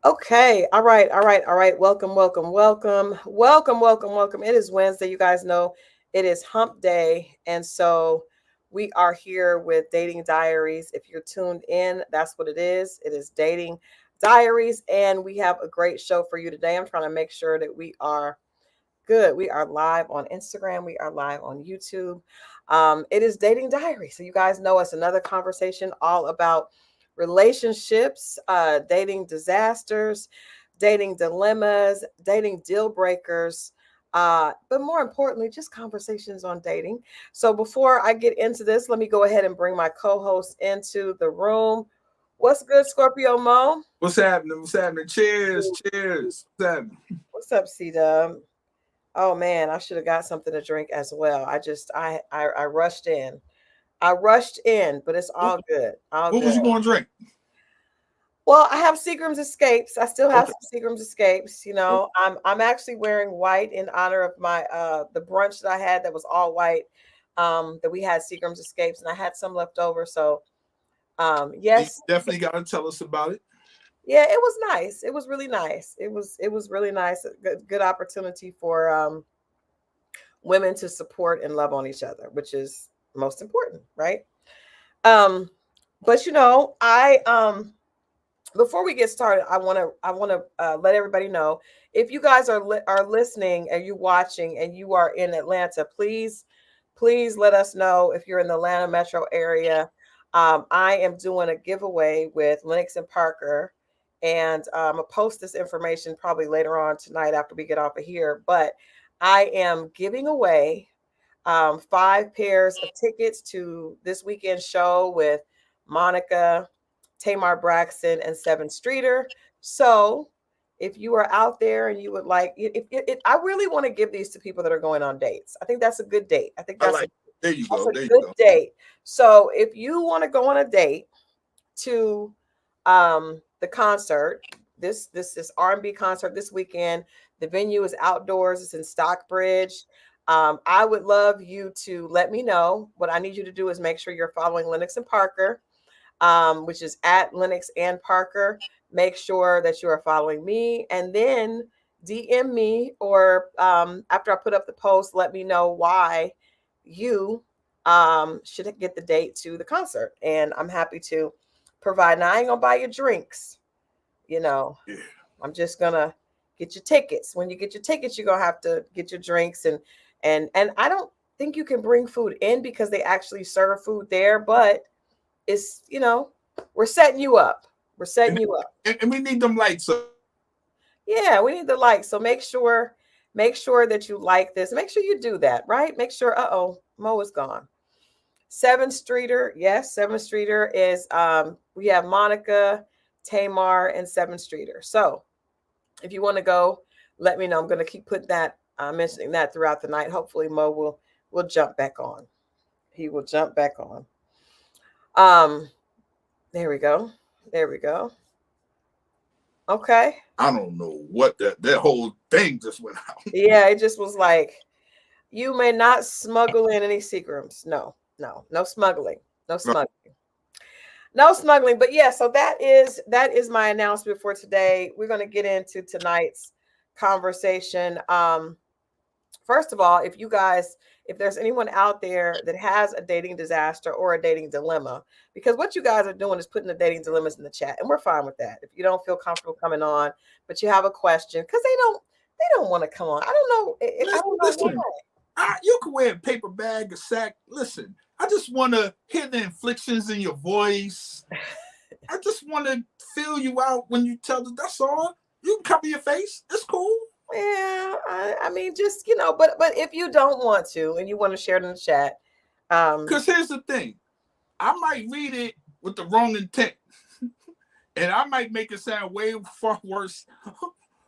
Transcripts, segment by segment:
Okay. All right. All right. All right. Welcome, welcome, welcome, welcome, welcome, welcome. It is Wednesday. You guys know it is hump day. And so we are here with Dating Diaries. If you're tuned in, that's what it is. It is Dating Diaries. And we have a great show for you today. I'm trying to make sure that we are good. We are live on Instagram. We are live on YouTube. It is Dating Diary. So you guys know it's another conversation all about relationships, dating disasters, dating dilemmas, dating deal breakers. But more importantly, just conversations on dating. So before I get into this, let me go ahead and bring my co-host into the room. What's good, Scorpio Mo? What's happening? What's happening? Cheers, cheers. What's happening? What's up, C Dub? Oh man, I should have got something to drink as well. I rushed in. I rushed in, but it's What, all good. All what good. was you going to drink? Well, I have Seagram's Escapes. I still have Okay. some Seagram's Escapes. I'm actually wearing white in honor of my the brunch that I had that was all white. That we had Seagram's Escapes, and I had some left over. So You yes, definitely got to tell us about it. yeah, it was nice. It was really nice. It was really nice. A good opportunity for women to support and love on each other, which is most important, right? Um, but I before we get started, I want to let everybody know, if you guys are listening and you watching and you are in Atlanta, please let us know if you're in the Atlanta metro area. I am doing a giveaway with Lennox and Parker, and I'll post this information probably later on tonight after we get off of here. But I am giving away 5 pairs of tickets to this weekend show with Monica, Tamar Braxton, and Seven Streeter. So if you are out there and you would like, I really want to give these to people that are going on dates. I think that's a good date. I think I that's like it. There you that's go. a There you good go. date. So if you want to go on a date to the concert, this R&B concert this weekend, the venue is outdoors. It's in Stockbridge. I would love you to let me know. What I need you to do is make sure you're following Lennox and Parker, which is at Lennox and Parker. Make sure that you are following me, and then DM me, or after I put up the post, let me know why you should get the date to the concert, and I'm happy to provide. Now, I ain't gonna buy you drinks, you know. Yeah. I'm just gonna get your tickets. When you get your tickets, you're gonna have to get your drinks, and I don't think you can bring food in because they actually serve food there, but it's we're setting you up. We're setting And, you up. and we need them lights up. Yeah, we need the like. So make sure that you like this. Make sure you do that, right? Make sure, Mo is gone. Seven Streeter, yes, Seven Streeter is we have Monica, Tamar, and Seven Streeter. So if you want to go, let me know. I'm gonna keep putting that mentioning that throughout the night. Hopefully Mo will jump back on. He will jump back on. Um, there we go. There we go. Okay. I don't know what that whole thing just went out. Yeah, it just was like, you may not smuggle in any Seagrams. No, no, no smuggling. No smuggling. No smuggling. But yeah, so that is my announcement for today. We're gonna get into tonight's conversation. First of all, if there's anyone out there that has a dating disaster or a dating dilemma, because what you guys are doing is putting the dating dilemmas in the chat, and we're fine with that. If you don't feel comfortable coming on, but you have a question, because they don't want to come on. I don't know. I don't know Listen, why. you can wear a paper bag, a sack. Listen, I just want to hear the inflections in your voice. I just want to feel you out when you tell us. That's all. You can cover your face. It's cool. Yeah, I mean, just but if you don't want to and you want to share it in the chat, Because here's the thing. I might read it with the wrong intent. And I might make it sound way far worse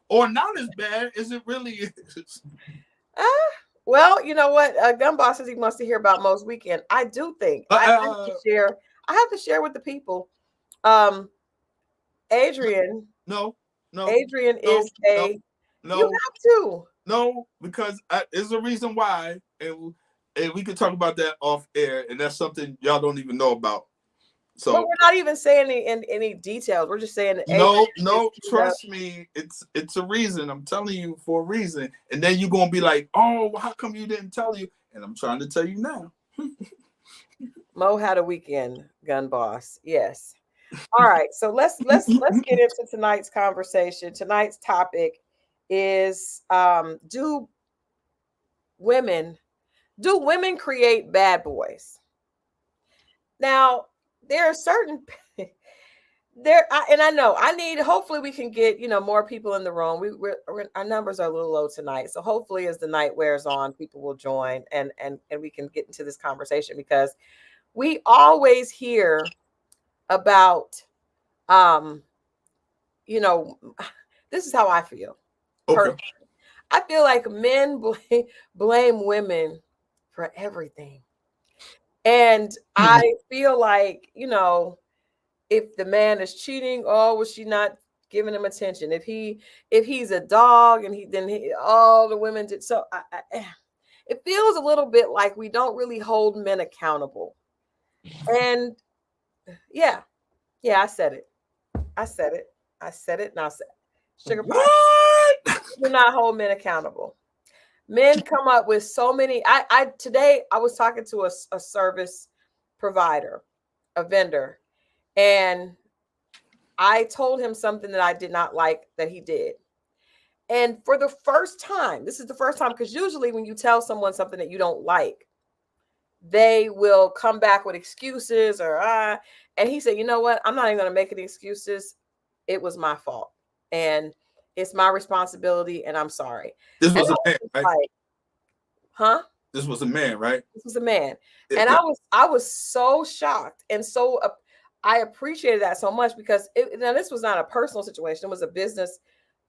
or not as bad as it really is. uh, well, you know what? Gun Boss says he wants to hear about Mo's weekend. I do think I have to Uh, share. I have to share with the people. Um, Adrian, no, no, Adrian no, is no, a. You no, have to. no, because there's a reason why, and we could talk about that off air, and that's something y'all don't even know about. But So we're not even saying any details. We're just saying that no, trust me, it's a reason. I'm telling you for a reason. And then you're gonna be like, oh, well, how come you didn't tell you? And I'm trying to tell you now. Mo had a weekend, gun boss. Yes. All right. So let's get into tonight's conversation. Tonight's topic is women do women create bad boys? Now, there are certain and I know I need. Hopefully, we can get more people in the room. Our numbers are a little low tonight, so hopefully, as the night wears on, people will join and we can get into this conversation because we always hear about you know this is how I feel. Okay. I feel like men blame women for everything, and I feel like if the man is cheating, oh, was she not giving him attention? If he's a dog and all the women did so. It feels a little bit like we don't really hold men accountable. And yeah, I said it. I said it. I said it. And I said, sugar pie. What? Do not hold men accountable. Men come up with so many. Today I was talking to a service provider, a vendor, and I told him something that I did not like that he did. And for the first time, this is the first time, because usually when you tell someone something that you don't like, they will come back with excuses and he said, you know what? I'm not even going to make any excuses. It was my fault. And it's my responsibility. And I'm sorry. This And was I a man, was right? like, huh? This was a man, right? This was a man. And Yeah. I was so shocked and so I appreciated that so much because now this was not a personal situation. It was a business,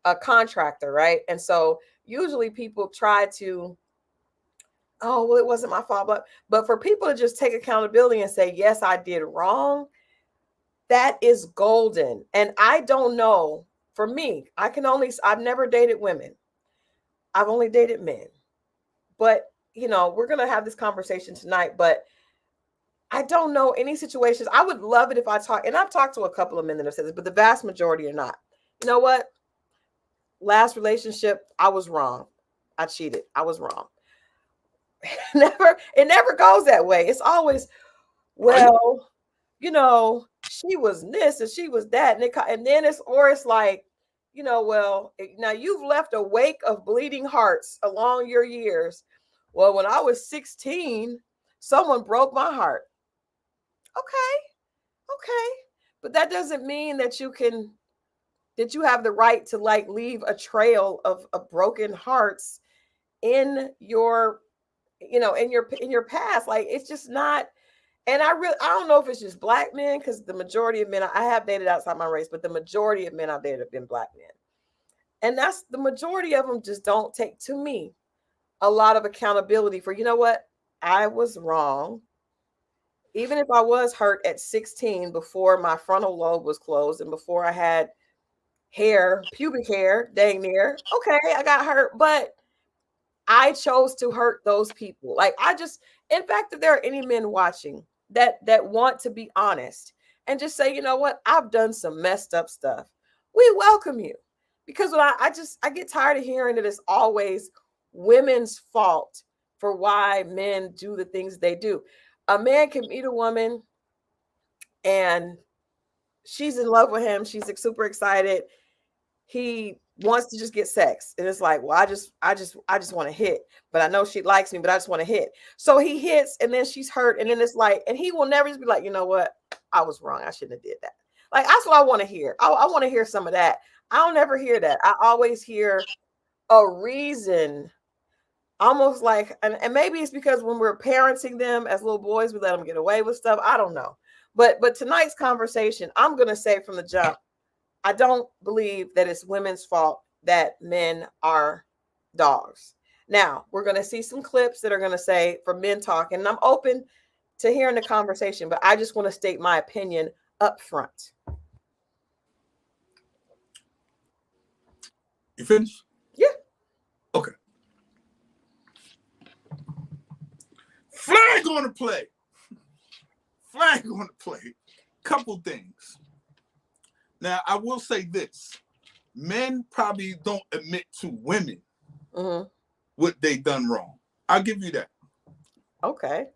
a contractor, right? And so usually people try to, oh, well, it wasn't my fault, but for people to just take accountability and say, yes, I did wrong, that is golden. And I don't know, for me, I've never dated women. I've only dated men. But, we're going to have this conversation tonight, but I don't know any situations. I would love it if and I've talked to a couple of men that have said this, but the vast majority are not. You know what? Last relationship, I was wrong. I cheated. I was wrong. It never goes that way. It's always, well, she was this and she was that. And then it's like, well, now you've left a wake of bleeding hearts along your years. Well, when I was 16, someone broke my heart. Okay. But that doesn't mean that you have the right to like leave a trail of broken hearts in your in your past. Like, it's just not. And I don't know if it's just black men, because the majority of men I have dated outside my race, but the majority of men I've dated have been black men. And that's the majority of them just don't take, to me, a lot of accountability for, you know what? I was wrong. Even if I was hurt at 16 before my frontal lobe was closed and before I had pubic hair, dang near. Okay, I got hurt, but I chose to hurt those people. Like, in fact, if there are any men watching that want to be honest and just say, you know what, I've done some messed up stuff, we welcome you. Because when I get tired of hearing that it's always women's fault for why men do the things they do. A man can meet a woman and she's in love with him. She's like super excited. He wants to just get sex. And it's like, well, I just want to hit, but I know she likes me, but I just want to hit. So he hits and then she's hurt. And then it's like, and he will never just be like, you know what? I was wrong. I shouldn't have did that. Like, that's what I want to hear. I want to hear some of that. I don't ever hear that. I always hear a reason, almost like, and maybe it's because when we're parenting them as little boys, we let them get away with stuff. I don't know. But tonight's conversation, I'm going to say from the jump, I don't believe that it's women's fault that men are dogs. Now, we're going to see some clips that are going to say for men talking, and I'm open to hearing the conversation, but I just want to state my opinion up front. You finished? Yeah. Okay. Flag on the play. Flag on the play. couple things. Now, I will say this. Men probably don't admit to women what they done wrong. I'll give you that. Okay.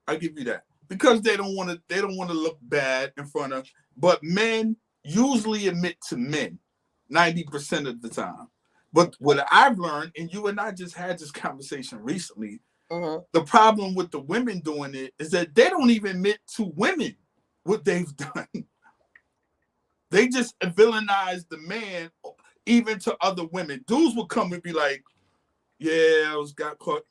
I'll give you that. Because they don't want to look bad in front of, but men usually admit to men 90% of the time. But what I've learned, and you and I just had this conversation recently, the problem with the women doing it is that they don't even admit to women what they've done. They just villainize the man even to other women. Dudes will come and be like, yeah, got caught.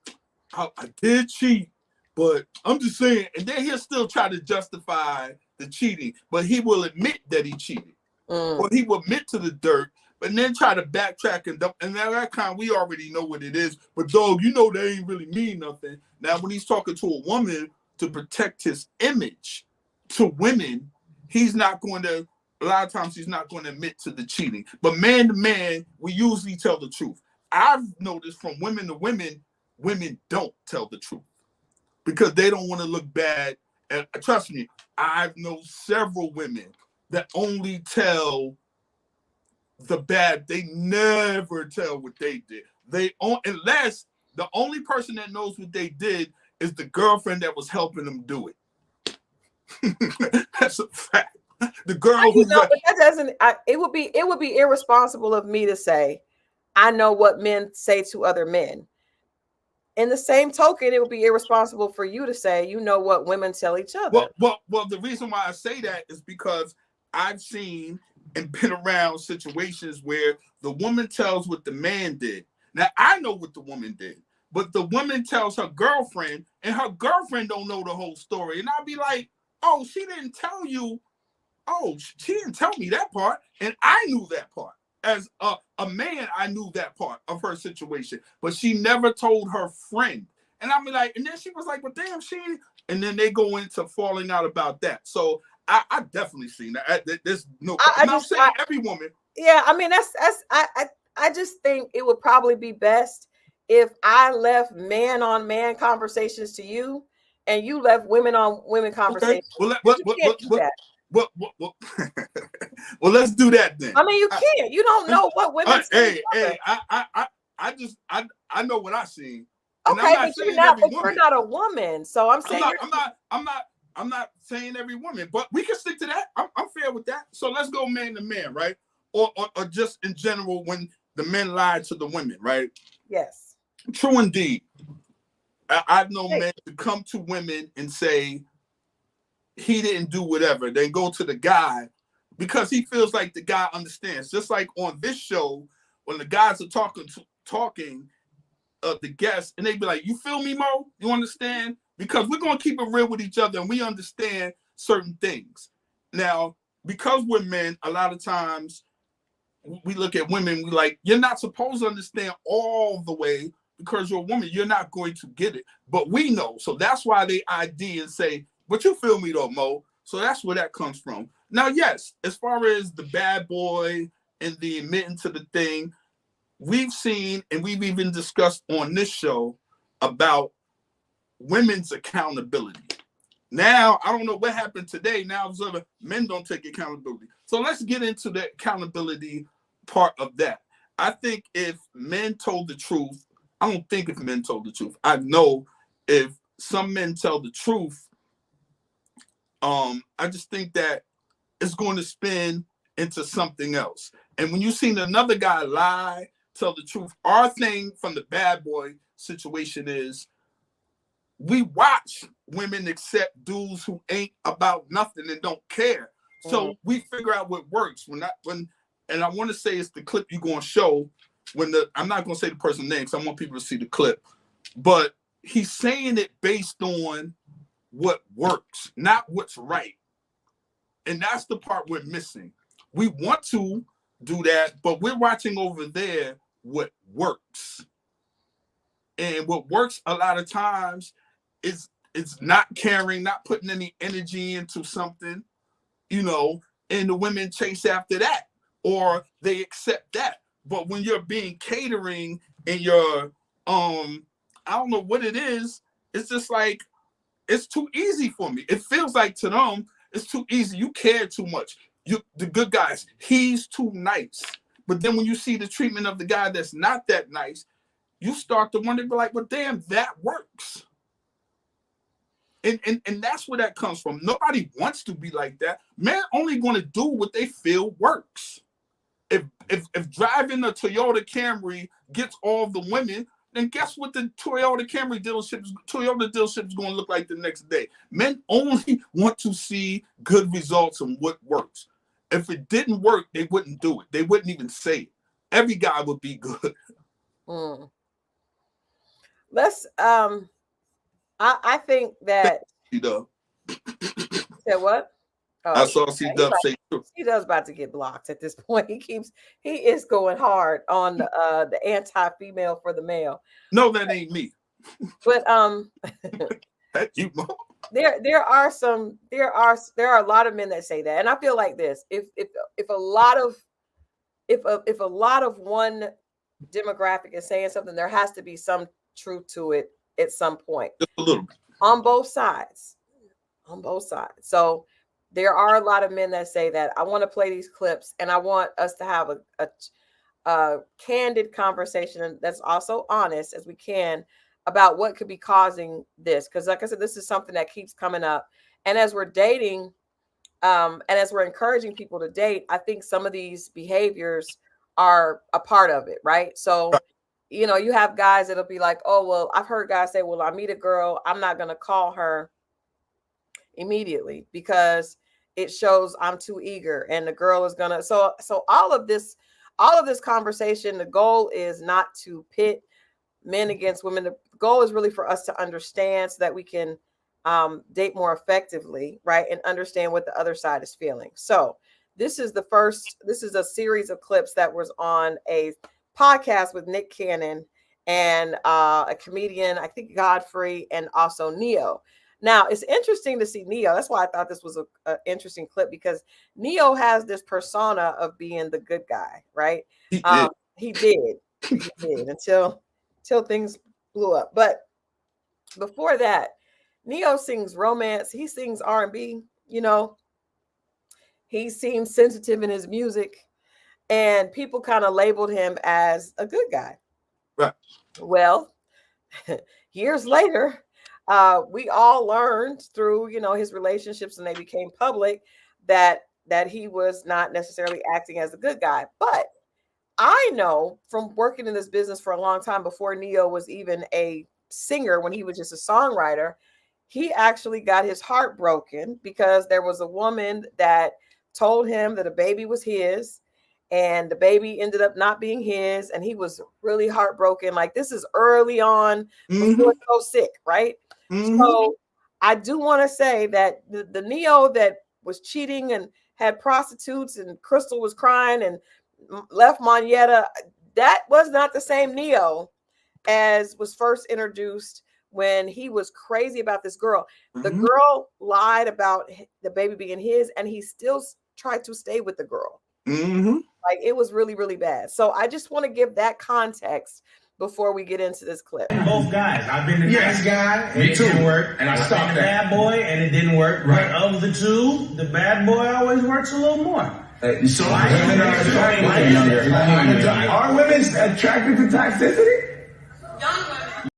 I did cheat, but I'm just saying. And then he'll still try to justify the cheating, but he will admit that he cheated. Or he will admit to the dirt, but then try to backtrack and dump. And now that kind, we already know what it is. But dog, you know they ain't really mean nothing. Now, when he's talking to a woman to protect his image to women, he's not going to, a lot of times he's not going to admit to the cheating. But man to man, we usually tell the truth. I've noticed from women to women, women don't tell the truth because they don't want to look bad. And trust me, I've known several women that only tell the bad. They never tell what they did. Unless the only person that knows what they did is the girlfriend that was helping them do it. That's a fact. The girl who, but that doesn't. It would be irresponsible of me to say, I know what men say to other men. In the same token, it would be irresponsible for you to say, you know what women tell each other. Well, the reason why I say that is because I've seen and been around situations where the woman tells what the man did. Now, I know what the woman did, but the woman tells her girlfriend, and her girlfriend don't know the whole story. And I'll be like, oh, she didn't tell you. Oh, she didn't tell me that part. And I knew that part. As a man, I knew that part of her situation, but she never told her friend. And I mean, like, and then she was like, well, damn, and then they go into falling out about that. So I definitely seen that. There's no, I'm not saying every woman. Yeah, I mean, I just think it would probably be best if I left man on man conversations to you and you left women on women conversations. Okay. Well, well, let's do that then. I mean, you can't. You don't know what women say. Hey, I know what I seen. Okay, but you're not a woman. So I'm saying I'm not saying every woman, but we can stick to that. I'm fair with that. So let's go man to man, right? Or just in general when the men lie to the women, right? Yes. True indeed. I've known men to come to women and say he didn't do whatever. They go to the guy because he feels like the guy understands. Just like on this show, when the guys are talking the guests, and they be like, you feel me, Mo? You understand? Because we're going to keep it real with each other and we understand certain things. Now, because we're men, a lot of times we look at women, we like, you're not supposed to understand all the way because you're a woman. You're not going to get it. But we know. So that's why they ID and say, but you feel me though, Mo. So that's where that comes from. Now, yes, as far as the bad boy and the admitting to the thing, we've seen and we've even discussed on this show about women's accountability. Now, I don't know what happened today. Now, men don't take accountability. So let's get into the accountability part of that. I think if men told the truth, I don't think if men told the truth. I know if some men tell the truth, I just think that it's going to spin into something else. And when you seen another guy lie, tell the truth, our thing from the bad boy situation is we watch women accept dudes who ain't about nothing and don't care. So we figure out what works. And I want to say it's the clip you're going to show I'm not going to say the person's name because I want people to see the clip, but he's saying it based on what works, not what's right. And that's the part we're missing. We want to do that, but we're watching over there what works. And what works a lot of times is not caring, not putting any energy into something, and the women chase after that or they accept that. But when you're being catering and you're, I don't know what it is, it's just like, it's too easy for me. It feels like to them, It's too easy. You care too much. The good guys, he's too nice. But then when you see the treatment of the guy that's not that nice, you start to wonder, like, well, damn, that works. And that's where that comes from. Nobody wants to be like that. Men only going to do what they feel works. If driving a Toyota Camry gets all the women, then guess what the Toyota dealership is going to look like the next day? Men only want to see good results and what works. If it didn't work, they wouldn't do it. They wouldn't even say it. Every guy would be good. Let's I think that said what? Oh, I saw C-Dub say C-Dub's about to get blocked at this point. He is going hard on the anti-female for the male. No, that ain't me. But that you, Mo. there are a lot of men that say that, and I feel like this: if a lot of one demographic is saying something, there has to be some truth to it at some point. Just a little bit. On both sides. So there are a lot of men that say that. I want to play these clips and I want us to have a candid conversation that's also honest as we can about what could be causing this. Because like I said, this is something that keeps coming up. And as we're dating, and as we're encouraging people to date, I think some of these behaviors are a part of it, right? So, you know, you have guys that'll be like, oh, well, I've heard guys say, well, I meet a girl, I'm not going to call her immediately because it shows I'm too eager and the girl is going to. So all of this conversation, the goal is not to pit men against women. The goal is really for us to understand so that we can date more effectively, right? And understand what the other side is feeling. So this is a series of clips that was on a podcast with Nick Cannon and a comedian, I think Godfrey, and also Neo. Now, it's interesting to see Neo. That's why I thought this was an interesting clip, because Neo has this persona of being the good guy, right? He did until things blew up. But before that, Neo sings romance. He sings R&B, you know. He seems sensitive in his music. And people kind of labeled him as a good guy. Right. Well, years later, we all learned through, you know, his relationships, and they became public, that he was not necessarily acting as a good guy. But I know from working in this business for a long time, before Neo was even a singer, when he was just a songwriter, he actually got his heart broken because there was a woman that told him that a baby was his, and the baby ended up not being his, and he was really heartbroken. Like, this is early on before it's so sick, right? So I do want to say that the Neo that was cheating and had prostitutes and Christal was crying and left Moneta, that was not the same Neo as was first introduced when he was crazy about this girl. The girl lied about the baby being his, and he still tried to stay with the girl. Like, it was really, really bad. So I just want to give that context before we get into this clip. Both guys. I've been the nice guy, and it didn't work. And I've been the bad boy, and it didn't work. Right. But of the two, the bad boy always works a little more. So are women attracted to toxicity? Young women.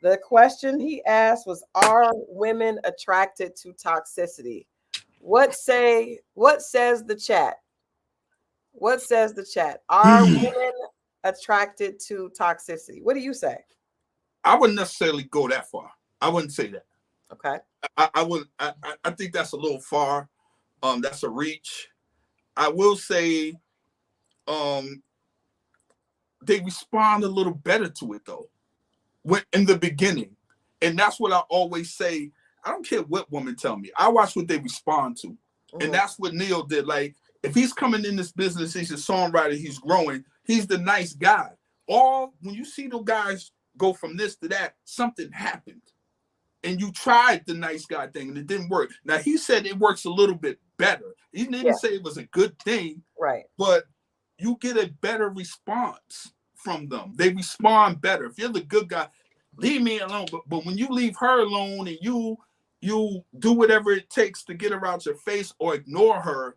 The question he asked was, are women attracted to toxicity? What says the chat? What says the chat? Are women attracted to toxicity? What do you say? I wouldn't necessarily go that far. I wouldn't say that. Okay. I would. I think that's a little far. That's a reach. I will say, they respond a little better to it though, when in the beginning, and that's what I always say. I don't care what women tell me. I watch what they respond to, and that's what Neil did. Like, if he's coming in this business, he's a songwriter, he's growing, he's the nice guy. When you see the guys go from this to that, something happened. And you tried the nice guy thing and it didn't work. Now, he said it works a little bit better. He didn't say it was a good thing. Right. But you get a better response from them. They respond better. If you're the good guy, leave me alone. But when you leave her alone and you you do whatever it takes to get her out your face or ignore her,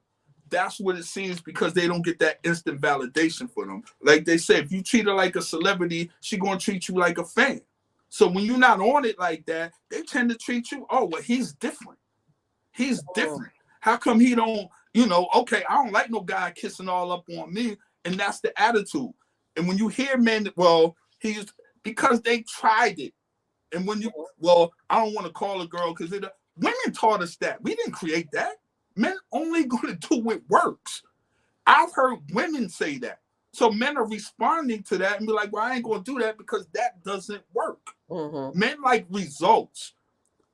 that's what it seems, because they don't get that instant validation for them. Like they say, if you treat her like a celebrity, she gonna treat you like a fan. So when you're not on it like that, they tend to treat you, oh, well, he's different. He's different. How come he don't, okay, I don't like no guy kissing all up on me. And that's the attitude. And when you hear men, well, he's because they tried it. And when you, well, I don't want to call a girl because women taught us that. We didn't create that. Men only going to do what works. I've heard women say that. So men are responding to that and be like, well, I ain't going to do that because that doesn't work. Men like results.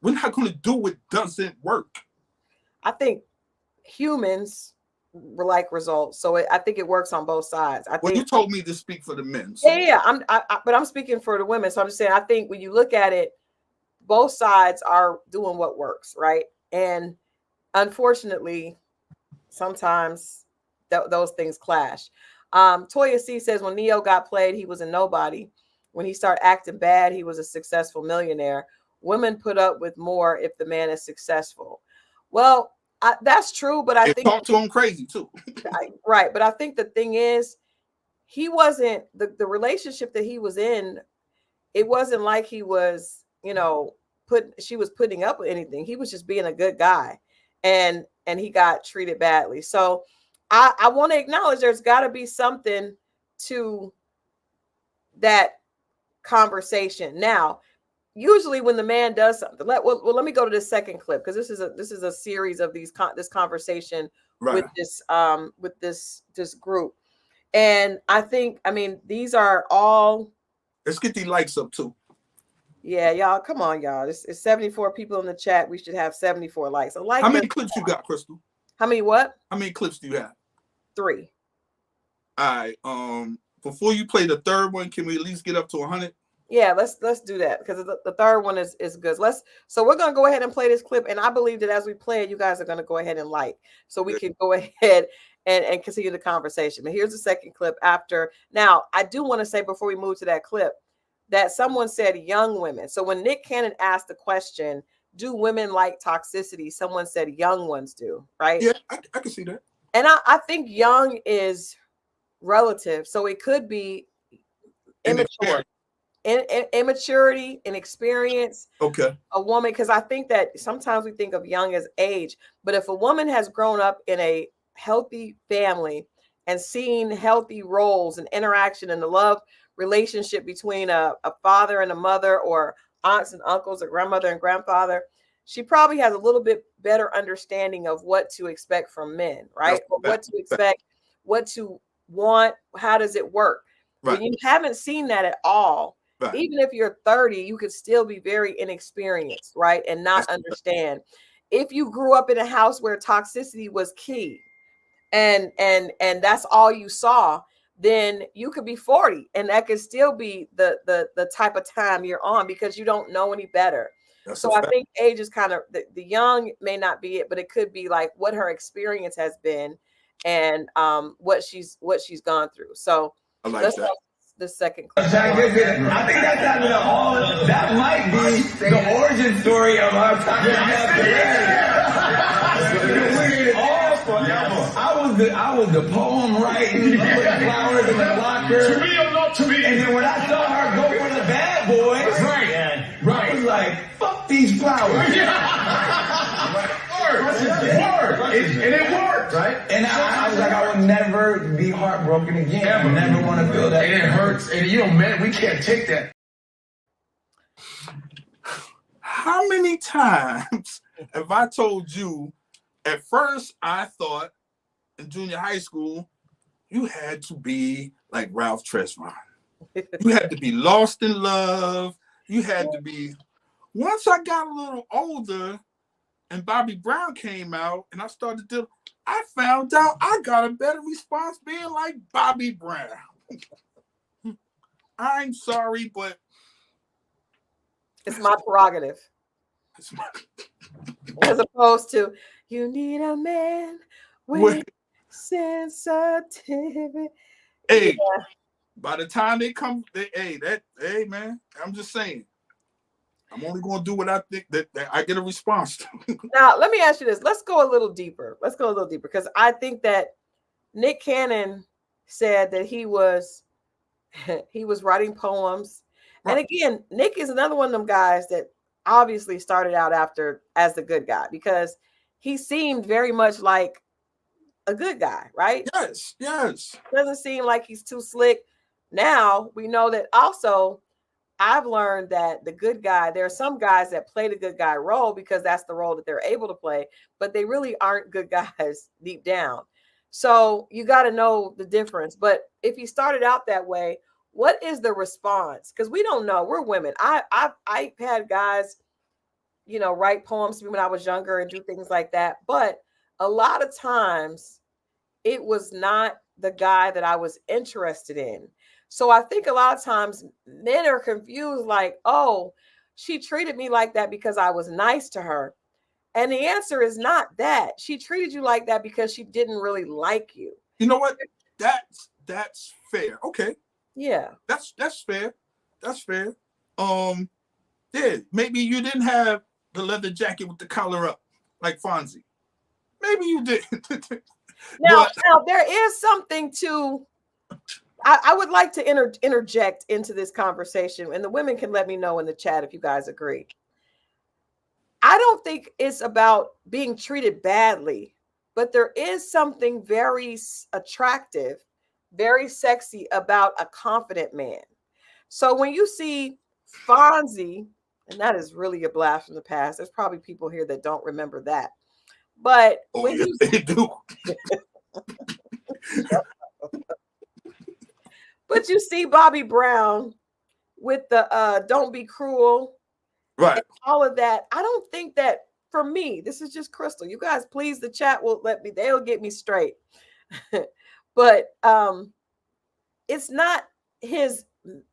We're not going to do what doesn't work. I think humans like results. So I think it works on both sides. I think you told me to speak for the men. So. Yeah. But I'm speaking for the women. So I'm just saying, I think when you look at it, both sides are doing what works, right? And unfortunately, sometimes those things clash. Toya C says when Neo got played, he was a nobody. When he started acting bad, he was a successful millionaire. Women put up with more if the man is successful. Well, that's true, but I think talk to him crazy too. Right, but I think the thing is, he wasn't the relationship that he was in. It wasn't like he was, she was putting up with anything. He was just being a good guy, and he got treated badly. So I want to acknowledge there's got to be something to that conversation. Now, usually when the man does something, let me go to this second clip, because this is a series of this conversation with this group. And I mean, these are all. Let's get these likes up too. Yeah, y'all, come on, y'all. It's 74 people in the chat. We should have 74 likes. So how many clips you got, Christal? How many what? How many clips do you have? 3. All right. Before you play the third one, can we at least get up to 100? Yeah, let's do that, because the third one is good. So we're gonna go ahead and play this clip, and I believe that as we play it, you guys are gonna go ahead and like, so we can go ahead and continue the conversation. But here's the second clip after. Now, I do want to say before we move to that clip that someone said young women. So when Nick Cannon asked the question, do women like toxicity? Someone said young ones do, right? Yeah, I can see that. And I think young is relative. So it could be immature. Immaturity and experience. Okay. A woman, because I think that sometimes we think of young as age, but if a woman has grown up in a healthy family and seen healthy roles and interaction and the love relationship between a father and a mother, or aunts and uncles, or grandmother and grandfather, she probably has a little bit better understanding of what to expect from men, right? What to expect, what to want, how does it work? Right. When you haven't seen that at all, right, even if you're 30, you could still be very inexperienced, right? And not understand. If you grew up in a house where toxicity was key and that's all you saw, then you could be 40 and that could still be the type of time you're on, because you don't know any better. So I think age is kind of the young may not be it, but it could be like what her experience has been and what she's gone through. So I like that. The second clip. I think that might be the origin story of our I was the poem writing, putting flowers in the locker. To me or not to me. And then when I saw her go for the bad boys, right, I was like, fuck these flowers. And it worked, right? And I was like, I would never be heartbroken again. I never want to feel that. And it hurts. And man, we can't take that. How many times have I told you, at first I thought in junior high school, you had to be like Ralph Tresvant. You had to be lost in love. You had to be. Once I got a little older and Bobby Brown came out and I started to, I found out I got a better response being like Bobby Brown. I'm sorry, but it's my prerogative. As opposed to, you need a man with sensitivity. Hey, by the time they come, hey man, I'm just saying. I'm only going to do what I think that I get a response to. Now, let me ask you this. Let's go a little deeper. Because I think that Nick Cannon said that he was writing poems. Right. And again, Nick is another one of them guys that obviously started out as the good guy, because he seemed very much like a good guy, right? Yes. Doesn't seem like he's too slick. Now we know that also I've learned that the good guy, there are some guys that play the good guy role because that's the role that they're able to play, but they really aren't good guys deep down. So you got to know the difference. But if he started out that way, what is the response? Because we don't know. We're women. I've had guys, write poems to me when I was younger and do things like that. But a lot of times it was not the guy that I was interested in. So I think a lot of times men are confused, like, oh, she treated me like that because I was nice to her. And the answer is not that. She treated you like that because she didn't really like you. You know what? That's fair. Okay. Yeah. That's fair. That's fair. Yeah, maybe you didn't have the leather jacket with the collar up like Fonzie. Maybe you did. Now there is something to. I would like to interject into this conversation, and the women can let me know in the chat if you guys agree. I don't think it's about being treated badly, but there is something very attractive, very sexy about a confident man. So when you see Fonzie, and that is really a blast from the past, there's probably people here that don't remember that. But when they do. But you see Bobby Brown with the Don't Be Cruel, right? All of that. I don't think that, for me, this is just Christal. You guys, please, the chat will they'll get me straight. But it's not his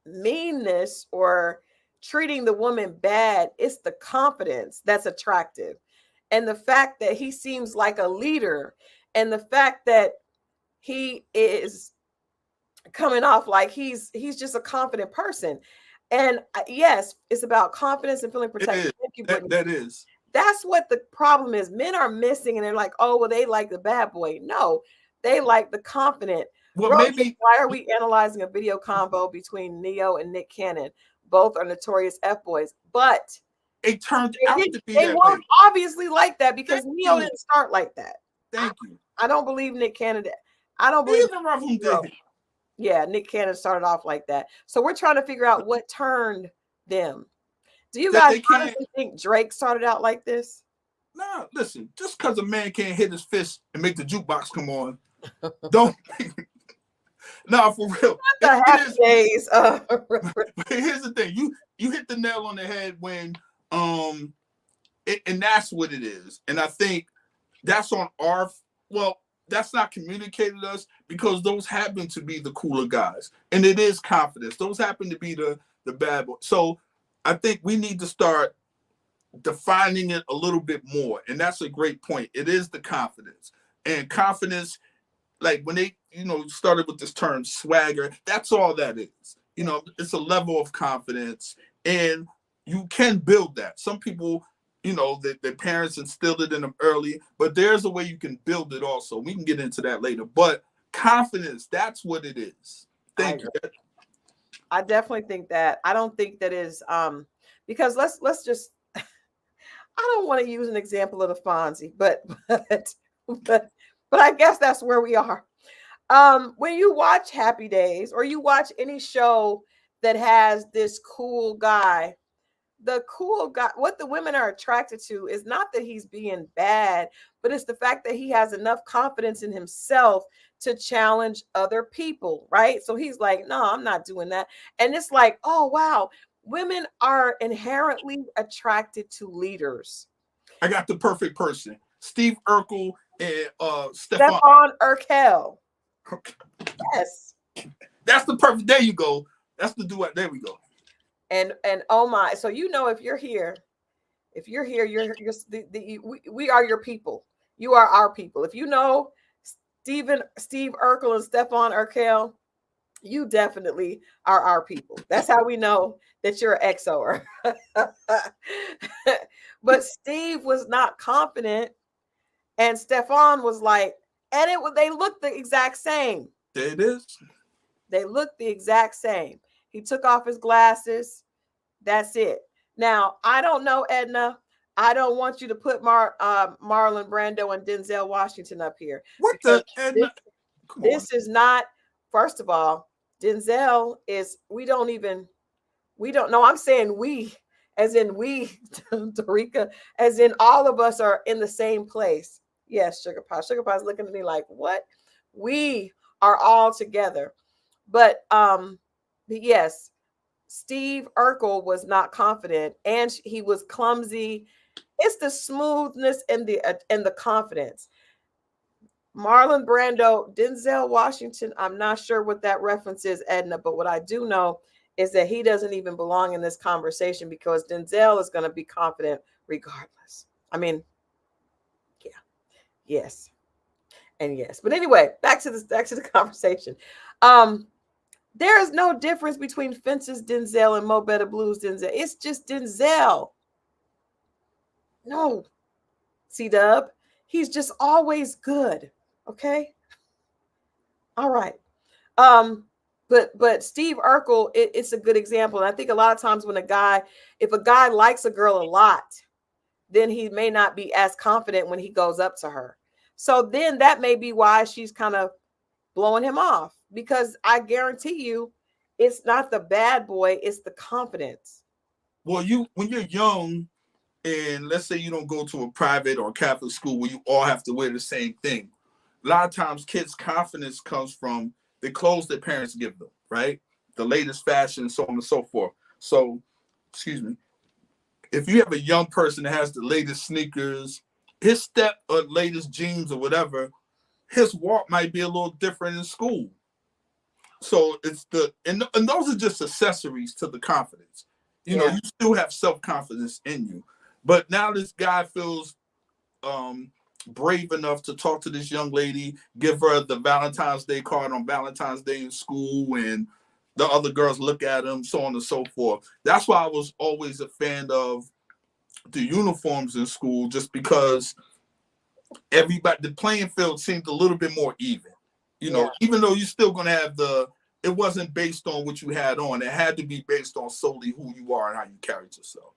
meanness or treating the woman bad. It's the confidence that's attractive. And the fact that he seems like a leader, and the fact that he is coming off like he's just a confident person. And yes, it's about confidence and feeling protected. Thank you, Brittany. That is. That's what the problem is. Men are missing, and they're like, oh, well, they like the bad boy. No, they like the confident. Well, Rose, maybe. Why are we analyzing a video combo between Neo and Nick Cannon? Both are notorious F-boys, but it turned out to be they that weren't way. obviously like that, because Neo didn't start like that. Thank you. I don't believe Nick Cannon did. I don't believe either of them did. Yeah, Nick Cannon started off like that. So we're trying to figure out what turned them. Do you guys honestly think Drake started out like this? Nah, listen, just because a man can't hit his fist and make the jukebox come on, don't. Nah, for real. The happy days. Here's the thing. You hit the nail on the head when and that's what it is. And I think that's on that's not communicated to us, because those happen to be the cooler guys. And it is confidence. Those happen to be the bad boys. So I think we need to start defining it a little bit more. And that's a great point. It is the confidence. And confidence, like when they, started with this term swagger, that's all that is. It's a level of confidence, and you can build that. Some people, their parents instilled it in them early, but there's a way you can build it also. We can get into that later. But confidence, that's what it is. Thank you. I definitely think that. I don't think that is because let's just I don't want to use an example of the Fonzie, but I guess that's where we are. When you watch Happy Days, or you watch any show that has this cool guy, the cool guy, what the women are attracted to is not that he's being bad, but it's the fact that he has enough confidence in himself to challenge other people, right? So he's like, no, I'm not doing that. And it's like, oh, wow. Women are inherently attracted to leaders. I got the perfect person. Steve Urkel and Stefan Urkel. Okay. Yes. That's the perfect. There you go. That's the duet. There we go. And oh my, so if you're here, we are your people. You are our people. If you know Steve Urkel and Stefan Urkel, You definitely are our people. That's how we know that you're an XOer. But Steve was not confident, and Stefan was like, and they looked the exact same. There it is. They looked the exact same. He took off his glasses. That's it. Now, I don't know, Edna. I don't want you to put Marlon Brando and Denzel Washington up here. What Because the Edna? Come on. this is not, first of all, Denzel is, we don't know. I'm saying we, as in we, Tarika, as in all of us are in the same place. Yes, Sugar Pie. Sugar Pie's looking at me like, what? We are all together. But yes, Steve Urkel was not confident, and he was clumsy. It's the smoothness and the confidence. Marlon Brando, Denzel Washington, I'm not sure what that reference is, Edna, but what I do know is that he doesn't even belong in this conversation, because Denzel is going to be confident regardless. I mean, yeah, yes, and yes. But anyway, back to the conversation. There is no difference between Fences Denzel and Mo Better Blues Denzel. It's just Denzel. No, C-Dub. He's just always good. Okay? All right. But Steve Urkel, it's a good example. And I think a lot of times when if a guy likes a girl a lot, then he may not be as confident when he goes up to her. So then that may be why she's kind of blowing him off, because I guarantee you it's not the bad boy, it's the confidence. Well, when you're young, and let's say you don't go to a private or Catholic school where you all have to wear the same thing. A lot of times kids' confidence comes from the clothes their parents give them, right? The latest fashion, so on and so forth. So, excuse me. If you have a young person that has the latest sneakers, his step or latest jeans or whatever, his walk might be a little different in school. So it's and those are just accessories to the confidence. You know, you still have self-confidence in you. But now this guy feels brave enough to talk to this young lady, give her the Valentine's Day card on Valentine's Day in school, and the other girls look at him, so on and so forth. That's why I was always a fan of the uniforms in school, just because the playing field seemed a little bit more even. You know, even though you're still going to have it wasn't based on what you had on. It had to be based on solely who you are and how you carried yourself.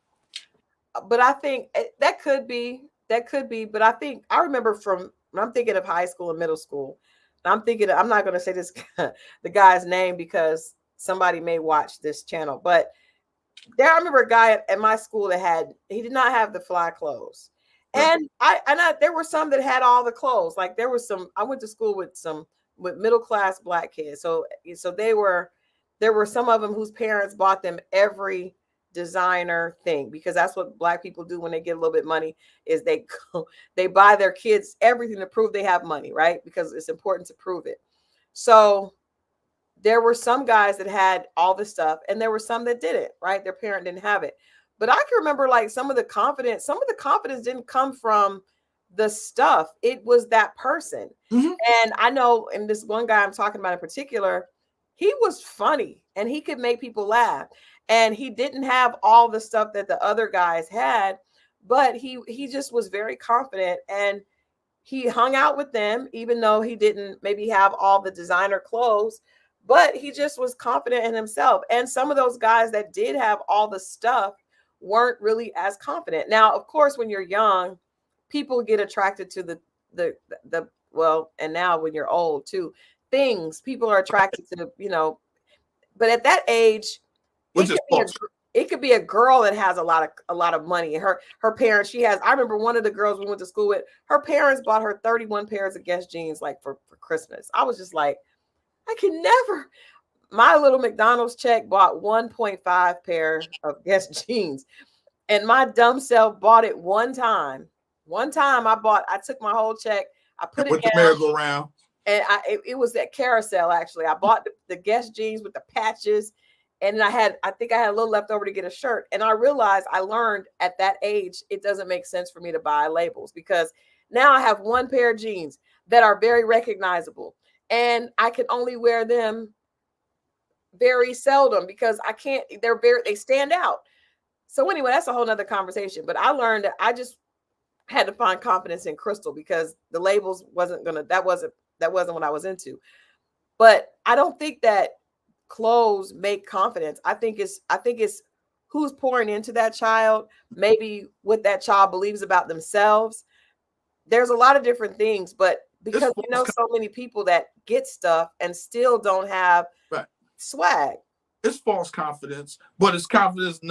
But I think that could be, but I remember when I'm thinking of high school and middle school, I'm not going to say the guy's name because somebody may watch this channel, but I remember a guy at my school that he did not have the fly clothes. And there were some that had all the clothes. Like there was I went to school with middle-class Black kids. So there were some of them whose parents bought them every designer thing, because that's what Black people do when they get a little bit of money, is they buy their kids everything to prove they have money, right? Because it's important to prove it. So there were some guys that had all the stuff, and there were some that didn't, right? Their parent didn't have it. But I can remember like some of the confidence didn't come from the stuff. It was that person. Mm-hmm. And I know, and this one guy I'm talking about in particular, he was funny and he could make people laugh. And he didn't have all the stuff that the other guys had, but he just was very confident, and he hung out with them, even though he didn't maybe have all the designer clothes, but he just was confident in himself. And some of those guys that did have all the stuff weren't really as confident. Now, of course, when you're young, people get attracted to the well, and now when you're old too, people are attracted to, but at that age, it could be a girl that has a lot of money. Her parents, I remember one of the girls we went to school with, her parents bought her 31 pairs of Guess jeans like for Christmas. I was just like, I can never. My little McDonald's check bought 1.5 pair of Guess jeans, and my dumb self bought it one time. I took my whole check, I put it down, the merry-go-round, and it was at Carousel actually. I bought the Guess jeans with the patches, and I think I had a little left over to get a shirt. And I realized, I learned at that age, it doesn't make sense for me to buy labels, because now I have one pair of jeans that are very recognizable, and I can only wear them very seldom because I can't, they stand out. So anyway, that's a whole nother conversation. But I learned that I just had to find confidence in Christal because the labels that wasn't what I was into. But I don't think that clothes make confidence. I think it's who's pouring into that child, maybe what that child believes about themselves. There's a lot of different things, but because you know so many people that get stuff and still don't have swag. It's false confidence, but it's confidence.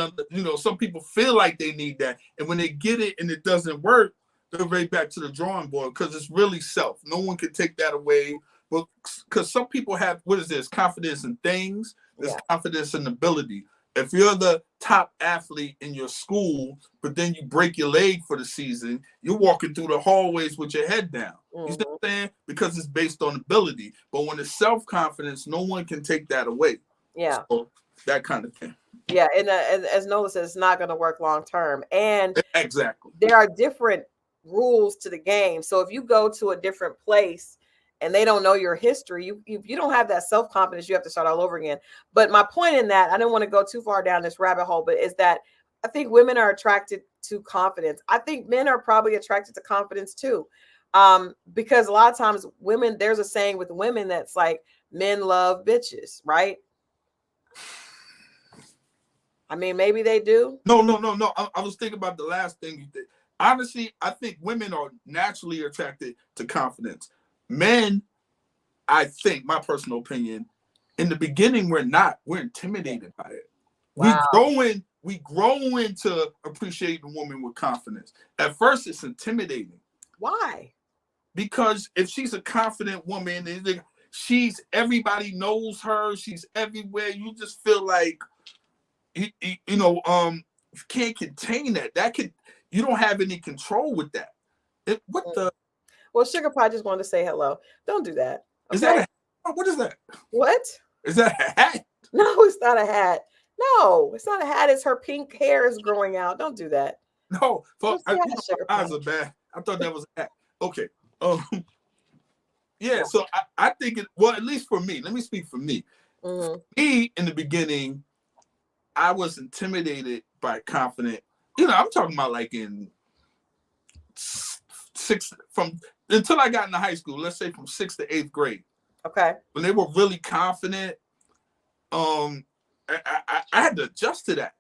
Some people feel like they need that, and when they get it and it doesn't work, they're right back to the drawing board because it's really self. No one can take that away. But because some people have, what is this? Confidence in things. There's confidence in ability. If you're the top athlete in your school, but then you break your leg for the season, you're walking through the hallways with your head down. You see what I'm saying? Because it's based on ability. But when it's self-confidence, no one can take that away. Yeah. So, that kind of thing. Yeah. And as Nola says, it's not going to work long term. And exactly, there are different rules to the game. So if you go to a different place and they don't know your history, you don't have that self-confidence, you have to start all over again. But my point in that, I don't want to go too far down this rabbit hole, but is that I think women are attracted to confidence. I think men are probably attracted to confidence too. Because a lot of times women, there's a saying with women that's like, men love bitches, right? I mean, maybe they do. No. I was thinking about the last thing you did. Honestly, I think women are naturally attracted to confidence. Men, I think, my personal opinion, in the beginning, we're not. We're intimidated by it. Wow. We grow into appreciating a woman with confidence. At first, it's intimidating. Why? Because if she's a confident woman, everybody knows her, she's everywhere. You just feel like you can't contain that. You don't have any control with that. Well, Sugar Pie just wanted to say hello. Don't do that. Okay? Is that what is that? What? Is that a hat? No, it's not a hat. No, it's not a hat. It's her pink hair is growing out. Don't do that. No, my eyes are bad. I thought that was a hat. Okay. Yeah. So I think at least for me, let me speak for me. Mm-hmm. Me in the beginning, I was intimidated by confident. I'm talking about like in until I got into high school, let's say from 6th to 8th grade. Okay. When they were really confident, I had to adjust to that.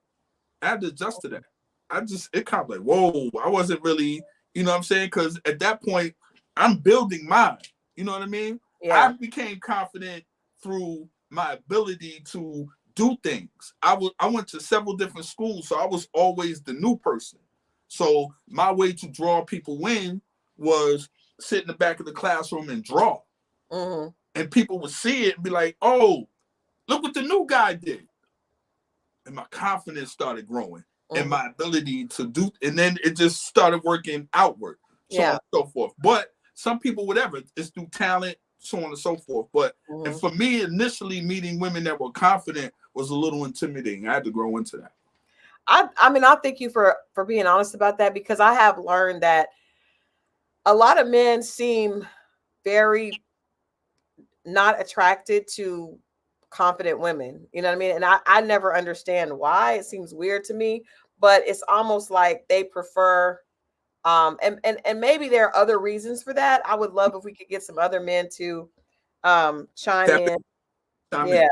It kind of like, whoa, I wasn't really, you know what I'm saying? Because at that point, I'm building mine. You know what I mean? Yeah. I became confident through my ability to do things. I went to several different schools, so I was always the new person. So my way to draw people in was sit in the back of the classroom and draw. Mm-hmm. And people would see it and be like, oh, look what the new guy did. And my confidence started growing. Mm-hmm. And my ability to do, and then it just started working outward, so on and so forth. But some people, whatever, it's through talent, so on and so forth. But and for me, initially meeting women that were confident was a little intimidating. I had to grow into that. I mean, I thank you for being honest about that, because I have learned that a lot of men seem very not attracted to confident women. You know what I mean? And I never understand why. It seems weird to me, but it's almost like they prefer, and maybe there are other reasons for that. I would love if we could get some other men to chime in. Yeah.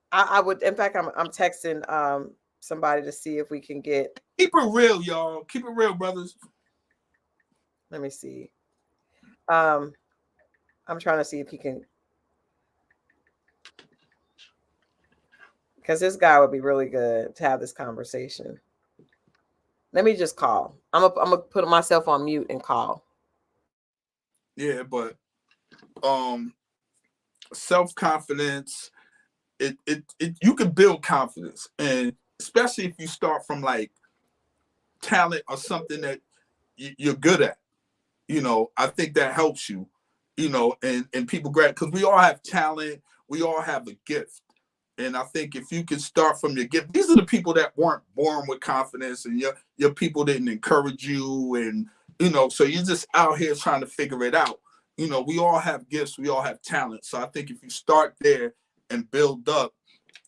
I would, in fact, I'm texting somebody to see if we can get. Keep it real, y'all. Keep it real, brothers. Let me see. I'm trying to see if he can, because this guy would be really good to have this conversation. Let me just call. I'm gonna put myself on mute and call. Yeah, but self-confidence, it you can build confidence, and especially if you start from like talent or something that you're good at. I think that helps you. And people because we all have talent, we all have a gift. And I think if you can start from your gift, these are the people that weren't born with confidence, and your people didn't encourage you, and so you're just out here trying to figure it out. You know, we all have gifts, we all have talent. So I think if you start there and build up,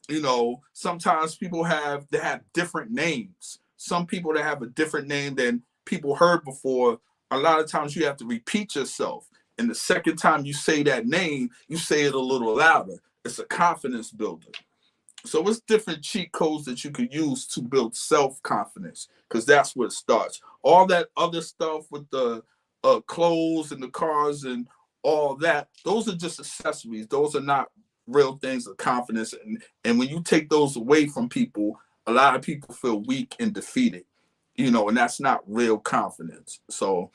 you know, sometimes people have different names. Some people that have a different name than people heard before, a lot of times you have to repeat yourself. And the second time you say that name, you say it a little louder. It's a confidence builder. So it's different cheat codes that you could use to build self-confidence, because that's where it starts. All that other stuff with the clothes and the cars and all that, those are just accessories. Those are not real things of confidence. And when you take those away from people, a lot of people feel weak and defeated, you know, and that's not real confidence. So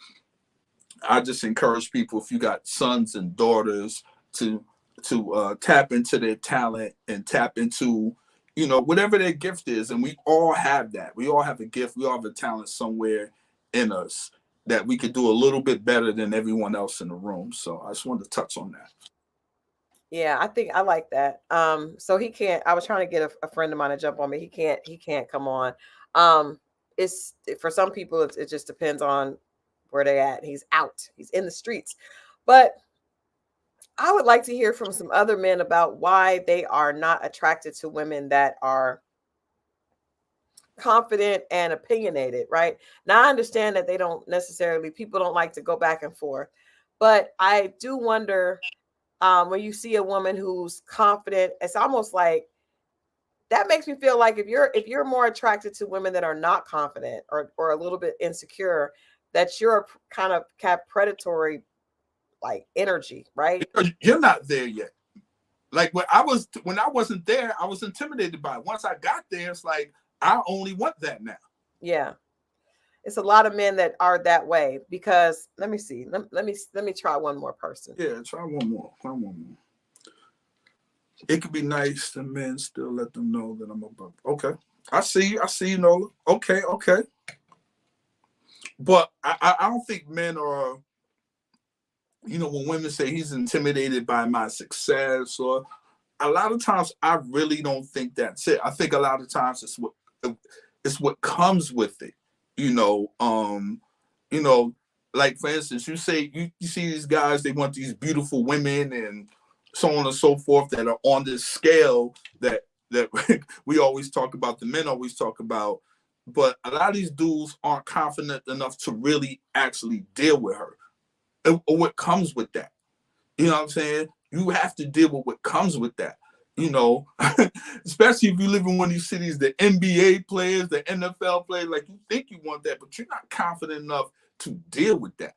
I just encourage people, if you got sons and daughters, to tap into their talent and tap into, you know, whatever their gift is. And we all have that. We all have a gift. We all have a talent somewhere in us that we could do a little bit better than everyone else in the room. So I just wanted to touch on that. Yeah, I think I like that. So he can't. I was trying to get a friend of mine to jump on me. He can't come on. It's for some people. It just depends on where they're at. He's out. He's in the streets. But I would like to hear from some other men about why they are not attracted to women that are confident and opinionated, right? Now, I understand that they don't necessarily, people don't like to go back and forth, but I do wonder when you see a woman who's confident, it's almost like that makes me feel like if you're more attracted to women that are not confident or a little bit insecure, that you're kind of predatory like energy, right? You're not there yet. Like when I wasn't there, I was intimidated by it. Once I got there, it's like I only want that now. Yeah, it's a lot of men that are that way. Because let me see, let me try one more person. Yeah, try one more. It could be nice to men, still let them know that I'm above. Okay, I see you, Nola. Okay. But I don't think men are, you know, when women say he's intimidated by my success, or a lot of times I really don't think that's it. I think a lot of times it's what comes with it. You know, like for instance, you say you see these guys, they want these beautiful women and so on and so forth that are on this scale that we always talk about, the men always talk about, but a lot of these dudes aren't confident enough to really actually deal with her. Or what comes with that. You know what I'm saying? You have to deal with what comes with that. You know, especially if you live in one of these cities, the NBA players, the NFL players, like you think you want that, but you're not confident enough to deal with that.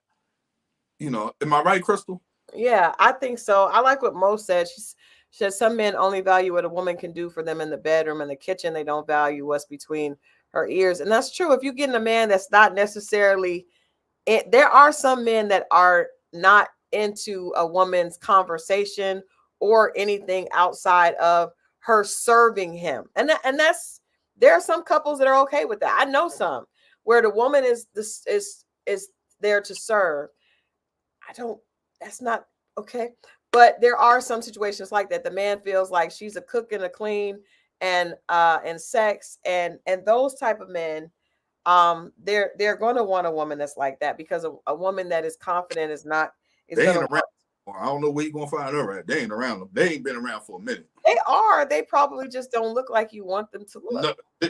You know, am I right, Christal? Yeah, I think so. I like what Mo said. She said some men only value what a woman can do for them in the bedroom and the kitchen. They don't value what's between her ears. And that's true. If you're getting a man that's not necessarily, there are some men that are not into a woman's conversation or anything outside of her serving him. And that's, there are some couples that are okay with that. I know some where the woman is there to serve. That's not okay. But there are some situations like that. The man feels like she's a cook and a clean and sex and those type of men, they're going to want a woman that's like that, because a woman that is confident is going to around. I don't know where you're gonna find her at. They ain't around. They ain't been around for a minute. They probably just don't look like you want them to look. No,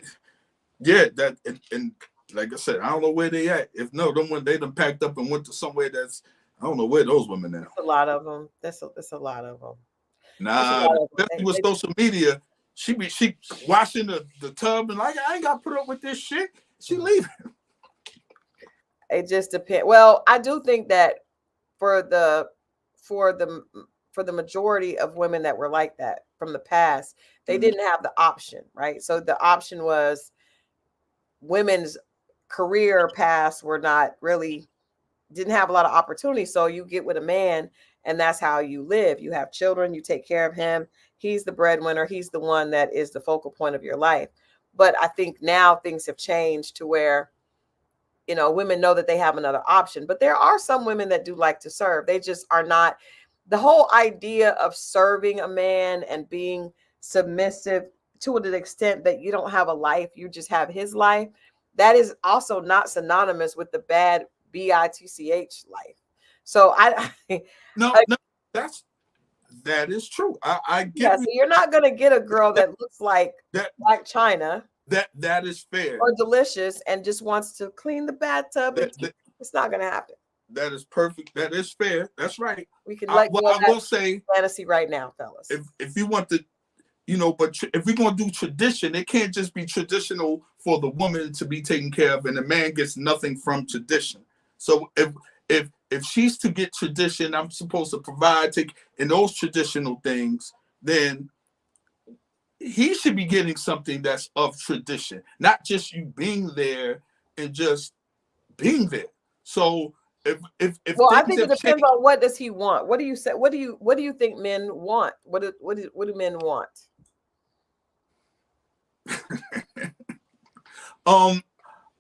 yeah, that and like I said, I don't know where they at. If no, they done packed up and went to somewhere that's, I don't know where those women are. A lot of them. That's a lot of them. Nah, especially with social media, she washing the tub and like, I ain't got to put up with this shit. She leaving. It just depends. Well, I do think that for the majority of women that were like that from the past, they didn't have the option, right? So the option was women's career paths were not really, didn't have a lot of opportunity. So you get with a man and that's how you live. You have children, you take care of him. He's the breadwinner. He's the one that is the focal point of your life. But I think now things have changed to where, you know, women know that they have another option. But there are some women that do like to serve. They just are not, the whole idea of serving a man and being submissive to an extent that you don't have a life, you just have his life. That is also not synonymous with the bad BITCH life. So No, that is true. I yeah, get so you're not gonna get a girl that looks like that Black China that is fair. or Delicious and just wants to clean the bathtub. It's not gonna happen. That is perfect. That is fair. That's right. We can let go of I that will say fantasy right now, fellas. If you want to, but if we're gonna do tradition, it can't just be traditional for the woman to be taken care of, and the man gets nothing from tradition. So if she's to get tradition, I'm supposed to provide in those traditional things, then he should be getting something that's of tradition, not just you being there and just being there. So if well, I things think it have depends changed, on what does he want. What do you say? What do you think men want? What do men want?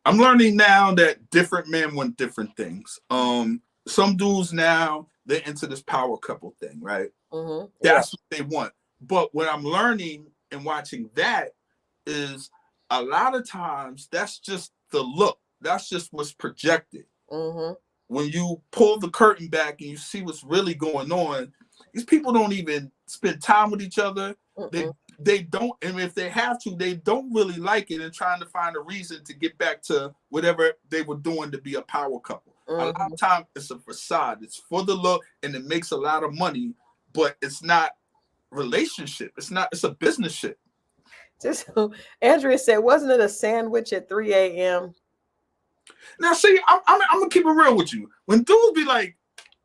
I'm learning now that different men want different things. Some dudes now they're into this power couple thing, right? Mm-hmm. That's what they want. But what I'm learning and watching that is a lot of times that's just the look. That's just what's projected. Mm-hmm. When you pull the curtain back and you see what's really going on, these people don't even spend time with each other. They don't, and if they have to, they don't really like it and trying to find a reason to get back to whatever they were doing to be a power couple. A lot of time it's a facade. It's for the look and it makes a lot of money, but it's not relationship. It's a business shit. Just Andrea said, wasn't it a sandwich at 3 a.m.? Now, see, I'm gonna keep it real with you. When dudes be like,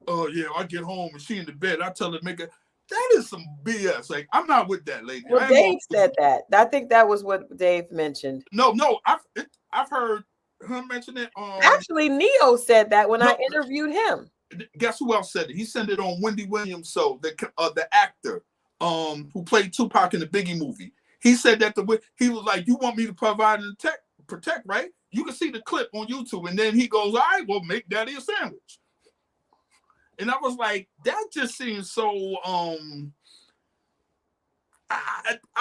"Oh yeah, I get home and she in the bed," I tell her, "Make it." That is some BS. Like, I'm not with that, lady. Well, Dave said that. I think that was what Dave mentioned. No, I've heard him mention it. Actually, Neo said that when I interviewed him. Guess who else said it? He said it on Wendy Williams' show. The actor who played Tupac in the Biggie movie. He said that he was like, "You want me to provide and protect, right?" You can see the clip on YouTube, and then he goes, "All right, well, make daddy a sandwich." And I was like, that just seems so. I'm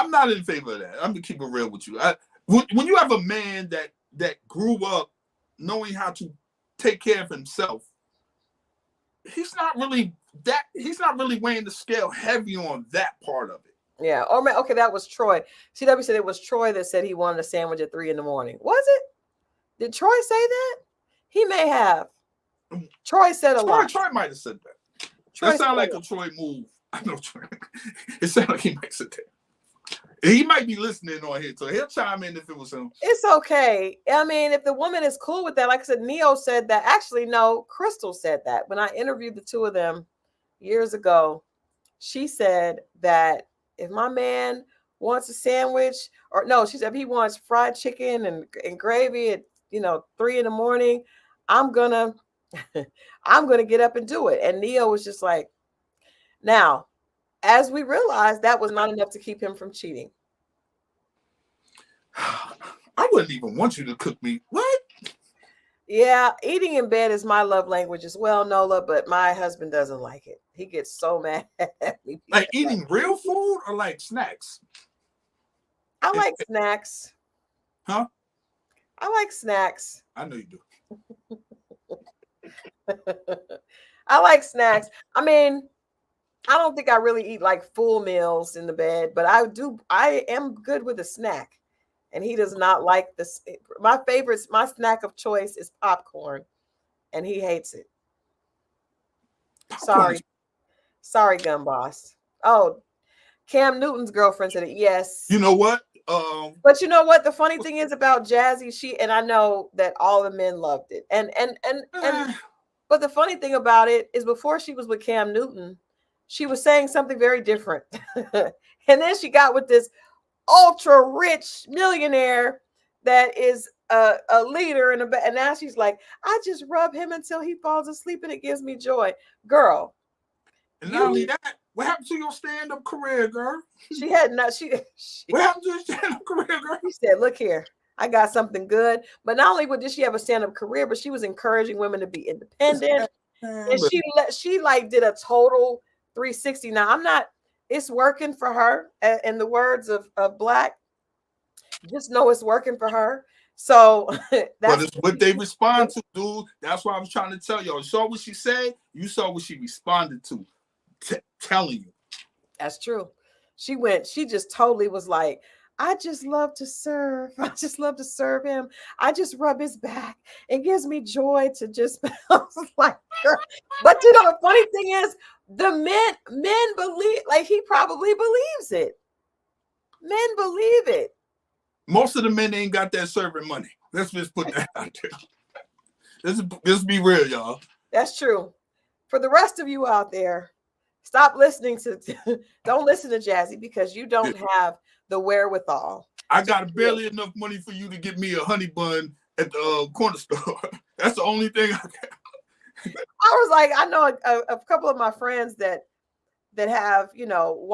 not in favor of that. I'm gonna keep it real with you. When you have a man that grew up knowing how to take care of himself, he's not really weighing the scale heavy on that part of it. Yeah. Or okay, that was Troy. CW said it was Troy that said he wanted a sandwich at 3 a.m. Was it? Did Troy say that? He may have. Troy said a lot. Troy might have said that. That sounds like a Troy move. I know Troy. It sounds like he might say that. He might be listening on here, so he'll chime in if it was him. It's okay. I mean, if the woman is cool with that, like I said, Neo said that. Actually, no, Christal said that. When I interviewed the two of them years ago, she said that if my man wants a sandwich, or no, she said if he wants fried chicken and gravy at 3 a.m, I'm gonna get up and do it. And Neo was just like, now, as we realized, that was not enough to keep him from cheating. I wouldn't even want you to cook me. What? Yeah, eating in bed is my love language as well, Nola, but my husband doesn't like it. He gets so mad at me. Like eating real food or like snacks? I like snacks. Huh? I like snacks. I know you do. I like snacks. I mean, I don't think I really eat like full meals in the bed, but I am good with a snack. And he does not like this. My snack of choice is popcorn, and he hates it. Sorry, gun boss. Oh, Cam Newton's girlfriend said it. Yes. You know what? But you know what? The funny thing is about Jazzy, and I know that all the men loved it. And but the funny thing about it is before she was with Cam Newton, she was saying something very different. And then she got with this ultra rich millionaire that is a leader and now she's like, I just rub him until he falls asleep and it gives me joy. Girl. And not only that, what happened to your stand-up career, girl? What happened to your stand-up career, girl? She said, look here, I got something good. But not only did she have a stand-up career, but she was encouraging women to be independent. And she like did a total 360. Now it's working for her. In the words of Black, just know it's working for her. So But that's it's what they respond to, dude. That's why I was trying to tell y'all. You saw what she said. You saw what she responded to. Telling you. That's true. She just totally was like, I just love to serve. I just love to serve him. I just rub his back. It gives me joy to just I was like, girl. But you know, the funny thing is the men believe, like he probably believes it. Men believe it. Most of the men ain't got that serving money. Let's just put that out there. Let's be real, y'all. That's true. For the rest of you out there, stop listening to don't listen to Jazzy because you don't have the wherewithal. I got barely enough money for you to get me a honey bun at the corner store. That's the only thing I got. I was like, I know a couple of my friends that have, you know,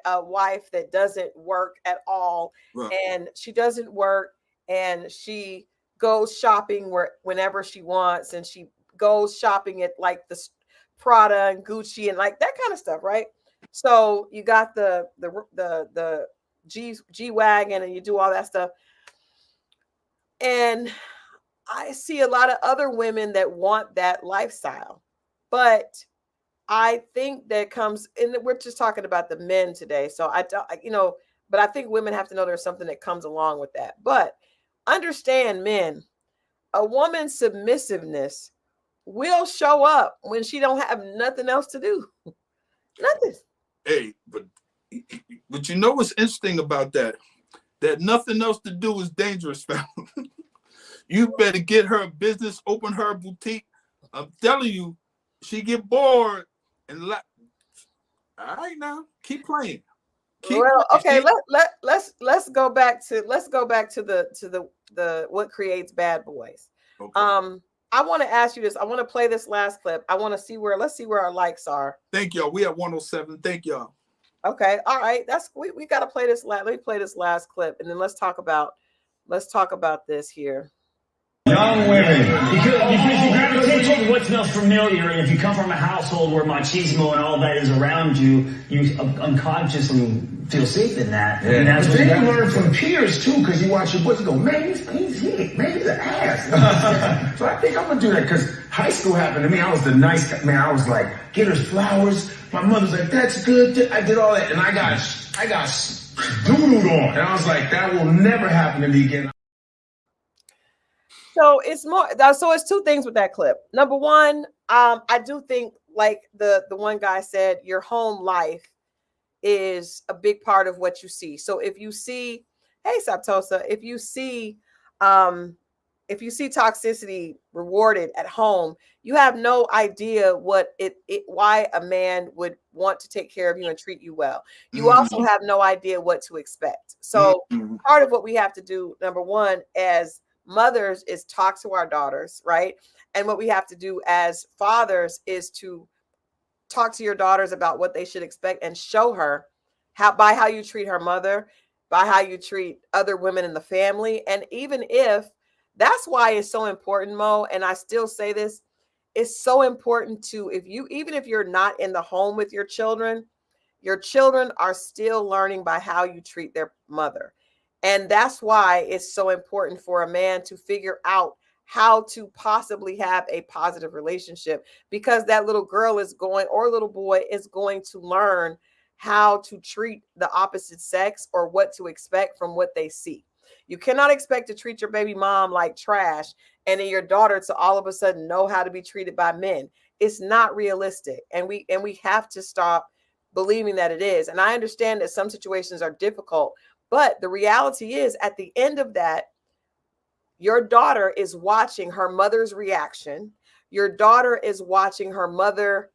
a wife that doesn't work at all, Right. and she doesn't work, and she goes shopping whenever she wants, and she goes shopping at like the Prada and Gucci and like that kind of stuff, right? So you got the G wagon, and you do all that stuff, and I see a lot of other women that want that lifestyle, but I think that comes in. We're just talking about the men today, so I don't, you know, but I think women have to know there's something that comes along with that. But understand, men, a woman's submissiveness will show up when she don't have nothing else to do. Nothing. Hey, but you know what's interesting about that? That nothing else to do is dangerous, fam. You better get her a business, open her a boutique. I'm telling you, she get bored and all right now, keep playing. Well, okay, let's go back to the what creates bad boys. Okay. I want to ask you this. I want to play this last clip. I want to see let's see where our likes are. Thank y'all. We at 107. Thank y'all. Okay, all right. We got to play this. Let me play this last clip, and then let's talk about this here. Young women. Because you gravitate toward what smells familiar, and if you come from a household where machismo and all that is around you, you unconsciously feel safe in that. Yeah. And that's what you learn from peers too, because you watch your boys, you go, man, he's hit, man, he's an ass. So I think I'm gonna do that, because high school happened to me. I was the nice guy, man. I was like, get her flowers. My mother's like, that's good. I did all that, and I got doodled on, and I was like, that will never happen to me again. So it's more. So it's two things with that clip. Number one, I do think, like the one guy said, your home life is a big part of what you see. So if you see, hey Saptosa, if you see toxicity rewarded at home, you have no idea why a man would want to take care of you and treat you well. You also have no idea what to expect. So part of what we have to do, number one, as mothers, is talk to our daughters, right? And what we have to do as fathers is to talk to your daughters about what they should expect and show her by how you treat her mother, by how you treat other women in the family. And even if that's why it's so important, Mo, and I still say this, it's so important to, even if you're not in the home with your children are still learning by how you treat their mother. And that's why it's so important for a man to figure out how to possibly have a positive relationship, because that little girl or little boy is going to learn how to treat the opposite sex or what to expect from what they see. You cannot expect to treat your baby mom like trash and then your daughter to all of a sudden know how to be treated by men. It's not realistic. And we have to stop believing that it is. And I understand that some situations are difficult, but the reality is, at the end of that, your daughter is watching her mother's reaction. Your daughter is watching her mother,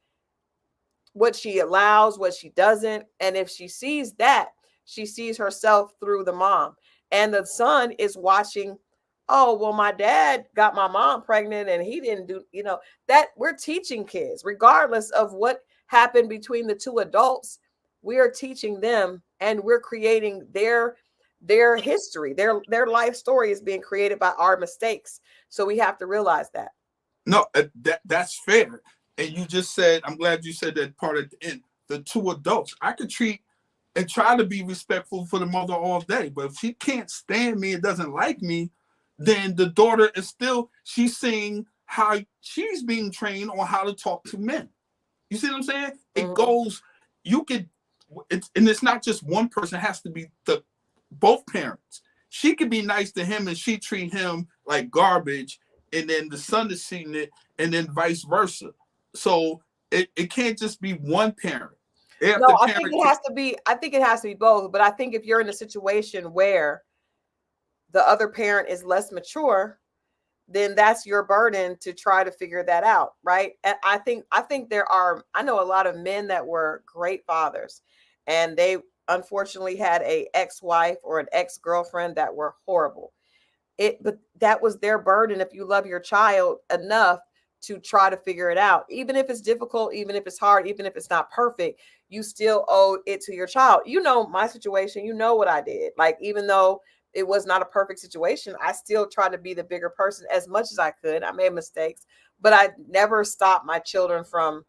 what she allows, what she doesn't. And if she sees that, she sees herself through the mom. And the son is watching, oh, well, my dad got my mom pregnant and he didn't do, that we're teaching kids, regardless of what happened between the two adults, we are teaching them, and we're creating their history, their life story is being created by our mistakes. So we have to realize that. No, that's fair. And you just said, I'm glad you said that part at the end, the two adults. I could treat and try to be respectful for the mother all day, but if she can't stand me and doesn't like me, then the daughter is still, she's seeing how she's being trained on how to talk to men. You see what I'm saying? It goes, and it's not just one person, it has to be both parents. She could be nice to him and she treat him like garbage, and then the son is seeing it, and then vice versa. So it can't just be one parent. No, I think it has to be. I think it has to be both. But I think if you're in a situation where the other parent is less mature, then that's your burden to try to figure that out, right? And I think I know a lot of men that were great fathers, and they unfortunately had a ex-wife or an ex-girlfriend that were horrible. But that was their burden. If you love your child enough to try to figure it out, even if it's difficult, even if it's hard, even if it's not perfect, you still owe it to your child. You know my situation, you know what I did. Like, even though it was not a perfect situation, I still tried to be the bigger person as much as I could. I made mistakes, but I never stopped my children from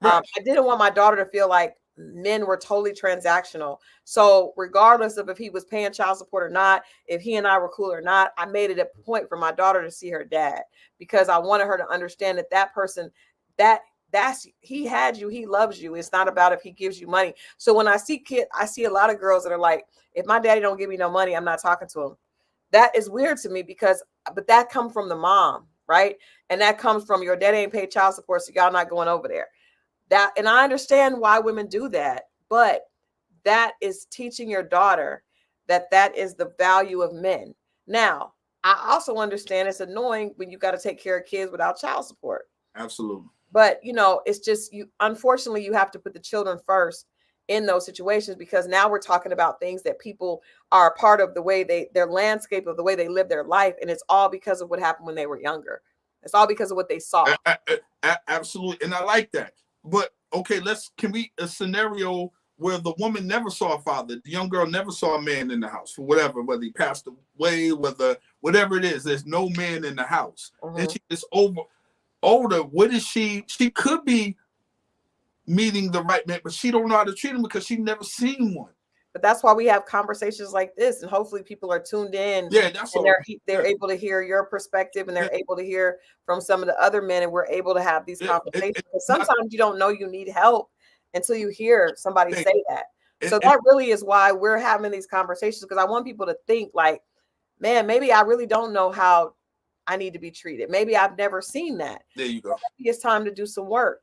I didn't want my daughter to feel like men were totally transactional. So regardless of if he was paying child support or not, if he and I were cool or not, I made it a point for my daughter to see her dad, because I wanted her to understand that person, that's he had you, he loves you. It's not about if he gives you money. So when I see a lot of girls that are like, if my daddy don't give me no money, I'm not talking to him. That is weird to me, but that comes from the mom, right? And that comes from your daddy ain't paid child support, so y'all not going over there. And I understand why women do that, but that is teaching your daughter that is the value of men. Now, I also understand it's annoying when you got to take care of kids without child support. Absolutely. But it's just unfortunately, you have to put the children first in those situations, because now we're talking about things that people are a part of, the way their landscape of the way they live their life, and it's all because of what happened when they were younger. It's all because of what they saw. Absolutely, and I like that. But okay, can we a scenario where the woman never saw a father, the young girl never saw a man in the house for whatever, whether he passed away, whatever it is, there's no man in the house, and she is older. What is she? She could be meeting the right man, but she don't know how to treat him because she never seen one. But that's why we have conversations like this, and hopefully people are tuned in. Yeah, that's and they're able to hear your perspective, and they're able to hear from some of the other men, and we're able to have these conversations. Because sometimes you don't know you need help until you hear somebody say that. So that really is why we're having these conversations, because I want people to think like, man, maybe I really don't know how I need to be treated. Maybe I've never seen that. There you go. Maybe it's time to do some work,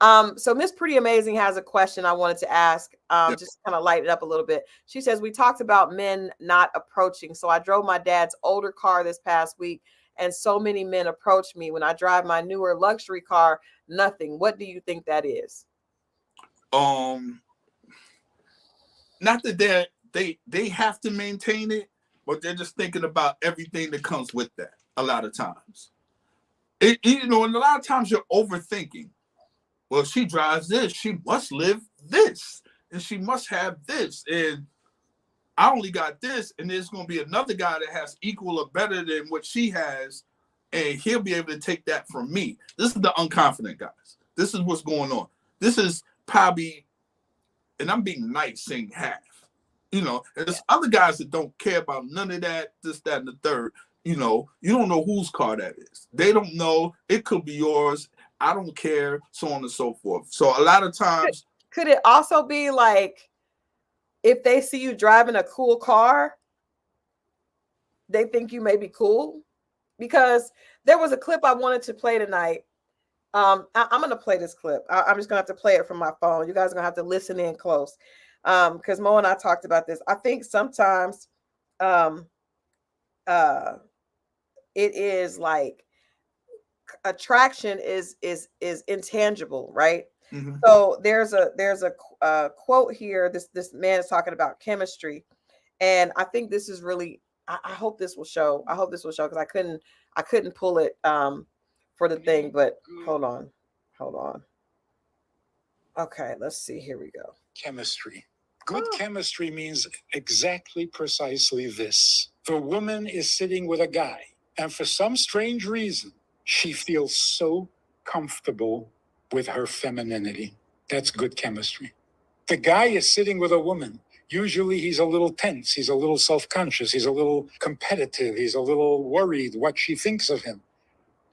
So Miss Pretty Amazing has a question I wanted to ask, just kind of light it up a little bit. She says, we talked about men not approaching. So I drove my dad's older car this past week, and so many men approached me. When I drive my newer luxury car, nothing. What do you think that is? Not that they have to maintain it, but they're just thinking about everything that comes with that. A lot of times, and a lot of times you're overthinking. Well, she drives this, she must live this, and she must have this, and I only got this, and there's going to be another guy that has equal or better than what she has, and he'll be able to take that from me. This is the unconfident guys. This is what's going on. This is probably, and I'm being nice saying half, and there's other guys that don't care about none of that, this, that, and the third. You don't know whose car that is. They don't know. It could be yours. I don't care, so on and so forth. So a lot of times, could it also be like, if they see you driving a cool car, they think you may be cool? Because there was a clip I wanted to play tonight. I'm going to play this clip. I'm just going to have to play it from my phone. You guys are going to have to listen in close, because Mo and I talked about this. I think sometimes it is like, attraction is intangible, right? Mm-hmm. So there's a quote here. This man is talking about chemistry, and I think this is really. I hope this will show. I hope this will show, because I couldn't pull it for the thing. But hold on. Okay, let's see. Here we go. Chemistry. Good chemistry means exactly precisely this. The woman is sitting with a guy, and for some strange reason, she feels so comfortable with her femininity. That's good chemistry. The guy is sitting with a woman, Usually he's a little tense, he's a little self-conscious, he's a little competitive, he's a little worried what she thinks of him.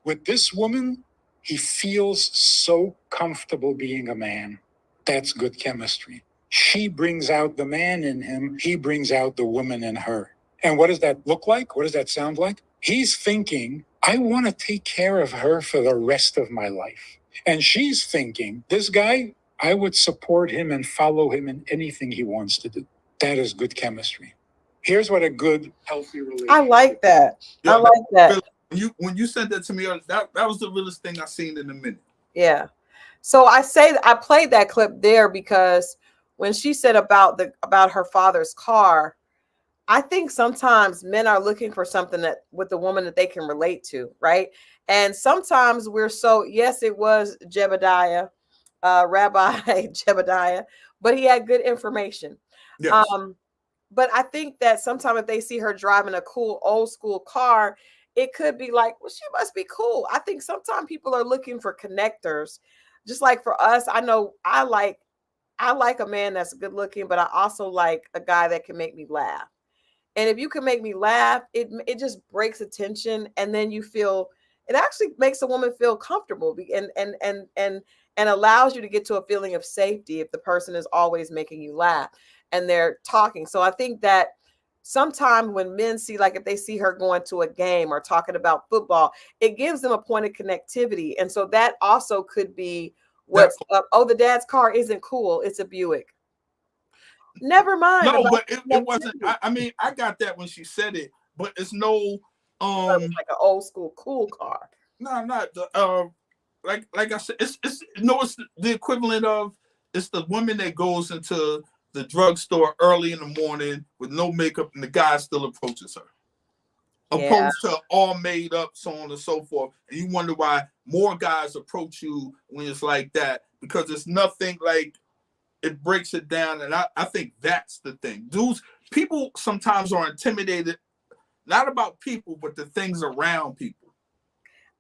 With this woman, he feels so comfortable being a man. That's good chemistry. She brings out the man in him, he brings out the woman in her. And what does that look like? What does that sound like? He's thinking, I want to take care of her for the rest of my life. And she's thinking, this guy, I would support him and follow him in anything he wants to do. That is good chemistry. Here's what a good, healthy relationship. I like that. Yeah, I like that. When you sent that to me, that was the realest thing I seen in a minute. Yeah. So I say that I played that clip there because when she said about her father's car, I think sometimes men are looking for something that with the woman that they can relate to, right? And sometimes we're so, yes, it was Jebediah, Rabbi Jebediah, but he had good information. Yes. But I think that sometimes if they see her driving a cool old school car, it could be like, well, she must be cool. I think sometimes people are looking for connectors. Just like for us, I know I like a man that's good looking, but I also like a guy that can make me laugh. And if you can make me laugh, it just breaks the tension, and then you feel it actually makes a woman feel comfortable and allows you to get to a feeling of safety if the person is always making you laugh and they're talking. So I think that sometimes when men see, like if they see her going to a game or talking about football, it gives them a point of connectivity. And so that also could be what's up. Oh, the dad's car isn't cool. It's a Buick. Never mind. No, but it wasn't. I mean, I got that when she said it, but it's no like an old school cool car. No, not the like I said, it's it's the equivalent of it's the woman that goes into the drugstore early in the morning with no makeup and the guy still approaches her. Opposed to all made up, so on and so forth. And you wonder why more guys approach you when it's like that, because it's nothing like it breaks it down. And I think that's the thing. Dudes, people sometimes are intimidated, not about people, but the things around people.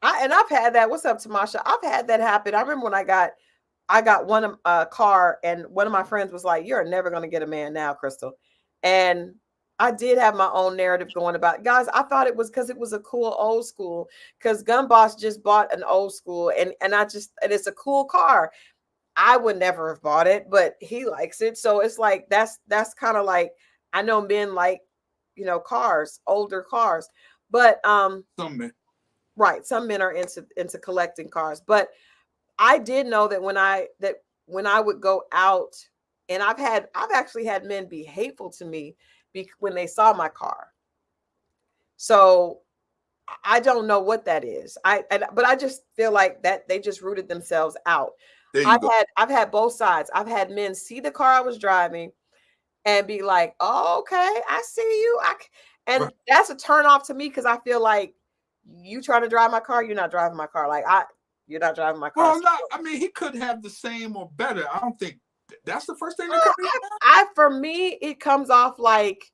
I've had that. What's up, Tamasha? I've had that happen. I remember when I got one car, and one of my friends was like, "You're never going to get a man now, Christal." And I did have my own narrative going about it. Guys, I thought it was because it was a cool old school, because Gun Boss just bought an old school, and it's a cool car. I would never have bought it, but he likes it. So it's like that's kind of like, I know men like, cars, older cars. But some men. Right, some men are into collecting cars. But I did know that when I would go out, and I've actually had men be hateful to me when they saw my car. So I don't know what that is. But I just feel like that they just rooted themselves out. I've had both sides. I've had men see the car I was driving and be like, "Oh, okay, I see you." And that's a turn off to me, because I feel like, you trying to drive my car, you're not driving my car. You're not driving my car. Well, no, I mean, he could have the same or better. I don't think that's the first thing that comes off. For me, it comes off like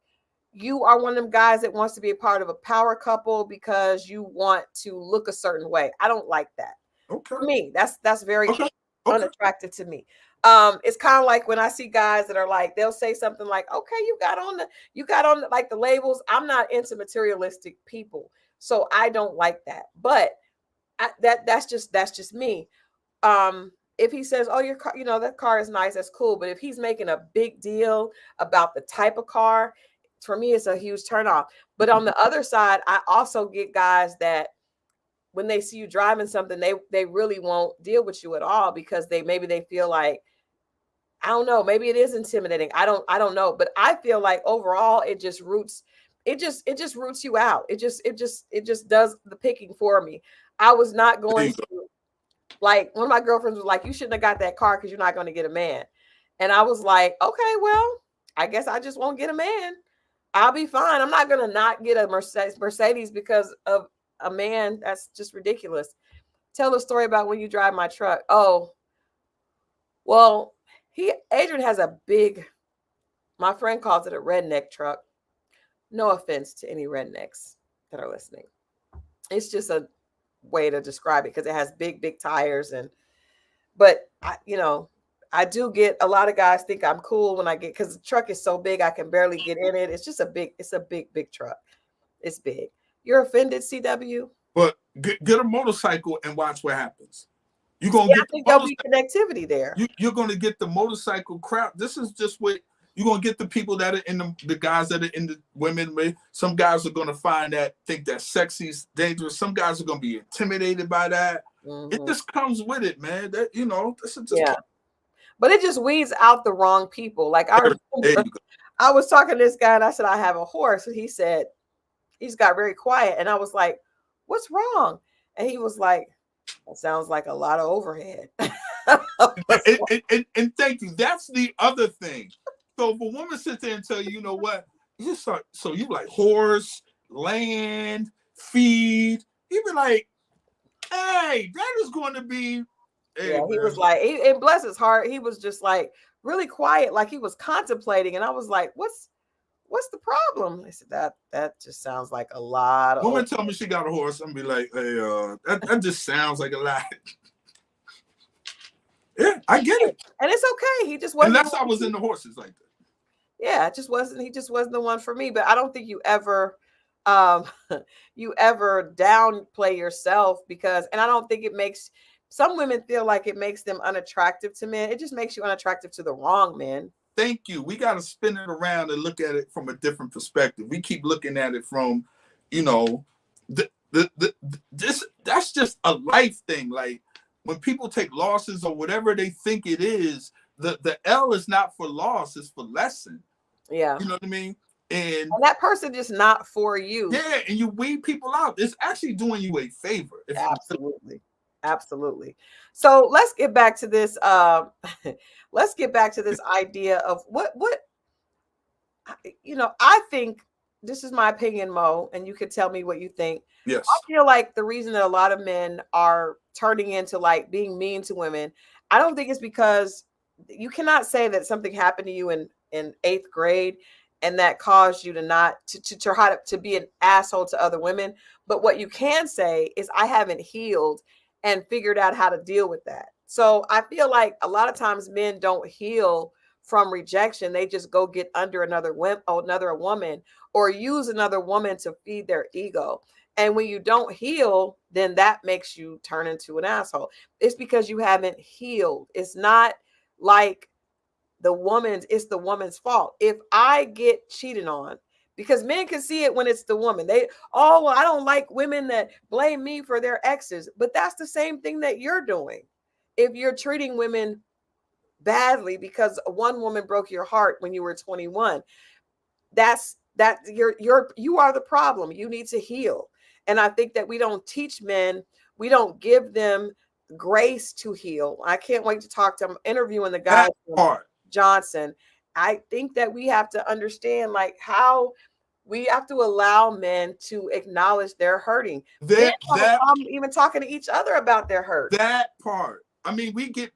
you are one of them guys that wants to be a part of a power couple because you want to look a certain way. I don't like that. Okay. For me, that's very unattractive to me. It's kind of like when I see guys that are like, they'll say something like, "Okay, you got on like the labels." I'm not into materialistic people, so I don't like that. But that's just me. If he says, "Oh, your car, that car is nice," that's cool. But if he's making a big deal about the type of car, for me, it's a huge turnoff. But on the other side, I also get guys that when they see you driving something, they really won't deal with you at all, because maybe they feel like, I don't know, maybe it is intimidating. I don't know. But I feel like overall it just roots you out. It just does the picking for me. I was not going to, like, one of my girlfriends was like, "You shouldn't have got that car because you're not going to get a man." And I was like, "Okay, well, I guess I just won't get a man. I'll be fine. I'm not going to not get a Mercedes because of a man. That's just ridiculous." Tell the story about when you drive my truck. Oh, well, Adrian has a big, my friend calls it a redneck truck. No offense to any rednecks that are listening. It's just a way to describe it, because it has big tires, but I do get a lot of guys think I'm cool when I get, because the truck is so big I can barely get in it. It's just it's a big truck. It's big. You're offended, CW? But get a motorcycle and watch what happens. You're gonna Yeah, I get the think there'll be motorcycle. connectivity there. You're gonna get the motorcycle crowd. This is just what you're gonna get, the people that are in the guys that are in the women with. Some guys are gonna think that sexy is dangerous. Some guys are gonna be intimidated by that. It just comes with it, man. That this is just but it just weeds out the wrong people. Like there you go. I was talking to this guy and I said, I have a horse. And he said, he's got very quiet. And I was like, what's wrong? And he was like, that sounds like a lot of overhead. and thank you. That's the other thing. So if a woman sits there and tell you, you know what, so you like horse, land, feed, you be like, hey, that is going to be. Hey, yeah, he was like, and bless his heart, he was just like really quiet, like he was contemplating. And I was like, what's the problem? I said, that just sounds like a lot of. Woman tell me she got a horse, I'm be like, hey, that just sounds like a lot. Yeah, I get it. And it's okay. He just wasn't. Unless I was in the horses like that. Yeah, it just wasn't. He just wasn't the one for me. But I don't think you ever downplay yourself, because, and I don't think it makes, some women feel like it makes them unattractive to men. It just makes you unattractive to the wrong men. Thank you. We got to spin it around and look at it from a different perspective. We keep looking at it from, that's just a life thing. Like when people take losses or whatever they think it is, the L is not for loss, it's for lesson. Yeah. You know what I mean? And that person just not for you. Yeah, and you weed people out. It's actually doing you a favor. Absolutely. So let's get back to this. Let's get back to this idea of what I think, this is my opinion, Mo, and you can tell me what you think. Yes. I feel like the reason that a lot of men are turning into like being mean to women, I don't think it's because you cannot say that something happened to you in 8th grade and that caused you to not to be an asshole to other women. But what you can say is, I haven't healed and figured out how to deal with that. So I feel like a lot of times men don't heal from rejection. They just go get under another woman or use another woman to feed their ego. And when you don't heal, then that makes you turn into an asshole. It's because you haven't healed. It's not like it's the woman's fault. If I get cheated on, because men can see it when it's the woman. I don't like women that blame me for their exes, but that's the same thing that you're doing. If you're treating women badly because one woman broke your heart when you were 21, you are the problem. You need to heal. And I think that we don't teach men, we don't give them grace to heal. I can't wait to talk to them. Interviewing the guy Johnson. I think that we have to understand like how we have to allow men to acknowledge they're hurting. Even talking to each other about their hurt. That part. I mean, we get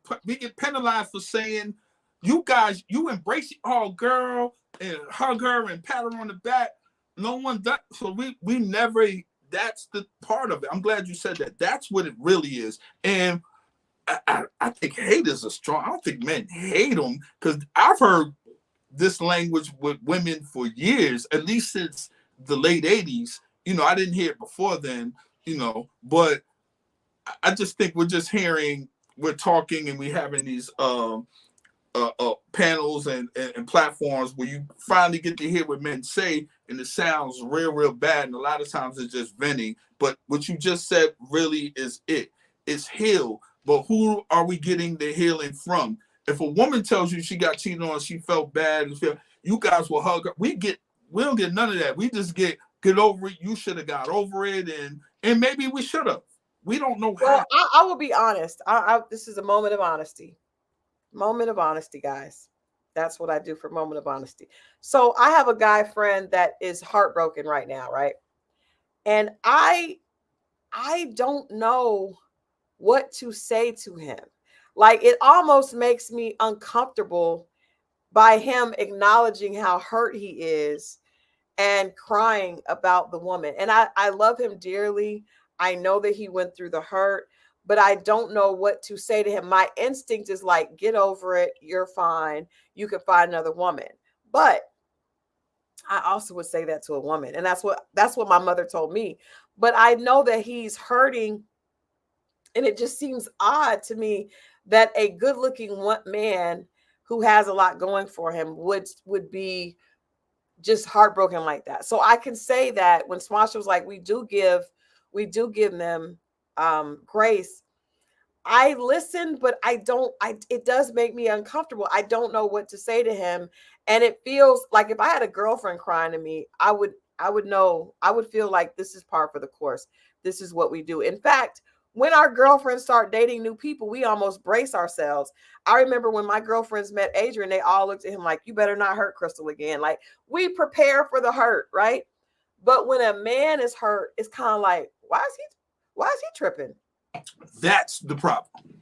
penalized for saying, you guys, you embrace it, oh girl, and hug her and pat her on the back. No one does. So we never. That's the part of it. I'm glad you said that. That's what it really is. And I think hate is I don't think men hate them, because I've heard this language with women for years, at least since the late 80s. I didn't hear it before then, but I just think we're talking and we're having these panels and platforms where you finally get to hear what men say, and it sounds real bad, and a lot of times it's just venting. But what you just said really is it's heal. But who are we getting the healing from? If a woman tells you she got cheated on, she felt bad, you guys will hug her. We don't get none of that. We just get over it. You should have got over it, and maybe we should have. We don't know how. I will be honest. This is a moment of honesty. Moment of honesty, guys. That's what I do for moment of honesty. So I have a guy friend that is heartbroken right now, right? And I don't know what to say to him. Like, it almost makes me uncomfortable by him acknowledging how hurt he is and crying about the woman. And I love him dearly. I know that he went through the hurt, but I don't know what to say to him. My instinct is like, get over it. You're fine. You can find another woman. But I also would say that to a woman. And that's what my mother told me. But I know that he's hurting. And it just seems odd to me that a good looking man who has a lot going for him would be just heartbroken like that. So I can say that when Smasha was like, we do give them grace. I listened, but it does make me uncomfortable. I don't know what to say to him. And it feels like if I had a girlfriend crying to me, I would feel like this is par for the course. This is what we do. In fact, when our girlfriends start dating new people, we almost brace ourselves. I remember when my girlfriends met Adrian, they all looked at him like, you better not hurt Christal again. Like, we prepare for the hurt, right? But when a man is hurt, it's kind of like, why is he tripping? That's the problem.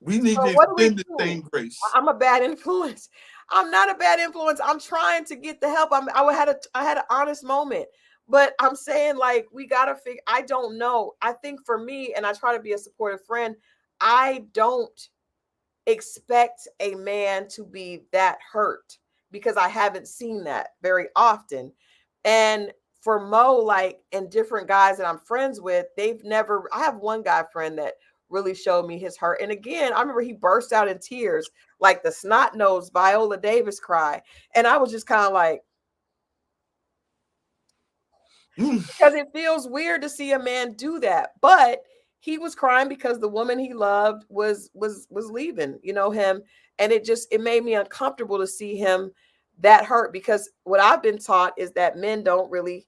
We need to extend the same grace. I'm a bad influence. I'm not a bad influence. I'm trying to get the help. I had an honest moment. But I'm saying, like, we got to figure, I don't know. I think for me, and I try to be a supportive friend, I don't expect a man to be that hurt because I haven't seen that very often. And for Mo, like, and different guys that I'm friends with, I have one guy friend that really showed me his hurt. And again, I remember he burst out in tears, like the snot-nosed Viola Davis cry. And I was just kind of like, because it feels weird to see a man do that. But he was crying because the woman he loved was leaving, him. And it made me uncomfortable to see him that hurt, because what I've been taught is that men don't really,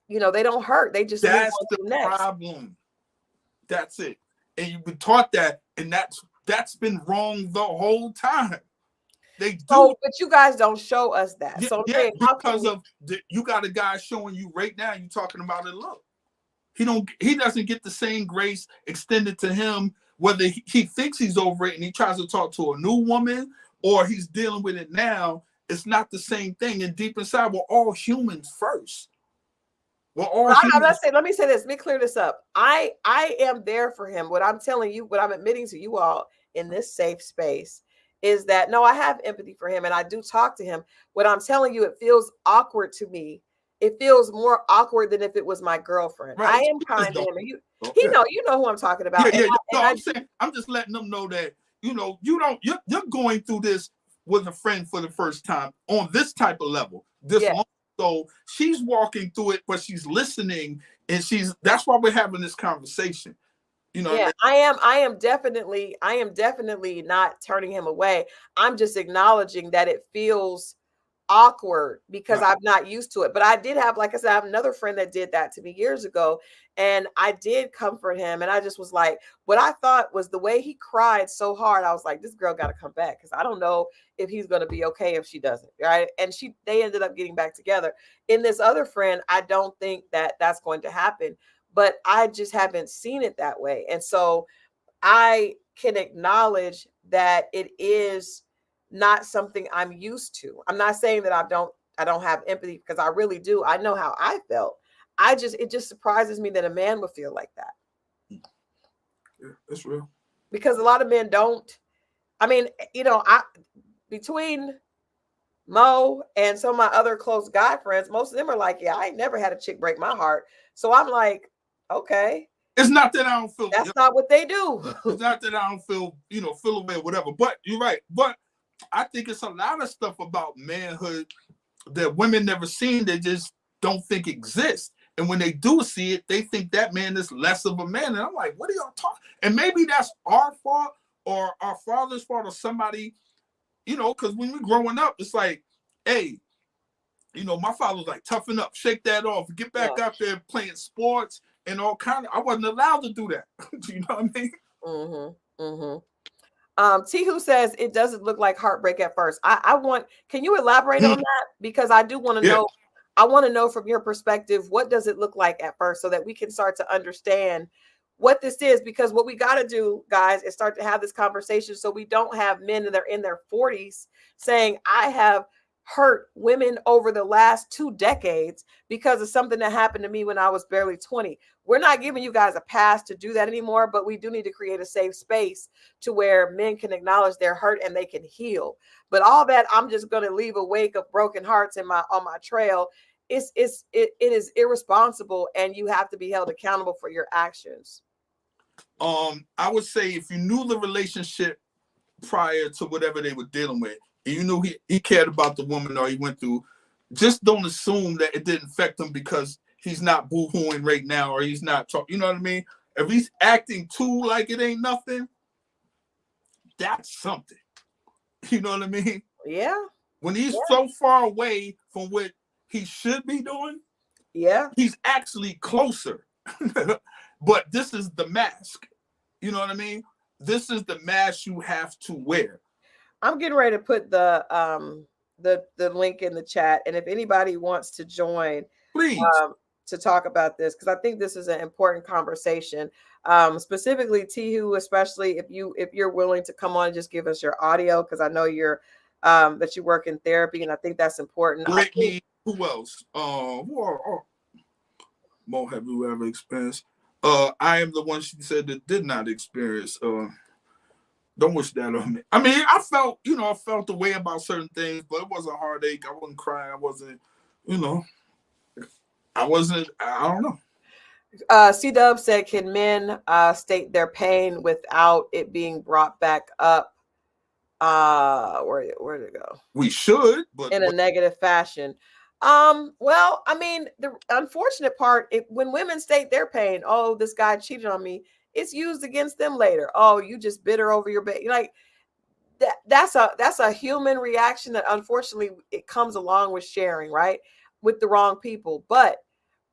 they don't hurt. They just that's the problem. That's it. And you've been taught that, and that's been wrong the whole time. They do. So, but you guys don't show us that. Yeah, so yeah, because you got a guy showing you right now, you talking about it. Look, he doesn't get the same grace extended to him, whether he thinks he's over it and he tries to talk to a new woman or he's dealing with it now. It's not the same thing. And deep inside, we're all humans first. We're all humans. Let me say this. Let me clear this up. I am there for him. What I'm telling you, what I'm admitting to you all in this safe space is that, no, I have empathy for him and I do talk to him. What I'm telling you, it feels awkward to me. It feels more awkward than if it was my girlfriend. Right. I am kind to him. And you know who I'm talking about. Yeah. I'm just letting them know that, you're going through this with a friend for the first time on this type of level. So she's walking through it, but she's listening, and that's why we're having this conversation. I am definitely not turning him away. I'm just acknowledging that it feels awkward because I'm not used to it. But I did have, like I said, I have another friend that did that to me years ago, and I did comfort him. And I just was like, what I thought was the way he cried so hard, I was like, this girl got to come back, because I don't know if he's going to be okay if she doesn't, right? And they ended up getting back together. In this other friend, I don't think that that's going to happen, but I just haven't seen it that way. And so I can acknowledge that it is not something I'm used to. I'm not saying that I don't have empathy, because I really do. I know how I felt. It just surprises me that a man would feel like that. Yeah, that's real. Because a lot of men don't. I mean, between Mo and some of my other close guy friends, most of them are like, yeah, I ain't never had a chick break my heart. So I'm like, okay. It's not that I don't feel. That's not what they do. It's not that I don't feel, feel away or whatever. But you're right. But I think it's a lot of stuff about manhood that women never seen. They just don't think exists. And when they do see it, they think that man is less of a man. And I'm like, what are y'all talking? And maybe that's our fault or our father's fault or somebody, because when we're growing up, it's like, hey, my father was like, toughen up, shake that off, get back out there playing sports and all kind of. I wasn't allowed to do that. You know what I mean? Mm-hmm. Mm-hmm. Tihu says it doesn't look like heartbreak at first. Can you elaborate on that? Because I do want to know. I want to know from your perspective, what does it look like at first, so that we can start to understand what this is? Because what we got to do, guys, is start to have this conversation, so we don't have men that are in their 40s saying, I have hurt women over the last 2 decades because of something that happened to me when I was barely 20. We're not giving you guys a pass to do that anymore, but we do need to create a safe space to where men can acknowledge their hurt and they can heal. But all that, I'm just going to leave a wake of broken hearts on my trail. It is irresponsible, and you have to be held accountable for your actions. I would say if you knew the relationship prior to whatever they were dealing with, and you knew he cared about the woman or he went through, just don't assume that it didn't affect him because he's not boo-hooing right now or he's not talking. You know what I mean? If he's acting too like it ain't nothing, that's something. You know what I mean? Yeah. When he's so far away from what he should be doing, he's actually closer. But this is the mask. You know what I mean? This is the mask you have to wear. I'm getting ready to put the link in the chat, and if anybody wants to join, please, to talk about this, because I think this is an important conversation. Specifically, Tihu, especially if you're willing to come on and just give us your audio, because I know you're that you work in therapy, and I think that's important. Brittany, who else? Mo, have you ever experienced? I am the one she said that did not experience. Don't wish that on me. I mean, I felt the way about certain things, but it wasn't a heartache. I wasn't crying. I wasn't, I don't know. C-Dub said, can men state their pain without it being brought back up? Where did it go? We should, but in a negative fashion. Well, I mean, the unfortunate part, when women state their pain, oh, this guy cheated on me, it's used against them later. Oh, you just bitter over your baby. Like that's a human reaction that unfortunately it comes along with sharing, right? With the wrong people. But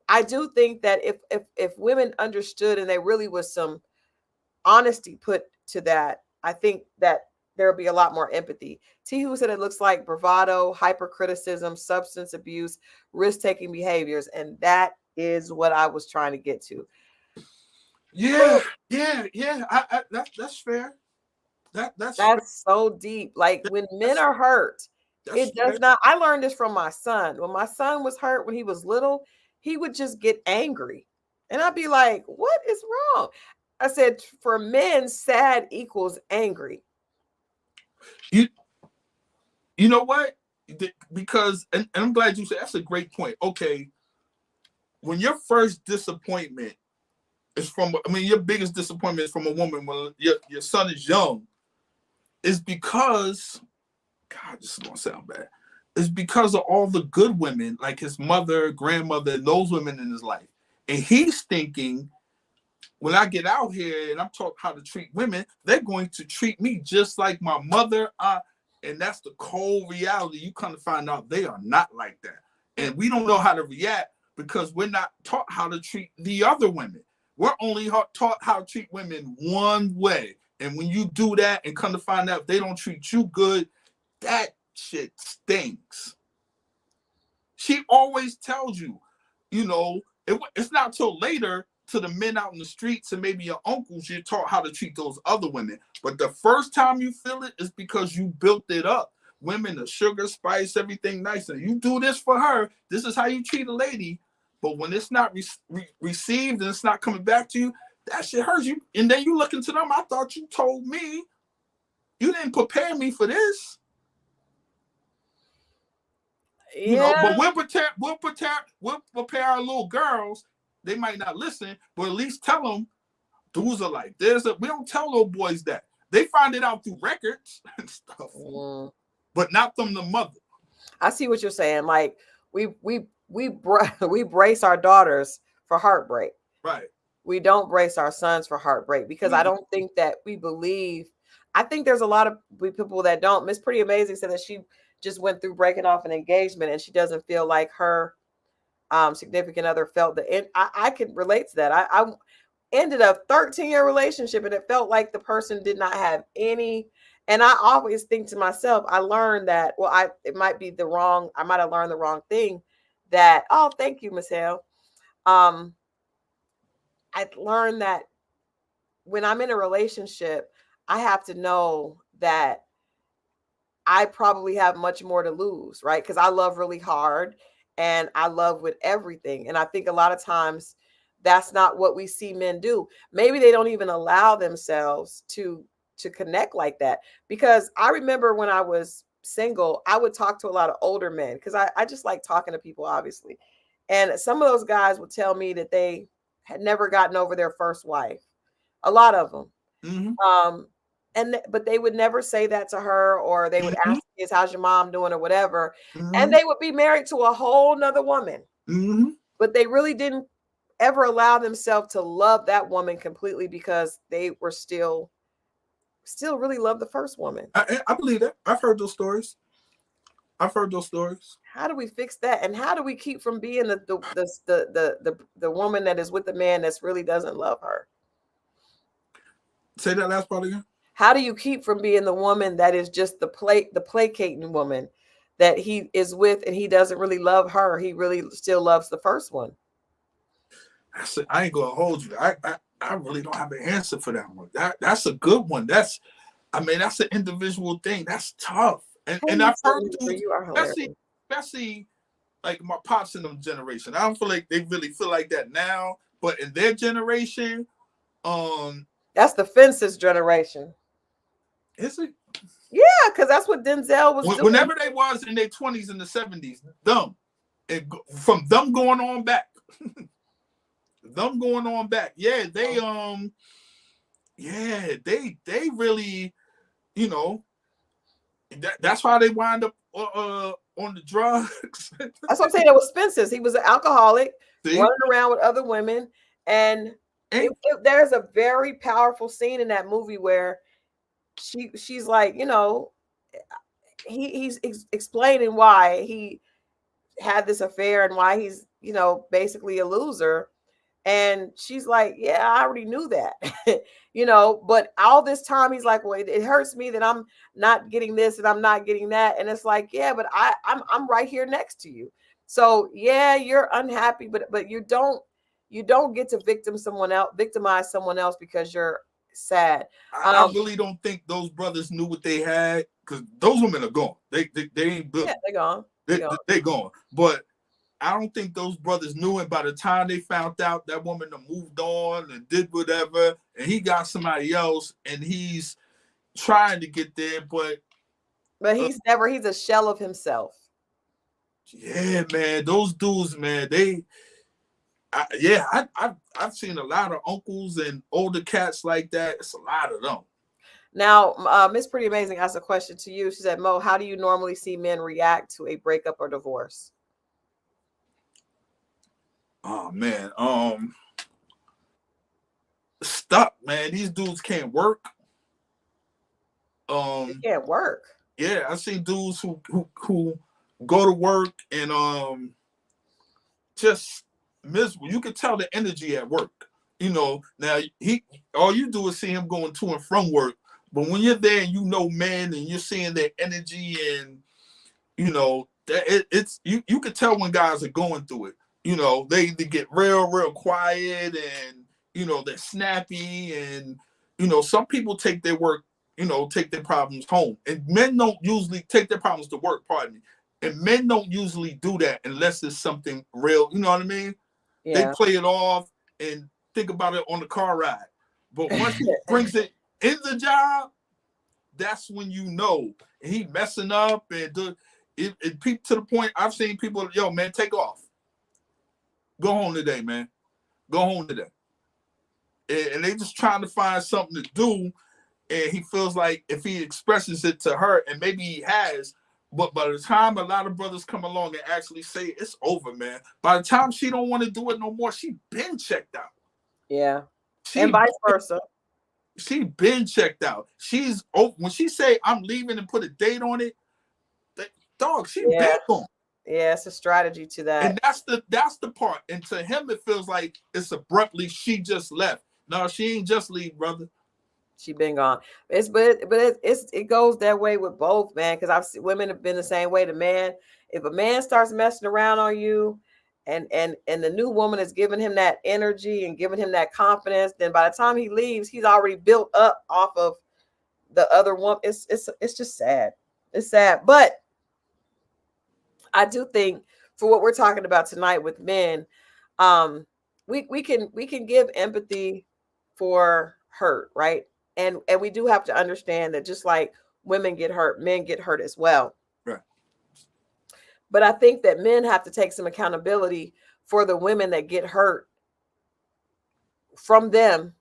I do think that if women understood and there really was some honesty put to that, I think that there'll be a lot more empathy. Tihu said it looks like bravado, hypercriticism, substance abuse, risk-taking behaviors, and that is what I was trying to get to. Yeah. That's fair. That's fair. So deep. Like when men are hurt, it does fair. Not. I learned this from my son. When my son was hurt when he was little, he would just get angry, and I'd be like, "What is wrong?" I said, "For men, sad equals angry." You know what? Because, and I'm glad you said that's a great point. Okay, when your first disappointment is your biggest disappointment is from a woman when your son is young, is because, God, this is gonna sound bad. It's because of all the good women, like his mother, grandmother, and those women in his life, and he's thinking, when I get out here and I'm taught how to treat women, they're going to treat me just like my mother. And that's the cold reality. You kind of find out they are not like that. And we don't know how to react because we're not taught how to treat the other women. We're only taught how to treat women one way. And when you do that and come to find out they don't treat you good, that shit stinks. She always tells you, it's not till later to the men out in the streets and maybe your uncles, you're taught how to treat those other women. But the first time you feel it is because you built it up. Women, the sugar, spice, everything nice. And you do this for her. This is how you treat a lady. But when it's not received and it's not coming back to you, that shit hurts you. And then you look into them. I thought you told me. You didn't prepare me for this. Yeah. But we'll prepare our little girls. They might not listen, but at least tell them dudes are like this. We don't tell little boys that. They find it out through records and stuff, but not from the mother. I see what you're saying. Like we brace our daughters for heartbreak. Right. We don't brace our sons for heartbreak because I don't think that we believe. I think there's a lot of people that don't. Miss Pretty Amazing said that she just went through breaking off an engagement and she doesn't feel like her significant other felt that. And I can relate to that. I ended a 13-year relationship and it felt like the person did not have any. And I always think to myself, I learned that, I might have learned the wrong thing that, oh, thank you, Miss Hale. I learned that when I'm in a relationship, I have to know that I probably have much more to lose, right? Because I love really hard and I love with everything. And I think a lot of times that's not what we see men do. Maybe they don't even allow themselves to connect like that. Because I remember when I was single, I would talk to a lot of older men because I just like talking to people, obviously. And some of those guys would tell me that they had never gotten over their first wife. A lot of them. Mm-hmm. But they would never say that to her, or they would Mm-hmm. ask kids, how's your mom doing, or whatever. And Mm-hmm. they would be married to a whole nother woman. Mm-hmm. But they really didn't ever allow themselves to love that woman completely because they were still really love the first woman. I believe that. I've heard those stories. How do we fix that? And how do we keep from being the woman that is with the man that's really doesn't love her? Say that last part again. How do you keep from being the woman that is just the placating woman that he is with, and he doesn't really love her? He really still loves the first one. I ain't gonna hold you. I really don't have an answer for that one. That's a good one. That's an individual thing. That's tough. And I've heard dudes, You are hilarious. especially like my pops in them generation. I don't feel like they really feel like that now, but in their generation, that's the Fences generation. is it? Yeah, because that's what Denzel was doing. Whenever they was in their 20s and the 70s, from them going on back. Yeah, they really, you know, that's why they wind up on the drugs. That's what I'm saying. It was Fences. He was an alcoholic, See? running around with other women, and there's a very powerful scene in that movie where she's like, you know, he's explaining why he had this affair and why he's, you know, basically a loser. And she's like, yeah, I already knew that, you know, but all this time he's like, well, it hurts me that I'm not getting this and I'm not getting that. And it's like, yeah, but I'm right here next to you. So yeah, you're unhappy, but you don't get to victimize someone else because you're sad. I really don't think those brothers knew what they had, because those women are gone. They ain't built. Yeah, they're gone. They gone. But I don't think those brothers knew it. By the time they found out, that woman moved on and did whatever, and he got somebody else, and he's trying to get there, but he's a shell of himself. Yeah, man, those dudes, man, I've seen a lot of uncles and older cats like that. It's a lot of them. Now, Miss Pretty Amazing asked a question to you. She said, Mo, how do you normally see men react to a breakup or divorce? Oh man, stuck, man. These dudes can't work. They can't work. Yeah, I've seen dudes who go to work and just miserable. You can tell the energy at work. You know, now all you do is see him going to and from work. But when you're there and you know men and you're seeing their energy, and you know that it's you can tell when guys are going through it. You know, they get real quiet, and you know they're snappy, and you know some people take their work, you know, take their problems home, and men don't usually take their problems to work. Pardon me. And men don't usually do that unless it's something real. You know what I mean? Yeah. They play it off and think about it on the car ride. But once he brings it in the job, that's when you know. And he messing up, and it peaked to the point I've seen people, yo, man, take off. Go home today, man. Go home today. And they just trying to find something to do. And he feels like if he expresses it to her, and maybe he has, but by the time a lot of brothers come along and actually say it's over, man, by the time she don't want to do it no more, she been checked out. Yeah. And vice versa. She been checked out. She's over. When she say I'm leaving and put a date on it, dog, she been gone. Yeah, it's a strategy to that. And that's the part. And to him, it feels like it's abruptly she just left. No, she ain't just leave, brother. She been gone. It goes that way with both, man. Because I've seen women have been the same way. The man, if a man starts messing around on you, and the new woman is giving him that energy and giving him that confidence, then by the time he leaves, he's already built up off of the other one. It's just sad. It's sad. But I do think for what we're talking about tonight with men, we can give empathy for hurt, right? And we do have to understand that just like women get hurt, men get hurt as well. Right. But I think that men have to take some accountability for the women that get hurt from them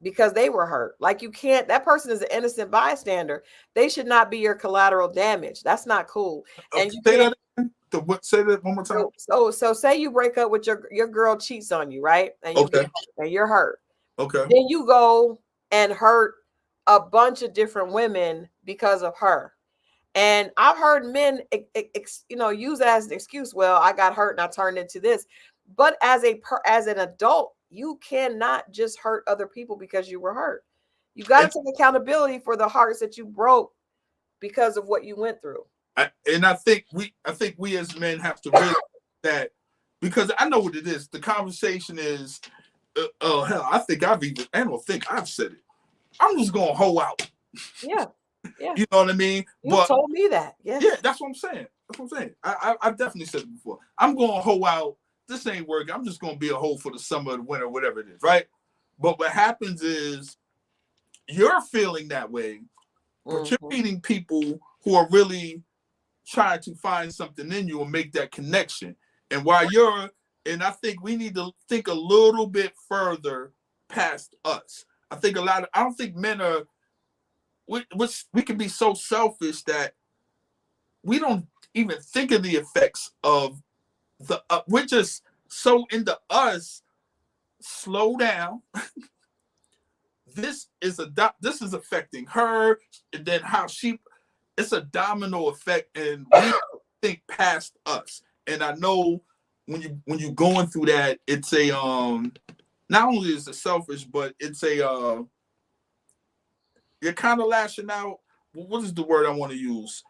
because they were hurt. Like you can't, that person is an innocent bystander. They should not be your collateral damage. That's not cool. And you say can't, that. Say that one more time. so say you break up with your girl cheats on you, right? And you Okay. and you're hurt. Okay. Then you go and hurt a bunch of different women because of her. And I've heard men, use it as an excuse. Well, I got hurt and I turned into this. But as an adult, you cannot just hurt other people because you were hurt. You got to take accountability for the hearts that you broke because of what you went through. I think we as men have to realize that, because I know what it is. The conversation is, hell, I don't think I've said it. I'm just gonna hoe out. Yeah. Yeah. You know what I mean? You told me that. Yes. Yeah, that's what I'm saying. I've definitely said it before. I'm going to hoe out. This ain't working. I'm just going to be a hoe for the summer, the winter, whatever it is, right? But what happens is you're feeling that way, but you're meeting people who are really trying to find something in you and make that connection. And I think we need to think a little bit further past us. I don't think men are, we can be so selfish that we don't even think of the effects of we're just so into us. Slow down. This is affecting her, and then it's a domino effect, and we think past us. And I know when you're going through that, it's a not only is it selfish, but it's a you're kind of lashing out. What is the word I want to use?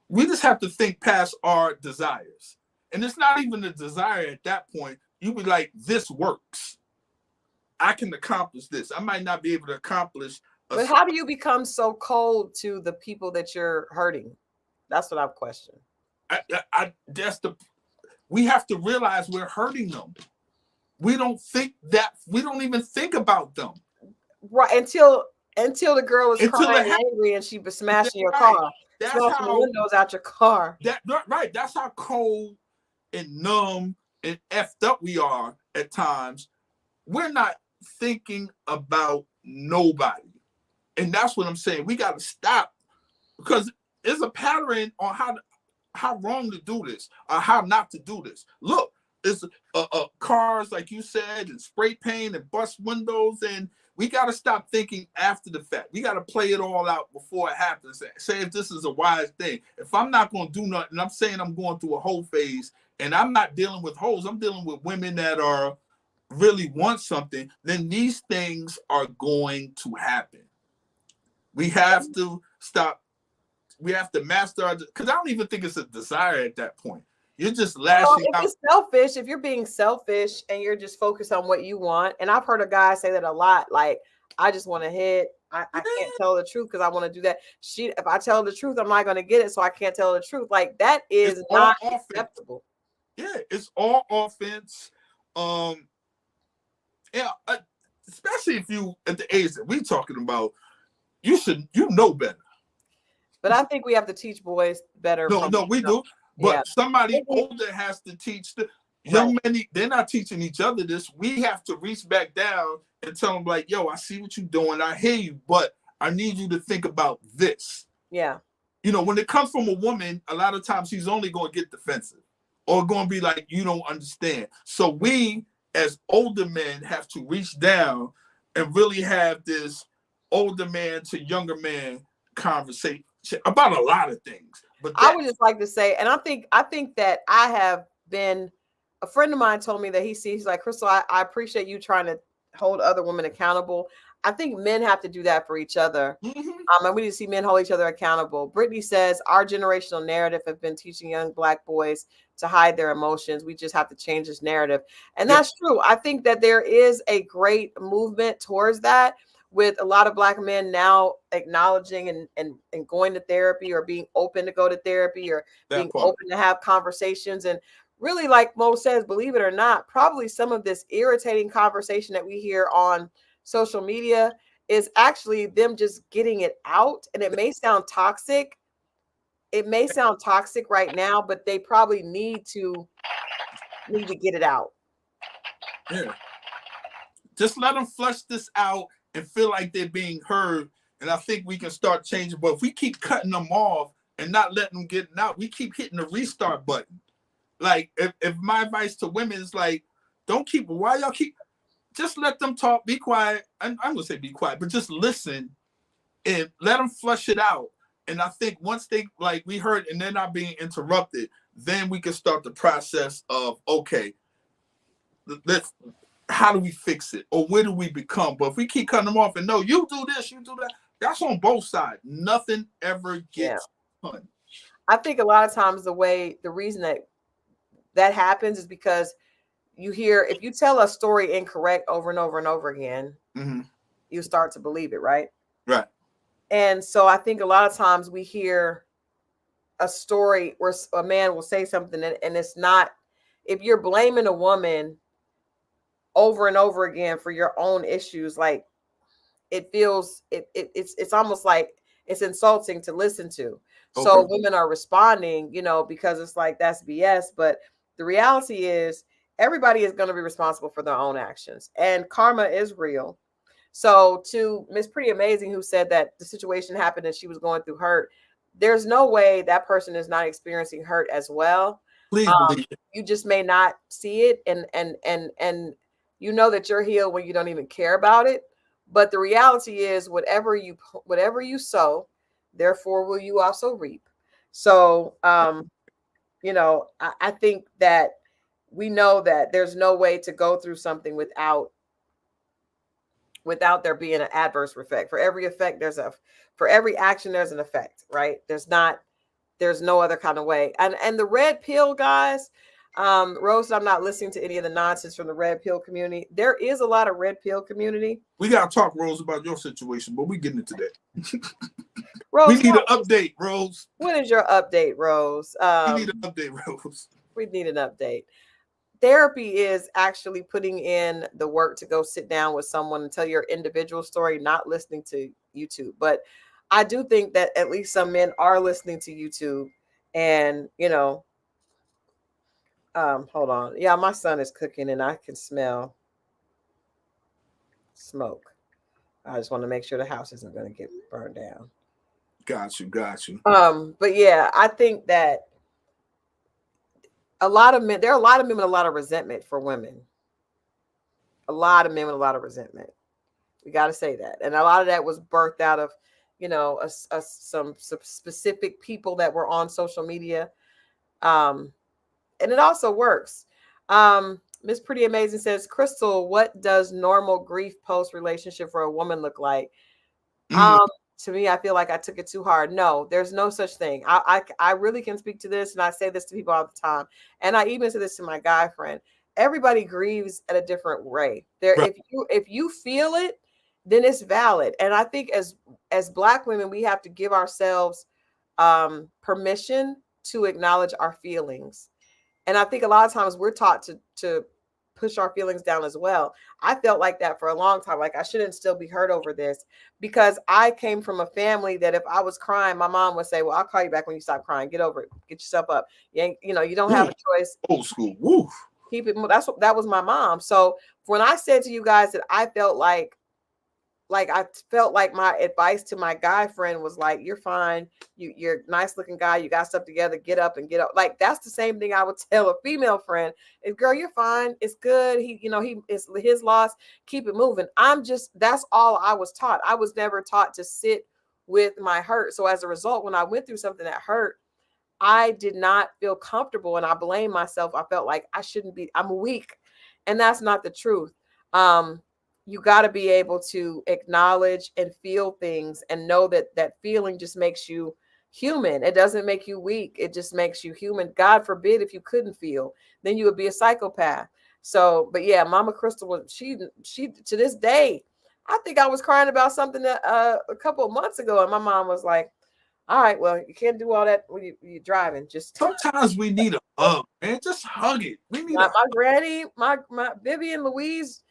We just have to think past our desires. And it's not even a desire at that point. You be like, this works. I can accomplish this. I might not be able to accomplish. But how do you become so cold to the people that you're hurting? That's what I've questioned. We have to realize we're hurting them. We don't even think about them. Right, until the girl is crying angry and she was smashing your car. That's smashing the windows out your car. Right. That's how cold and numb and effed up we are at times. We're not thinking about nobody. And that's what I'm saying. We got to stop, because there's a pattern on how wrong to do this or how not to do this. Look, it's cars, like you said, and spray paint and bust windows, and we got to stop thinking after the fact. We got to play it all out before it happens. Say if this is a wise thing. If I'm not going to do nothing, I'm saying I'm going through a whole phase, and I'm not dealing with hoes. I'm dealing with women that are really want something. Then these things are going to happen. We have to stop. We have to master because I don't even think it's a desire at that point. You're just lashing out. If it's selfish, if you're being selfish and you're just focused on what you want, and I've heard a guy say that a lot, like, I just want to hit. I can't tell the truth because I want to do that. If I tell the truth, I'm not going to get it, so I can't tell the truth. Like, that is not acceptable. Yeah, it's all offense. Especially if you at the age that we're talking about, you know better. But I think we have to teach boys better. No, we do. But somebody older has to teach the young men. They're not teaching each other this. We have to reach back down and tell them, like, yo, I see what you're doing. I hear you, but I need you to think about this. Yeah. You know, when it comes from a woman, a lot of times she's only going to get defensive or going to be like, you don't understand. So we, as older men, have to reach down and really have this older man to younger man conversation about a lot of things. But I would just like to say, and I think that I have been, a friend of mine told me that he's like, Christal, I appreciate you trying to hold other women accountable. I think men have to do that for each other. And we need to see men hold each other accountable. Brittany says, our generational narrative have been teaching young Black boys to hide their emotions. We just have to change this narrative. And that's true. I think that there is a great movement towards that, with a lot of Black men now acknowledging and going to therapy, or being open to go to therapy, or being open to have conversations. And really, like Mo says, believe it or not, probably some of this irritating conversation that we hear on social media is actually them just getting it out. And it may sound toxic. It may sound toxic right now, but they probably need to get it out. Yeah. Just let them flush this out and feel like they're being heard. And I think we can start changing. But if we keep cutting them off and not letting them get it out, we keep hitting the restart button. Like, if my advice to women is like, don't keep, why y'all keep, just let them talk, be quiet. I'm going to say be quiet, but just listen and let them flush it out. And I think once they, like we heard, and they're not being interrupted, then we can start the process of, okay, how do we fix it? Or where do we become? But if we keep cutting them off and no, you do this, you do that, that's on both sides. Nothing ever gets done. I think a lot of times the reason that happens is because you hear, if you tell a story incorrect over and over and over again, you start to believe it, right? Right. And so I think a lot of times we hear a story where a man will say something and it's not, if you're blaming a woman over and over again for your own issues, like it feels, it's almost like it's insulting to listen to. Okay. So women are responding, because it's like, that's BS. But the reality is everybody is going to be responsible for their own actions, and karma is real. So to Miss Pretty Amazing, who said that the situation happened and she was going through hurt, there's no way that person is not experiencing hurt as well. Please believe it. You just may not see it, and you know that you're healed when you don't even care about it. But the reality is, whatever you sow, therefore will you also reap. So, I think that we know that there's no way to go through something without there being an adverse effect. For every effect, for every action, there's an effect, right? There's no other kind of way. And the red pill guys, Rose, I'm not listening to any of the nonsense from the red pill community. There is a lot of red pill community. We got to talk, Rose, about your situation, but we getting into that. Rose, we need an update, Rose. What is your update, Rose? We need an update, Rose. We need an update. Therapy is actually putting in the work to go sit down with someone and tell your individual story, not listening to YouTube. But I do think that at least some men are listening to YouTube, and hold on. Yeah, my son is cooking and I can smell smoke. I just want to make sure the house isn't going to get burned down. Got you. But yeah, I think that there are a lot of men with a lot of resentment for women. A lot of men with a lot of resentment. We got to say that. And a lot of that was birthed out of, some specific people that were on social media. And it also works. Miss Pretty Amazing says, Christal, what does normal grief post relationship for a woman look like? To me, I feel like I took it too hard. No, there's no such thing. I really can speak to this, and I say this to people all the time. And I even say this to my guy friend. Everybody grieves at a different way. Right. If you feel it, then it's valid. And I think as Black women, we have to give ourselves permission to acknowledge our feelings. And I think a lot of times we're taught to push our feelings down as well. I felt like that for a long time. Like I shouldn't still be hurt over this, because I came from a family that if I was crying, my mom would say, well, I'll call you back when you stop crying. Get over it. Get yourself up. You don't have a choice. Old school. Woo. Keep it. That was my mom. So when I said to you guys that I felt like my advice to my guy friend was like, you're fine. You're a nice looking guy. You got stuff together. Get up and get up. Like, that's the same thing I would tell a female friend is, girl, you're fine. It's good. It's his loss. Keep it moving. That's all I was taught. I was never taught to sit with my hurt. So as a result, when I went through something that hurt, I did not feel comfortable and I blamed myself. I felt like I'm weak. And that's not the truth. You got to be able to acknowledge and feel things and know that feeling just makes you human. It doesn't make you weak. It just makes you human. God forbid if you couldn't feel, then you would be a psychopath. So, but yeah, Mama Christal she to this day, I think I was crying about something that, a couple of months ago, and my mom was like, "All right, well, you can't do all that when you're driving. Just Sometimes we need a hug, man. Just hug it. We need my granny, my Vivian Louise.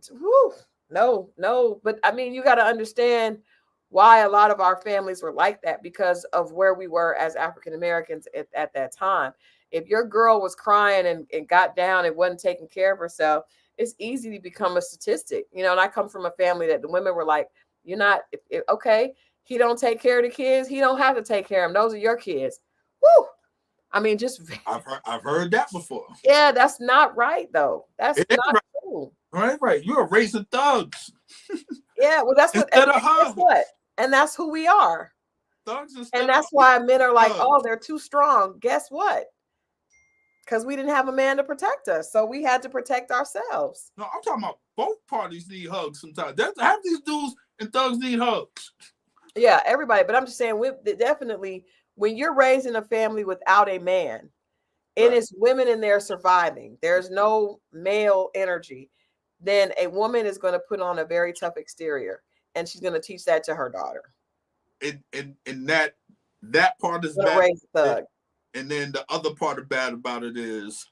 Whew, no. But I mean, you got to understand why a lot of our families were like that, because of where we were as African Americans at that time. If your girl was crying and got down and wasn't taking care of herself, it's easy to become a statistic, you know. And I come from a family that the women were like, "You're not okay. He don't take care of the kids. He don't have to take care of them. Those are your kids." Woo! I mean, just I've heard that before. yeah, that's not right though. That's It is not right. true. Right. You're raising thugs. Yeah, well, that's what. Instead of Guess hugs. what? And that's who we are. Thugs instead And of that's why men are like, hugs. "Oh, they're too strong." Guess what? Because we didn't have a man to protect us, so we had to protect ourselves. No, I'm talking about both parties need hugs sometimes. Half these dudes and thugs need hugs. Yeah, everybody. But I'm just saying, definitely, when you're raising a family without a man, it Right. is women in there surviving. There's no male energy. Then a woman is going to put on a very tough exterior, and she's going to teach that to her daughter. And that part is Gonna bad. raise a thug. And then the other part of bad about it is,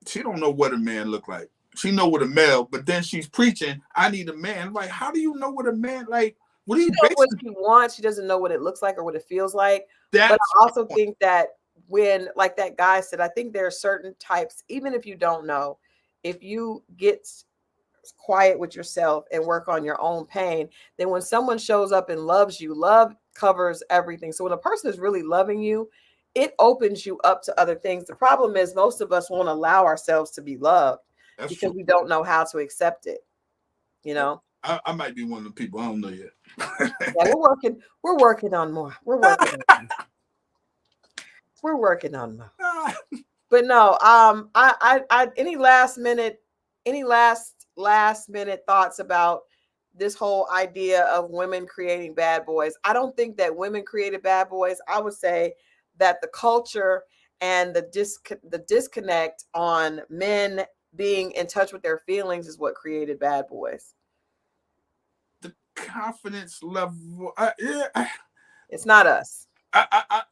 she don't know what a man look like. She know what a male, but then she's preaching, "I need a man." Like, how do you know what a man like? What do you She knows what she wants. She doesn't know what it looks like or what it feels like. But I also think that when, like that guy said, I think there are certain types, even if you don't know, if you get quiet with yourself and work on your own pain, then when someone shows up and loves you, love covers everything. So when a person is really loving you, it opens you up to other things. The problem is most of us won't allow ourselves to be loved because we don't know how to accept it. You know, I might be one of the people. I don't know yet. yeah, we're working on more. We're working on more. But no, I any last minute thoughts about this whole idea of women creating bad boys? I don't think that women created bad boys. I would say that the culture and the disconnect on men being in touch with their feelings is what created bad boys. The confidence level, it's not us. I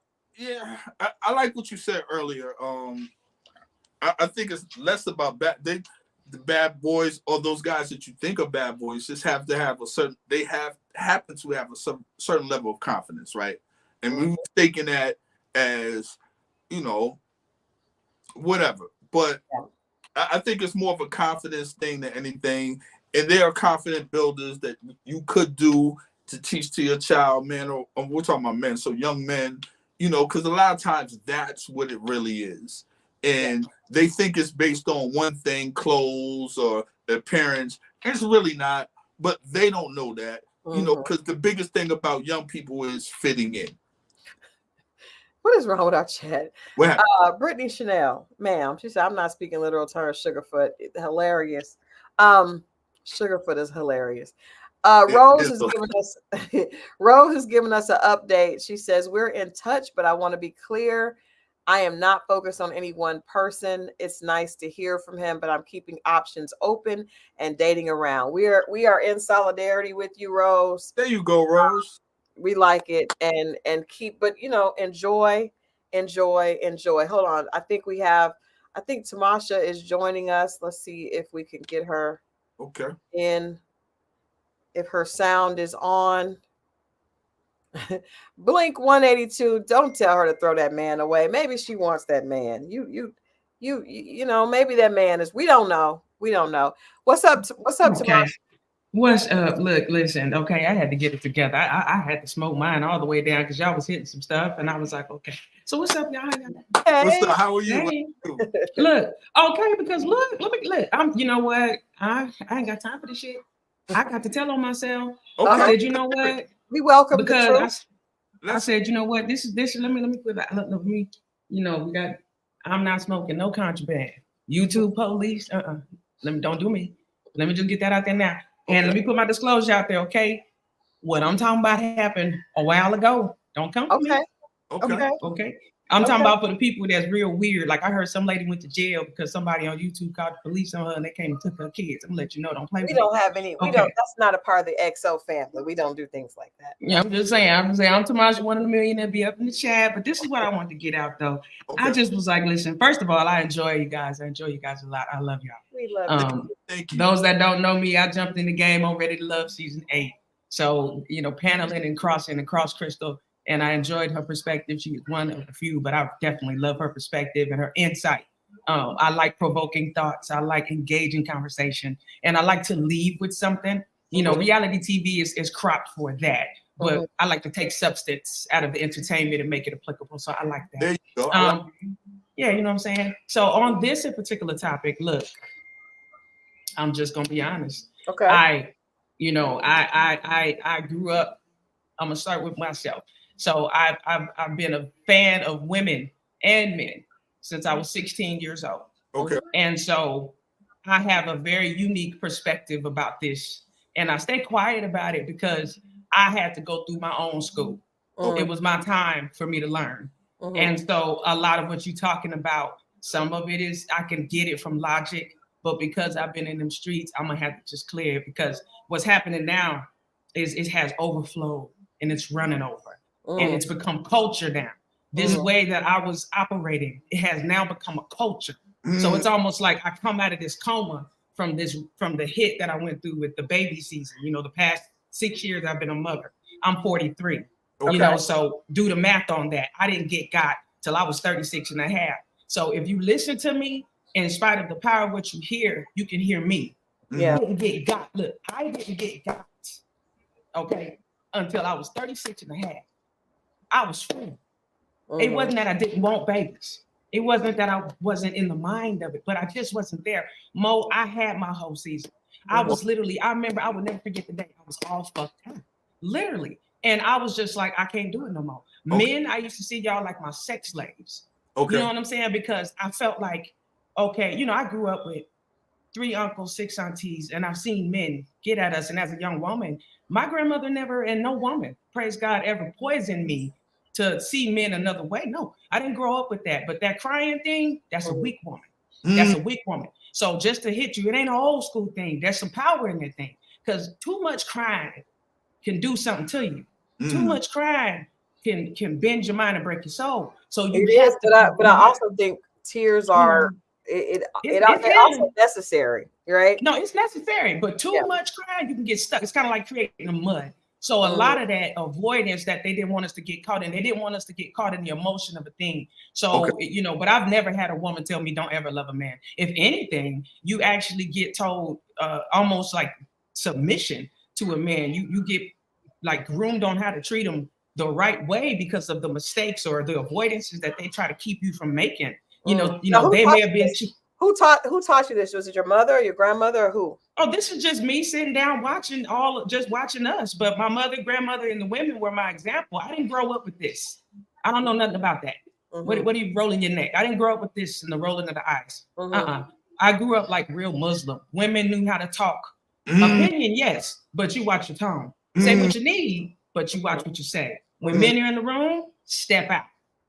like what you said earlier. I think it's less about the bad boys, or those guys that you think are bad boys, just have to have happen to have a certain level of confidence, right? And we've taken that as, whatever. But I think it's more of a confidence thing than anything. And there are confident builders that you could do to teach to your child, man, or we're talking about men, so young men, because a lot of times that's what it really is. And they think it's based on one thing, clothes or appearance. It's really not, but they don't know that, because the biggest thing about young people is fitting in. What is wrong with our chat? What Brittany Chanel, ma'am. She said, "I'm not speaking literal terms, Sugarfoot." Hilarious. Sugarfoot is hilarious. Rose has given us Rose has given us an update. She says, "We're in touch, but I want to be clear. I am not focused on any one person. It's nice to hear from him, but I'm keeping options open and dating around." We are in solidarity with you, Rose. There you go, Rose. We like it and keep, but enjoy. Hold on. I think Tamasha is joining us. Let's see if we can get her in, if her sound is on. Blink 182. Don't tell her to throw that man away. Maybe she wants that man. You maybe that man is, we don't know. What's up, Tamasha? What's up? Look, listen, okay, I had to get it together. I had to smoke mine all the way down because y'all was hitting some stuff, and I was like, okay. So what's up, y'all? Hey. What's up? How are you? Hey. Look, okay, because look. You know what? I ain't got time for this shit. I got to tell on myself. Okay. I said, you know what? We welcome because the truth. I said, you know what? This. Let me put that. Let me. We got. I'm not smoking no contraband. YouTube police. Don't do me. Let me just get that out there now. And let me put my disclosure out there, okay? What I'm talking about happened a while ago. Don't come to me. Okay. Okay. I'm talking Okay. about for the people that's real weird. Like I heard some lady went to jail because somebody on YouTube called the police on her and they came and took her kids. I'm gonna let you know, don't play with We me. don't have any. We Okay. don't. That's not a part of the XO family. We don't do things like that. Yeah, I'm just saying. I'm Tomash, one of the million that be up in the chat. But this is what I wanted to get out though. Okay. I just was like, listen. First of all, I enjoy you guys. I enjoy you guys a lot. I love y'all. We love you. Thank you. Those that don't know me, I jumped in the game on Ready to Love season 8. So paneling and cross Christal, and I enjoyed her perspective. She was one of the few, but I definitely love her perspective and her insight. I like provoking thoughts. I like engaging conversation, and I like to leave with something. Reality TV is cropped for that, but I like to take substance out of the entertainment and make it applicable. So I like that. There you go. Yeah, you know what I'm saying? So on this in particular topic, look, I'm just gonna be honest. Okay. I grew up. I'm gonna start with myself. So I've been a fan of women and men since I was 16 years old. Okay. And so I have a very unique perspective about this, and I stay quiet about it because I had to go through my own school. It was my time for me to learn. And so a lot of what you're talking about, some of it is I can get it from logic, but because I've been in them streets, I'm gonna have to just clear it because what's happening now is it has overflowed and it's running over and it's become culture now. This way that I was operating, it has now become a culture. So it's almost like I come out of this coma from the hit that I went through with the baby season. The past 6 years I've been a mother. I'm 43. Okay. So do the math on that. I didn't get got till I was 36 and a half. So if you listen to me, in spite of the power of what you hear, you can hear me. Yeah. I didn't get got. Look, I didn't get got. Okay. Until I was 36 and a half. I was free. It wasn't that I didn't want babies. It wasn't that I wasn't in the mind of it, but I just wasn't there. Mo, I had my whole season. I was literally, I remember, I would never forget the day. I was all fucked up. Literally. And I was just like, I can't do it no more. Okay. Men, I used to see y'all like my sex slaves. Okay. You know what I'm saying? Because I felt like, okay, I grew up with 3 uncles, 6 aunties, and I've seen men get at us. And as a young woman, my grandmother never, and no woman, praise God, ever poisoned me to see men another way. No, I didn't grow up with that. But that crying thing, that's a weak woman. That's a weak woman. So just to hit you, it ain't an old school thing. There's some power in that thing. Because too much crying can do something to you. Too much crying can bend your mind and break your soul. So you have to. But I also think tears are it also necessary, right? No, it's necessary, but too much crying, you can get stuck. It's kind of like creating a mud. So a lot of that avoidance that they didn't want us to get caught in, they didn't want us to get caught in the emotion of a thing. So, but I've never had a woman tell me don't ever love a man. If anything, you actually get told almost like submission to a man. You get like groomed on how to treat them the right way because of the mistakes or the avoidances that they try to keep you from making. Now, they may have been. Who taught you this? Was it your mother or your grandmother or who? Oh, this is just me sitting down watching us. But my mother, grandmother, and the women were my example. I didn't grow up with this. I don't know nothing about that. What are you rolling your neck? I didn't grow up with this and the rolling of the eyes. I grew up like real Muslim. Women knew how to talk. Opinion, yes, but you watch your tone. Say what you need, but you watch what you say. When men are in the room, step out.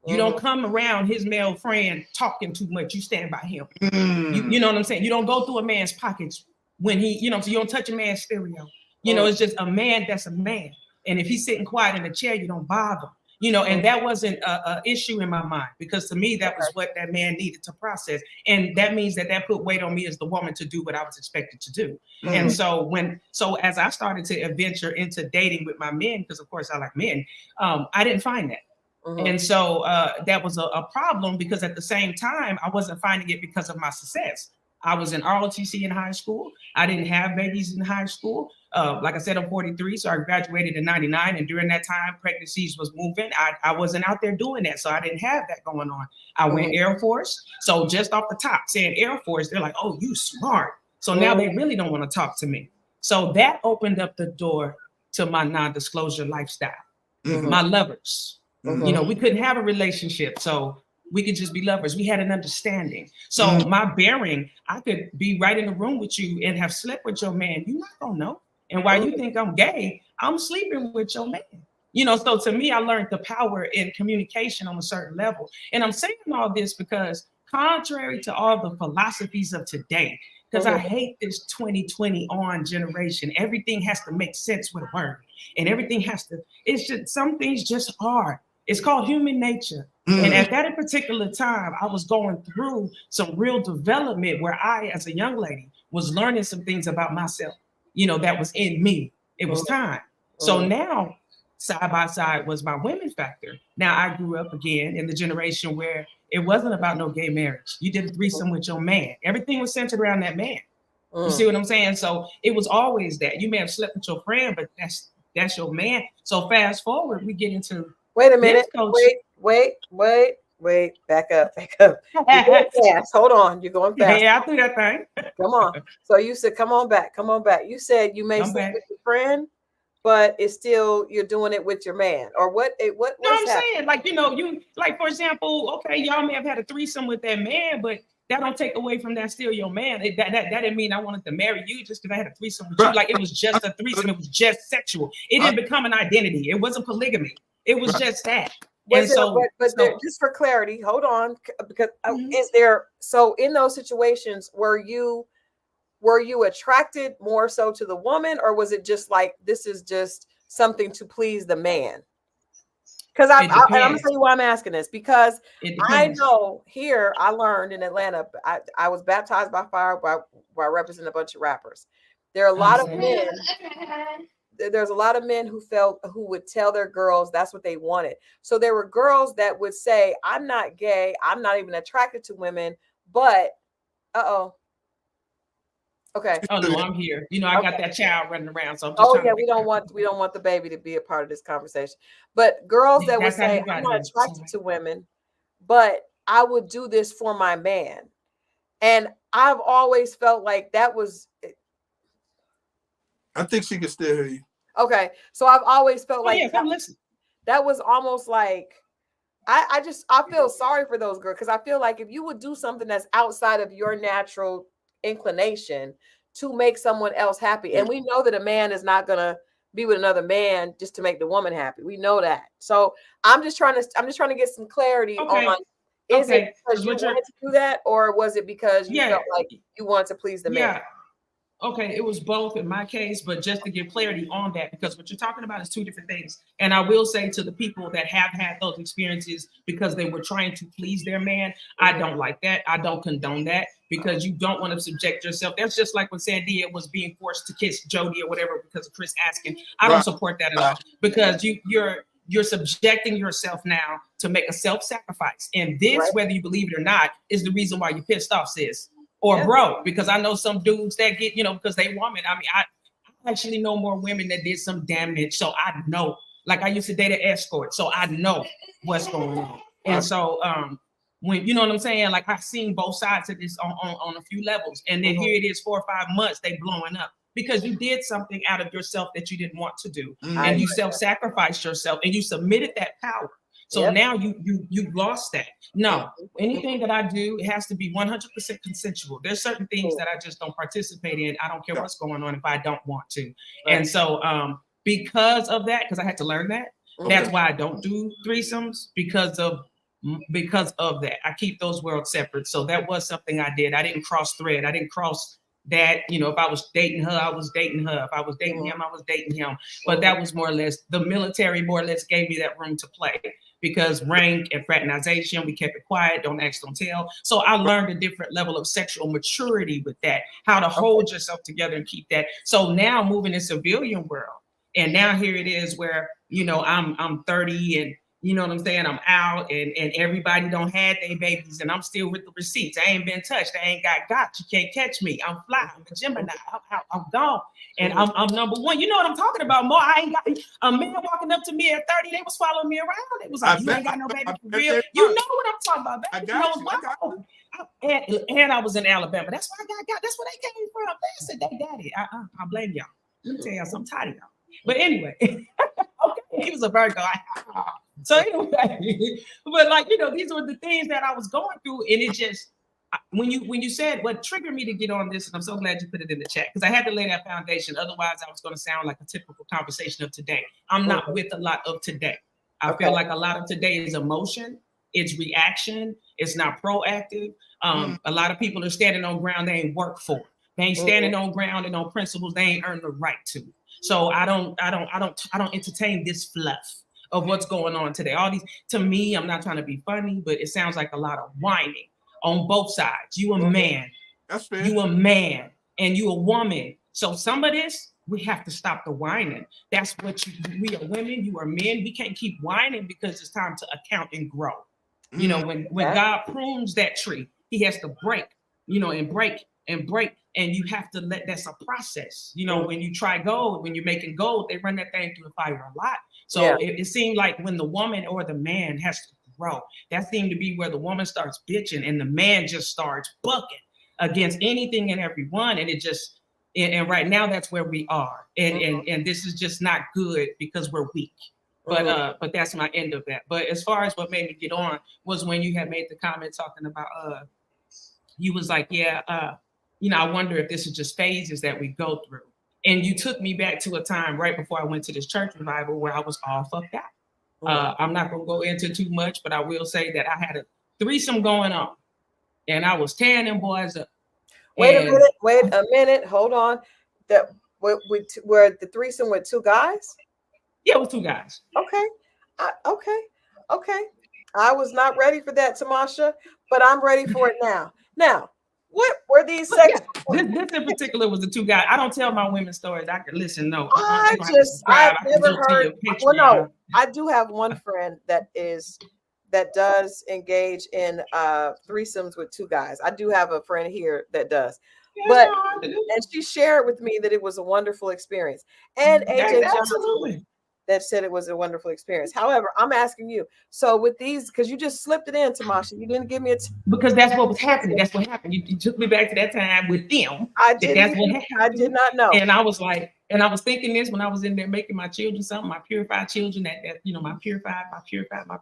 You don't come around his male friend talking too much. You stand by him. You know what I'm saying? You don't go through a man's pockets when he, so you don't touch a man's stereo. It's just a man that's a man. And if he's sitting quiet in a chair, you don't bother. And that wasn't a issue in my mind because to me, that was what that man needed to process. And that means that put weight on me as the woman to do what I was expected to do. And so as I started to venture into dating with my men, because of course I like men, I didn't find that. And so that was a problem because at the same time, I wasn't finding it because of my success. I was in ROTC in high school. I didn't have babies in high school. Like I said, I'm 43, so I graduated in 99. And during that time, pregnancies was moving. I wasn't out there doing that, so I didn't have that going on. I went Air Force. So just off the top, saying Air Force, they're like, oh, you smart. So now they really don't want to talk to me. So that opened up the door to my non-disclosure lifestyle. My lovers. We couldn't have a relationship, so we could just be lovers. We had an understanding. So my bearing, I could be right in the room with you and have slept with your man. You're not gonna know. And while you think I'm gay, I'm sleeping with your man. So to me, I learned the power in communication on a certain level. And I'm saying all this because contrary to all the philosophies of today, because I hate this 2020 on generation, everything has to make sense with a word. And everything has to, it's just, some things just are. It's called human nature. And at that particular time, I was going through some real development where I, as a young lady, was learning some things about myself, that was in me. It was time. So now, side by side was my women factor. Now I grew up again in the generation where it wasn't about no gay marriage. You did a threesome with your man. Everything was centered around that man. You see what I'm saying? So it was always that. You may have slept with your friend, but that's your man. So fast forward, we get into wait a minute. Wait. Back up. You're going fast. Hold on. You're going fast. Yeah, I threw that thing. Come on. So you said, come on back. You said you may sleep with your friend, but it's still you're doing it with your man, or what? What? No, I'm saying, like, you like, for example, okay, y'all may have had a threesome with that man, but that don't take away from that still your man. That didn't mean I wanted to marry you just because I had a threesome with you. Like, it was just a threesome. It was just sexual. It didn't become an identity. It wasn't polygamy. It was just that. And just for clarity, hold on, because is there? So in those situations, were you attracted more so to the woman, or was it just like, this is just something to please the man? Because I'm gonna tell you why I'm asking this, because I know here I learned in Atlanta, I was baptized by fire while representing a bunch of rappers. There are a lot of men. There's a lot of men who would tell their girls that's what they wanted. So there were girls that would say, I'm not gay, I'm not even attracted to women, but okay. Oh no, I'm here. I got that child running around. So I'm just we don't want the baby to be a part of this conversation. But girls that would say, I'm not attracted to women, but I would do this for my man. And I've always felt like that was. I think she can still hear you. Okay, so I've always felt like listen. That was almost like I feel sorry for those girls, because I feel like if you would do something that's outside of your natural inclination to make someone else happy, and we know that a man is not gonna be with another man just to make the woman happy. We know that. So I'm just trying to get some clarity on, is it because you wanted to do that, or was it because you felt like you wanted to please the man? Okay, it was both in my case, but just to give clarity on that, because what you're talking about is two different things. And I will say to the people that have had those experiences because they were trying to please their man, I don't like that. I don't condone that, because you don't want to subject yourself. That's just like when Sandia was being forced to kiss Jody or whatever because of Chris asking. I don't support that at all, because you're subjecting yourself now to make a self-sacrifice. And this, whether you believe it or not, is the reason why you're pissed off, sis. Or bro, because I know some dudes that get, because they woman. I mean, I actually know more women that did some damage. So I know, like, I used to date an escort, so I know what's going on. And so when, you know what I'm saying? Like, I've seen both sides of this on a few levels. And then here it is, 4 or 5 months, they blowing up because you did something out of yourself that you didn't want to do. And you self-sacrificed yourself and you submitted that power. So now you've lost that. No, anything that I do, it has to be 100% consensual. There's certain things that I just don't participate in. I don't care what's going on if I don't want to. And so because of that, because I had to learn that, that's why I don't do threesomes, because of that. I keep those worlds separate. So that was something I did. I didn't cross thread. I didn't cross that, if I was dating her, I was dating her. If I was dating him, I was dating him. But that was more or less, the military more or less gave me that room to play, because rank and fraternization, we kept it quiet, don't ask, don't tell. So I learned a different level of sexual maturity with that, how to hold yourself together and keep that. So now moving in civilian world, and now here it is where, I'm 30 and you know what I'm saying? I'm out and everybody don't have their babies and I'm still with the receipts. I ain't been touched. I ain't got. You can't catch me. I'm fly. I'm a Gemini. I'm gone. And I'm number one. You know what I'm talking about, Mo. I ain't got a man walking up to me at 30. They was following me around. It was like, you ain't got no baby for real. You know what I'm talking about. Baby. And I was in Alabama. That's why I got. That's where they came from. They said they daddy. I blame y'all. Let me tell y'all something. I'm tired of y'all. But anyway, okay, he was a Virgo. So anyway, but like, these were the things that I was going through, and it just, when you said what triggered me to get on this, and I'm so glad you put it in the chat because I had to lay that foundation. Otherwise, I was going to sound like a typical conversation of today. I'm not with a lot of today. I feel like a lot of today is emotion, it's reaction, it's not proactive. A lot of people are standing on ground they ain't worked for. They ain't standing on ground and on principles they ain't earned the right to. So I don't entertain this fluff of what's going on today. All these, to me, I'm not trying to be funny, but it sounds like a lot of whining on both sides. You a man, That's fair. you a man, and you a woman. So some of this, we have to stop the whining. That's what we are women, you are men. We can't keep whining because it's time to account and grow. You know, when God prunes that tree, he has to break, and break and break. And you have to that's a process. When you try gold, when you're making gold, they run that thing through the fire a lot. So it seemed like when the woman or the man has to grow, that seemed to be where the woman starts bitching and the man just starts bucking against anything and everyone. And it just, and right now that's where we are. And this is just not good because we're weak. But that's my end of that. But as far as what made me get on was when you had made the comment talking about, you was like, I wonder if this is just phases that we go through. And you took me back to a time right before I went to this church revival where I was all fucked out. I'm not going to go into too much, but I will say that I had a threesome going on and I was tearing them boys up. Wait a minute. Hold on. Where the threesome with two guys? Yeah, it was two guys. Okay. Okay. I was not ready for that, Tamasha, but I'm ready for it now. Now, what were these sex? This in particular was the two guys. I don't tell my women stories. I can listen. No, I've never heard. Well, no, I do have one friend that does engage in threesomes with two guys. I do have a friend here that does. And she shared with me that it was a wonderful experience. And AJ Johnson that said it was a wonderful experience. However, I'm asking you, so with these, because you just slipped it in, Tamasha, you didn't give me because that's what was happening. That's what happened. You took me back to that time with them. I did not know. And I was like, and I was thinking this when I was in there making my children something, my purified children, my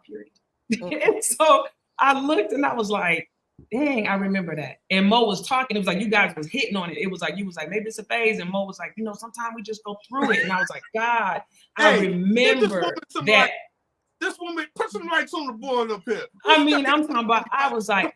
purity. And so I looked and I was like, dang, I remember that. And Mo was talking. It was like you guys was hitting on it. It was like you was like, maybe it's a phase. And Mo was like, sometimes we just go through it. And I was like, God, I remember that. This woman, put some lights on the board up here. I mean, I'm talking about. I was like,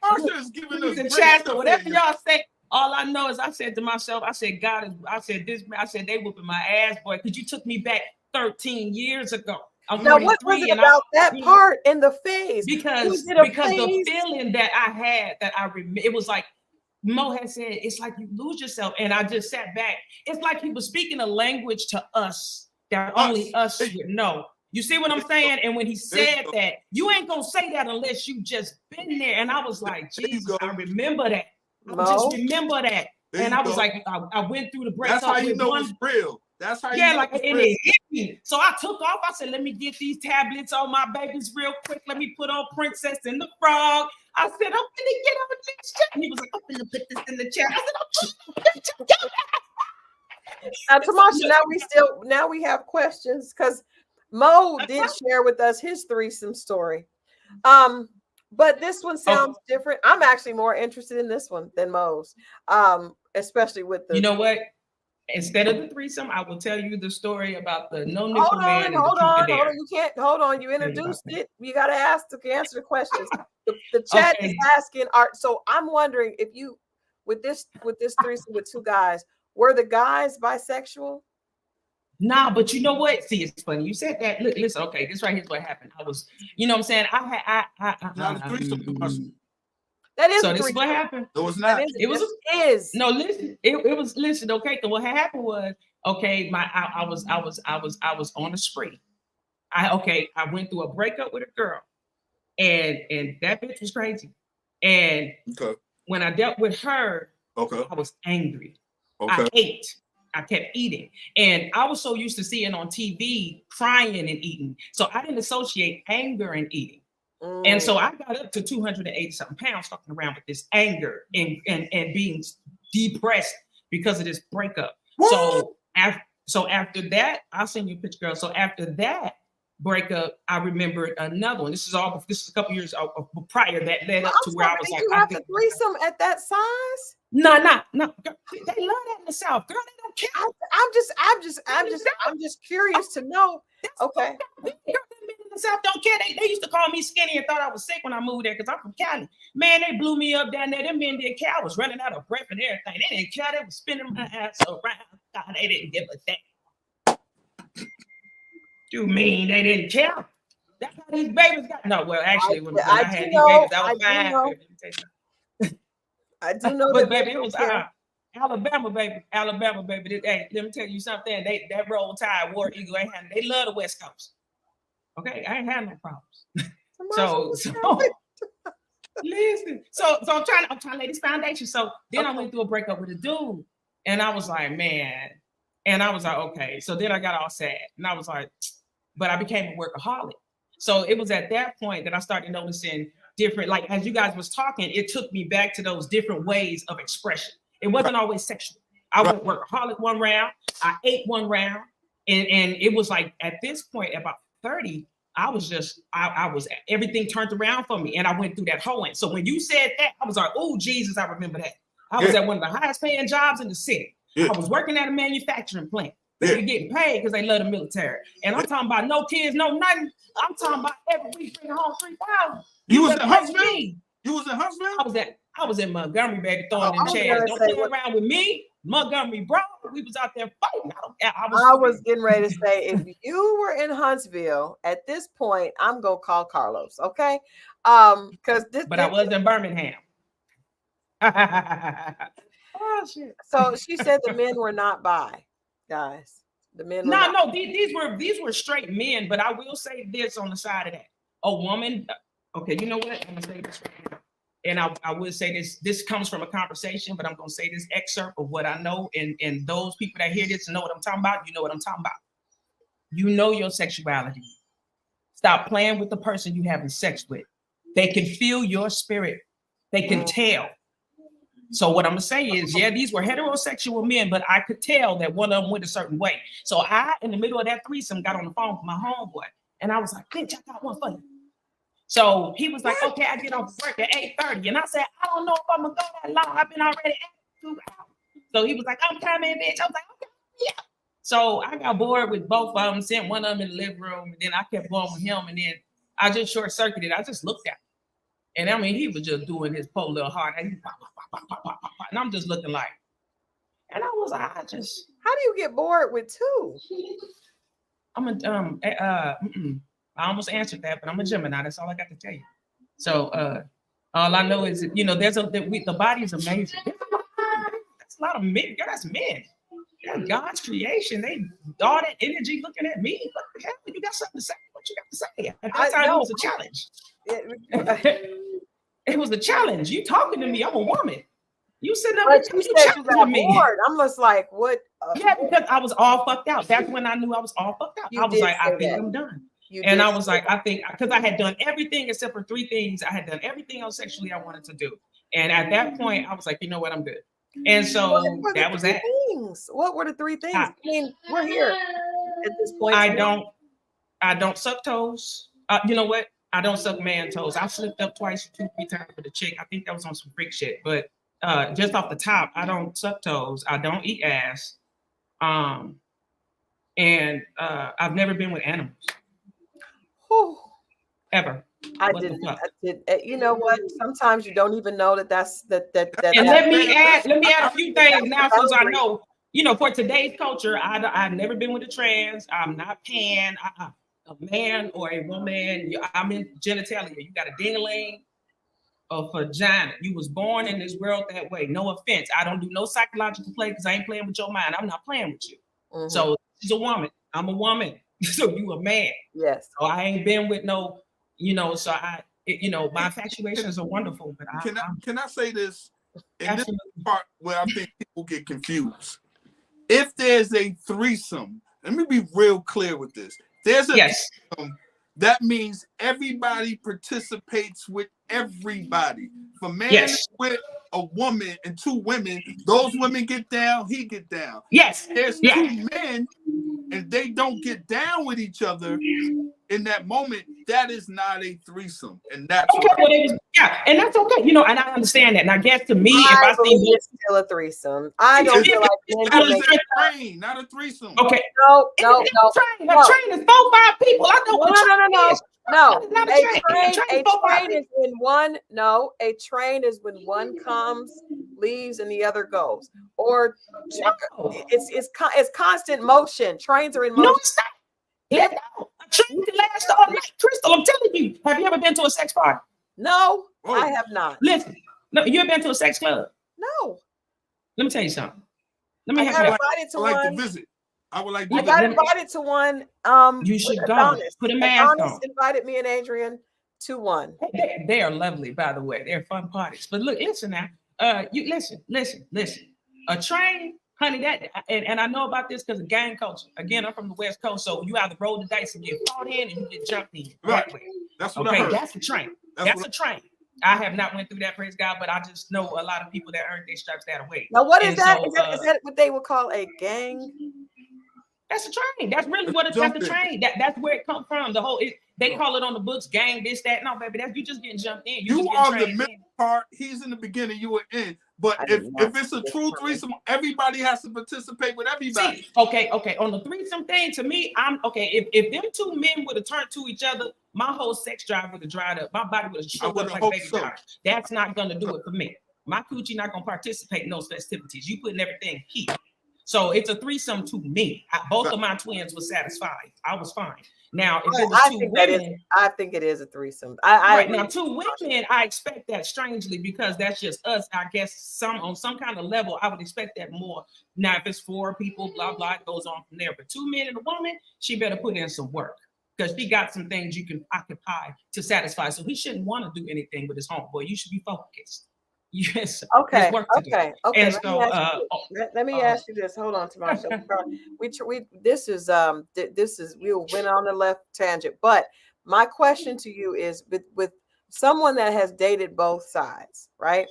in chat or whatever y'all say. All I know is I said to myself, I said, God is. I said this. I said they whooping my ass, boy, because you took me back 13 years ago. Now, what was it about that part in the phase? Because the feeling that I had, that I remember, it was like Mo had said, it's like you lose yourself. And I just sat back. It's like he was speaking a language to us that only us would know. You see what I'm saying? And when he said that, you ain't gonna say that unless you just been there. And I was like, Jesus, I remember that. I just remember that. And I was like, I went through the breakup. That's how you know it's real. That's how you know like and it hit me. So I took off. I said, let me get these tablets on my babies real quick. Let me put on Princess and the Frog. I said, I'm gonna get on this chat. And he was like, I'm gonna put this in the chat. I said, I'm gonna put this Now, Tamasha, now we have questions because Mo did share with us his threesome story. But this one sounds different. I'm actually more interested in this one than Mo's. Especially with the. You know what? Instead of the threesome, I will tell you the story about the no nickel hold man. Hold on. You can't. Hold on. You introduced it. You got to answer the questions. The chat is asking art. So I'm wondering if you, with this threesome with two guys, were the guys bisexual? Nah, but you know what? See, it's funny. You said that. Look, listen. Okay, this right here's what happened. I was, you know what I'm saying? That is so this is what happened. No, it's not. It was no listen. It was listen. Okay, so what happened was I was on a spree. I went through a breakup with a girl, and that bitch was crazy. And when I dealt with her, I was angry. I ate. I kept eating, and I was so used to seeing on TV crying and eating, so I didn't associate anger and eating. And so I got up to 280 something pounds talking around with this anger and being depressed because of this breakup. What? So after that, I'll send you a picture, girl. So after that, breakup, I remembered another one. This is a couple years prior that led up to where I was did like, you have the threesome at that size? No. Girl, they love that in the South. Girl, they don't care. I'm just curious to know. Okay. Girl, in the South don't care. They used to call me skinny and thought I was sick when I moved there because I'm from Cali. Man, they blew me up down there. Them men didn't care. I was running out of breath and everything. They didn't care. They was spinning my ass around. God, they didn't give a damn. You mean they didn't care? That's how these babies got. No, well, actually, when I had these babies, I was fine. I do know but that, baby, it was Alabama, baby. Hey, let me tell you something. That Roll Tide, War Eagle, they love the West Coast. Okay, I ain't had no problems. So listen. So I'm trying to lay this foundation. So then I went through a breakup with a dude, and I was like, man, and I was like, okay. So then I got all sad, and I was like, but I became a workaholic. So it was at that point that I started noticing different, like as you guys was talking, it took me back to those different ways of expression. It wasn't always sexual. I went workaholic one round, I ate one round, and it was like at this point, about 30, I was everything turned around for me, and I went through that hoeing. So when you said that, I was like, oh Jesus, I remember that. I was at one of the highest paying jobs in the city. I was working at a manufacturing plant. They were getting paid because they love the military. And I'm talking about no kids, no nothing. I'm talking about every week bringing home $3,000. You was in Huntsville? You was in Huntsville? I was in Montgomery, baby, throwing them chairs. Don't play around with me. Montgomery, bro. We was out there fighting. I was getting ready to say, if you were in Huntsville at this point, I'm gonna call Carlos, okay? But I was in Birmingham. Oh shit. So she said the men were not bi, guys. The men were no, these were straight men, but I will say this on the side of that. A woman, okay, you know what? I'm gonna say this right now. And I will say this comes from a conversation, but I'm gonna say this excerpt of what I know, and those people that hear this and know what I'm talking about, you know what I'm talking about. You know your sexuality. Stop playing with the person you having sex with. They can feel your spirit. They can tell. So what I'm gonna say is, yeah, these were heterosexual men, but I could tell that one of them went a certain way. So I, in the middle of that threesome, got on the phone with my homeboy, and I was like, bitch, I got one for you. So he was like, okay, I get off work at 8:30. And I said, I don't know if I'm gonna go that long. I've been already at 2 hours. So he was like, I'm coming, bitch. I was like, okay, yeah. So I got bored with both of them, sent one of them in the living room, and then I kept going with him, and then I just short-circuited. I just looked at him. And I mean, he was just doing his poor little heart. And I'm just looking like, and I was like, how do you get bored with two? I almost answered that, but I'm a Gemini. That's all I got to tell you. So all I know is that, you know, the body is amazing. That's a lot of men. Girl, that's men. That's God's creation. They all that energy looking at me. What the hell? You got something to say? What you got to say? At that time, it was a challenge. It was a challenge. You talking to me? I'm a woman. You sitting up and you got bored. I'm just like, what? Yeah, because I was all fucked out. That's when I knew I was all fucked out. I was like, I think I'm done. And I was like, I think, because I had done everything except for 3 things. I had done everything else sexually I wanted to do. And at that point, I was like, you know what, I'm good. And so that was that. What were the 3 things? I mean, we're here at this point. I don't suck toes. You know what? I don't suck man toes. I slipped up twice, 2, 3 times with a chick. I think that was on some freak shit. But just off the top, I don't suck toes. I don't eat ass. And I've never been with animals. Ever. I did. You know what? Sometimes you don't even know that's. And let me add a few things now, since I know. You know, for today's culture, I've never been with a trans. I'm not pan. A man or a woman. I'm in genitalia. You got a ding-a-ling, a vagina. You was born in this world that way. No offense. I don't do no psychological play because I ain't playing with your mind. I'm not playing with you. Mm-hmm. So she's a woman. I'm a woman. So you a man. Yes. So I ain't been with no, you know, so my infatuations are wonderful. But can I say this? And this is the part where I think people get confused. If there's a threesome, let me be real clear with this. There's a threesome, that means everybody participates with everybody. If a man is with a woman and 2 women, those women get down, he get down. Yes. There's 2 men and they don't get down with each other, in that moment, that is not a threesome, and that's Okay, what well, it was, yeah, and that's okay, you know, and I understand that. And I guess to me, if I I see believe it's still a threesome. I don't feel like men that can is make a train, not a threesome. okay, no. train is 4-5 people. I know what a train is. No, It's not a a train. train is 4-5 is when one, no, a train is when one comes, leaves, and the other goes. Or people. it's constant motion. Trains are in No, motion. it's not. Let go. A train can last all night. Crystal, I'm telling you. Have you ever been to a sex party? No, Oh. I have not. Listen, no, you ever been to a sex club? No. Let me tell you something. Let me I have got you. invited to I like one. to visit. I would like to I Yeah, visit. got invited to one. You should with go. Adonis. Put a mask Adonis on. invited me and Adrian to one. They are lovely, by the way. They're fun parties. But look, listen now. You listen. A train, honey, that and I know about this because of gang culture. Again, I'm from the West Coast, so you either roll the dice and get fought in, and you get jumped in. Right. That way. That's what I Okay, heard. that's a train. That's a train. I have not went through that, praise God, but I just know a lot of people that earned their stripes that way. Now, what is And that? so, Is that what they would call a gang? That's a train. That's really what it's Jumping. that's a train. That's where it comes from. The whole they call it on the books, gang, this, that. No, baby, that's you just getting jumped in. You just are the getting middle in. part. He's in the beginning. You are in. But I if did not it's a get true it. threesome, everybody has to participate with everybody. See, okay. On the threesome thing, to me, I'm okay. If them two men would have turned to each other, my whole sex drive would have dried up. My body would have shriveled up like a baby powder. That's not gonna do it for me. My coochie not gonna participate in those festivities. You putting everything here. So it's a threesome to me. Both of my twins were satisfied. I was fine. Now, if it was two women, I think it is a threesome. right now, two women, I expect that strangely because that's just us. I guess on some kind of level, I would expect that more. Now, if it's 4 people, blah blah, it goes on from there. But 2 men and a woman, she better put in some work because she got some things you can occupy to satisfy. So he shouldn't want to do anything with his homeboy. You should be focused. Yes. Okay. Okay. And so, let me ask you this. Hold on, Tamasha. This is we went on the left tangent, but my question to you is with someone that has dated both sides, right?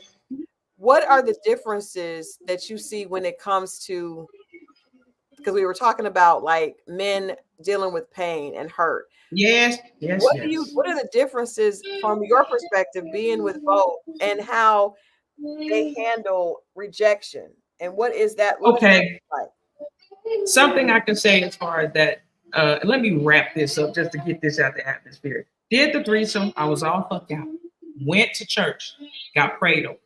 What are the differences that you see when it comes to, because we were talking about like men dealing with pain and hurt. Yes. What are the differences from your perspective being with both and how they handle rejection, and what is that? What is that like? Something I can say as far as that. Let me wrap this up just to get this out the atmosphere. Did the threesome. I was all fucked out. Went to church. Got prayed over.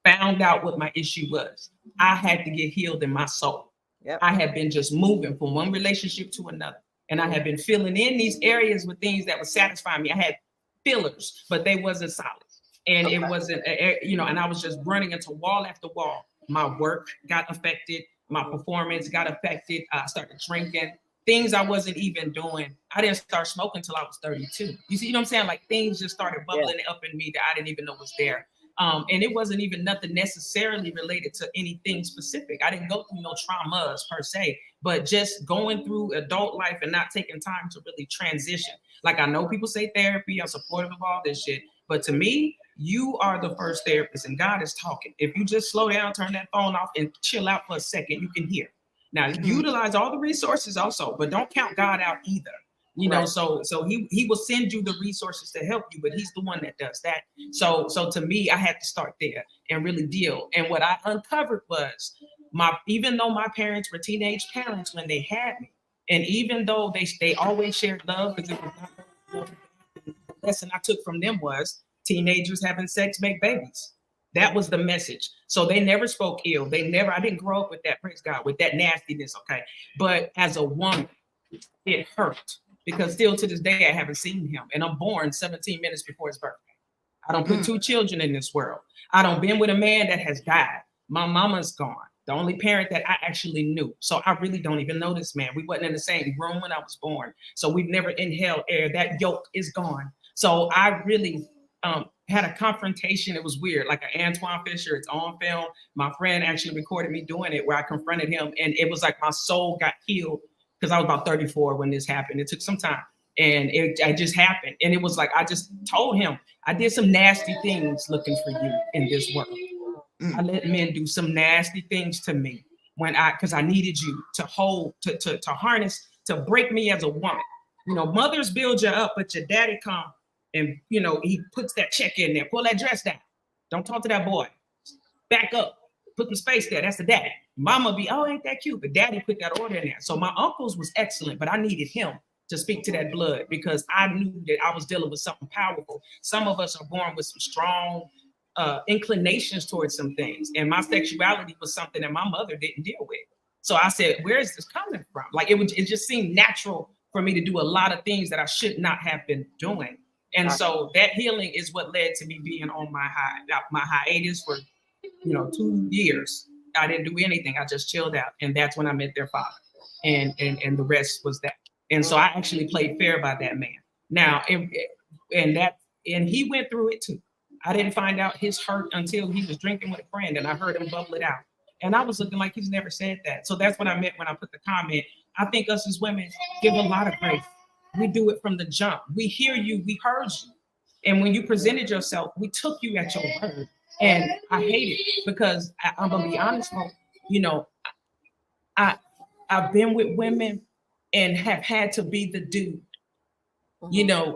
Found out what my issue was. I had to get healed in my soul. Yep. I had been just moving from one relationship to another. And I had been filling in these areas with things that would satisfy me. I had fillers, but they wasn't solid. And it wasn't, and I was just running into wall after wall. My work got affected. My performance got affected. I started drinking. Things I wasn't even doing. I didn't start smoking until I was 32. You see, you know what I'm saying? Like things just started bubbling up in me that I didn't even know was there. And it wasn't even nothing necessarily related to anything specific. I didn't go through no traumas per se, but just going through adult life and not taking time to really transition. Like I know people say therapy, I'm supportive of all this shit, but to me, you are the first therapist and God is talking. If you just slow down, turn that phone off and chill out for a second, you can hear. Now, utilize all the resources also, but don't count God out either. You know, so he will send you the resources to help you, but he's the one that does that. So to me, I had to start there and really deal. And what I uncovered was even though my parents were teenage parents when they had me, and even though they always shared love, because it was not the lesson I took from them was teenagers having sex make babies. That was the message. So they never spoke ill. I didn't grow up with that, praise God, with that nastiness, okay? But as a woman, it hurt. Because still to this day, I haven't seen him. And I'm born 17 minutes before his birthday. I don't put 2 children in this world. I don't been with a man that has died. My mama's gone. The only parent that I actually knew. So I really don't even know this man. We wasn't in the same room when I was born. So we've never inhaled air. That yolk is gone. So I really had a confrontation. It was weird. Like an Antoine Fisher, it's on film. My friend actually recorded me doing it where I confronted him. And it was like my soul got healed. Because I was about 34 when this happened. It took some time and it just happened. And it was like, I just told him, I did some nasty things looking for you in this world. I let men do some nasty things to me because I needed you to hold, to harness, to break me as a woman. Mothers build you up, but your daddy come and, he puts that check in there. Pull that dress down. Don't talk to that boy. Back up. Put some space there. That's the daddy. Mama be, oh, ain't that cute? But daddy put that order in there. So my uncles was excellent, but I needed him to speak to that blood because I knew that I was dealing with something powerful. Some of us are born with some strong inclinations towards some things. And my sexuality was something that my mother didn't deal with. So I said, where is this coming from? Like it just seemed natural for me to do a lot of things that I should not have been doing. And so that healing is what led to me being on my hiatus for 2 years. I didn't do anything. I just chilled out. And that's when I met their father. And the rest was that. And so I actually played fair by that man. Now, and he went through it too. I didn't find out his hurt until he was drinking with a friend and I heard him bubble it out. And I was looking like he's never said that. So that's what I meant when I put the comment. I think us as women give a lot of grace. We do it from the jump. We hear you, we heard you. And when you presented yourself, we took you at your word. And I hate it because I'm gonna be honest, I've been with women and have had to be the dude.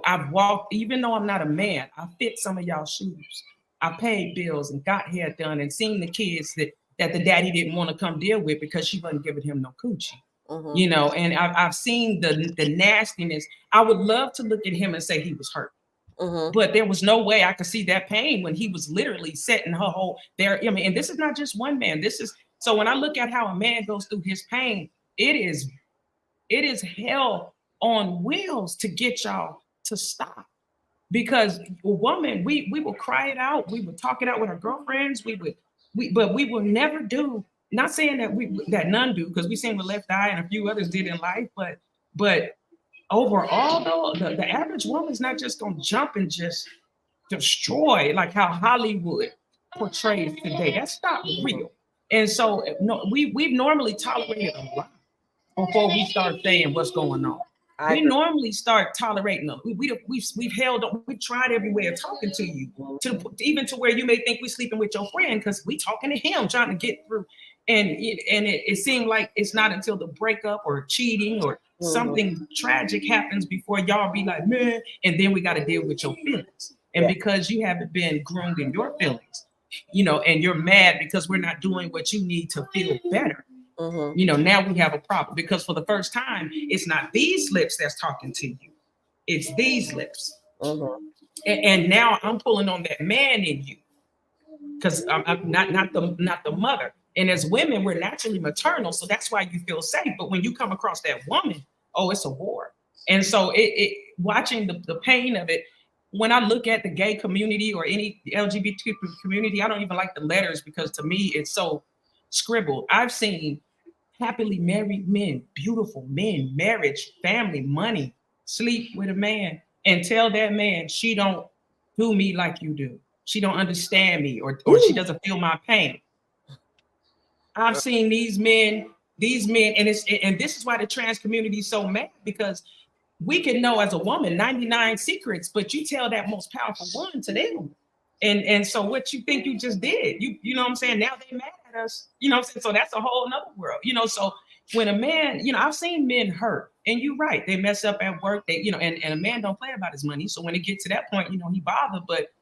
I've walked, even though I'm not a man, I fit some of y'all shoes. I paid bills and got hair done and seen the kids that the daddy didn't want to come deal with because she wasn't giving him no coochie. And I've seen the nastiness. I would love to look at him and say he was hurt. But there was no way I could see that pain when he was literally setting her whole there. I mean, and this is not just one man. So when I look at how a man goes through his pain, it is hell on wheels to get y'all to stop. Because a woman, we will cry it out. We would talk it out with our girlfriends. But we will never do. Not saying that none do, because we seen with Left Eye and a few others did in life. But overall, though, the average woman's not just gonna jump and just destroy like how Hollywood portrays today. That's not real. And so we've normally tolerated a lot before we start saying what's going on. We normally start tolerating them. We've held on. We've tried every way of talking to you, even to where you may think we're sleeping with your friend because we talking to him, trying to get through. And it seemed like it's not until the breakup or cheating or something tragic happens before y'all be like, man, and then we got to deal with your feelings. And because you haven't been groomed in your feelings, and you're mad because we're not doing what you need to feel better. Now we have a problem because for the first time, it's not these lips that's talking to you. It's these lips. And now I'm pulling on that man in you because I'm not the mother. And as women, we're naturally maternal. So that's why you feel safe. But when you come across that woman, oh, it's a war. And so watching the pain of it, when I look at the gay community or any LGBT community, I don't even like the letters because to me, it's so scribbled. I've seen happily married men, beautiful men, marriage, family, money, sleep with a man and tell that man she don't do me like you do. She don't understand me or she doesn't feel my pain. I've seen these men, and this is why the trans community is so mad because we can know as a woman 99 secrets, but you tell that most powerful one to them. And so what you think you just did, you know what I'm saying? Now they mad at us, you know what I'm saying? So that's a whole nother world, so when a man, I've seen men hurt and you're right. They mess up at work, and a man don't play about his money. So when it gets to that point, he bothered. But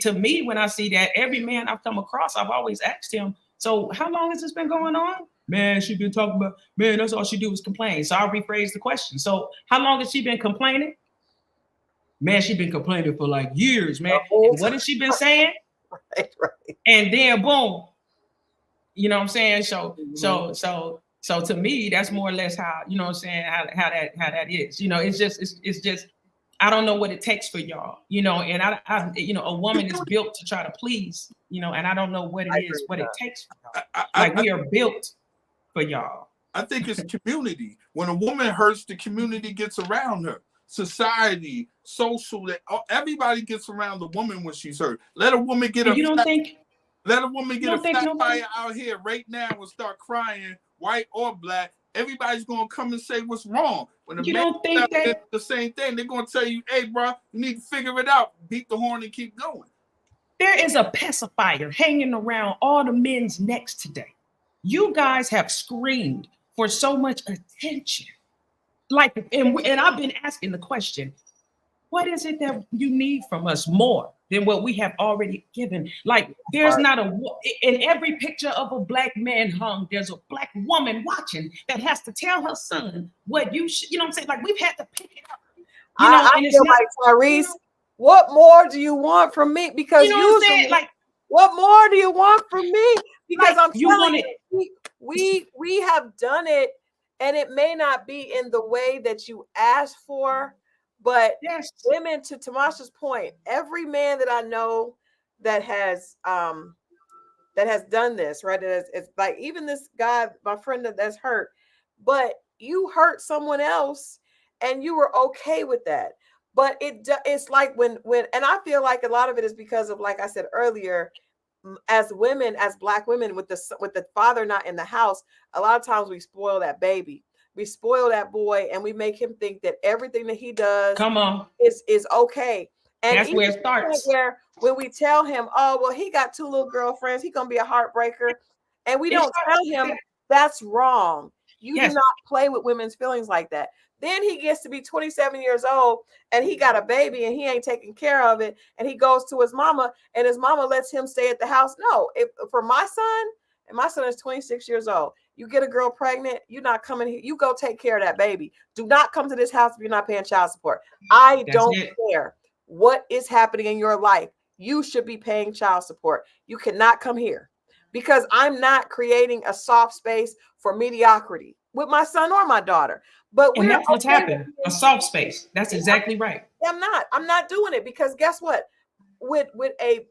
to me, when I see that every man I've come across, I've always asked him, so how long has this been going on? Man, she been talking about, man, that's all she do is complain. So I'll rephrase the question. So how long has she been complaining? Man, she been complaining for like years, man. And what has she been saying? Right. And then boom, you know what I'm saying? So to me, that's more or less how, you know what I'm saying, how that is. It's just I don't know what it takes for y'all, and I a woman is built to try to please, and I don't know what it is, what it takes for y'all. We are built for y'all. I think it's community. When a woman hurts, the community gets around her. Society, social, that everybody gets around the woman when she's hurt. Let a woman get let a woman get a flat tire out here right now and start crying, white or black. Everybody's gonna come and say what's wrong. When you don't think that the same thing, they're gonna tell you, "Hey, bro, you need to figure it out. Beat the horn and keep going." There is a pacifier hanging around all the men's necks today. You guys have screamed for so much attention. like, and I've been asking the question, what is it that you need from us more than what we have already given? Like, there's not in every picture of a black man hung, there's a black woman watching that has to tell her son what you should, you know what I'm saying? Like, we've had to pick it up. You know, I and it's feel not, like, Tyrese, what more do you want from me? Because you know what I'm saying? usually, Like, what more do you want from me? Because like, I'm you telling want you, we have done it, and it may not be in the way that you asked for, but yes, women, to Tamasha's point, every man that I know that has done this, right? It's like, even this guy, my friend that's hurt, but you hurt someone else and you were okay with that. But it's like when and I feel like a lot of it is because of, like I said earlier, as women, as black women, with the father not in the house, a lot of times we spoil that baby. We spoil that boy, and we make him think that everything that he does come on. is okay. And That's even where it starts. where when we tell him, oh, well, he got 2 little girlfriends, he's gonna be a heartbreaker, and we It don't tell starts him there. that's wrong. You do Yes. not play with women's feelings like that. Then he gets to be 27 years old and he got a baby and he ain't taking care of it. And he goes to his mama and his mama lets him stay at the house. No, for my son, and my son is 26 years old, you get a girl pregnant, you're not coming here. You go take care of that baby. Do not come to this house if you're not paying child support. I don't care what is happening in your life. You should be paying child support. You cannot come here, because I'm not creating a soft space for mediocrity with my son or my daughter. But And that's what's happened. A soft space. That's exactly right. I'm not doing it, because guess what? With a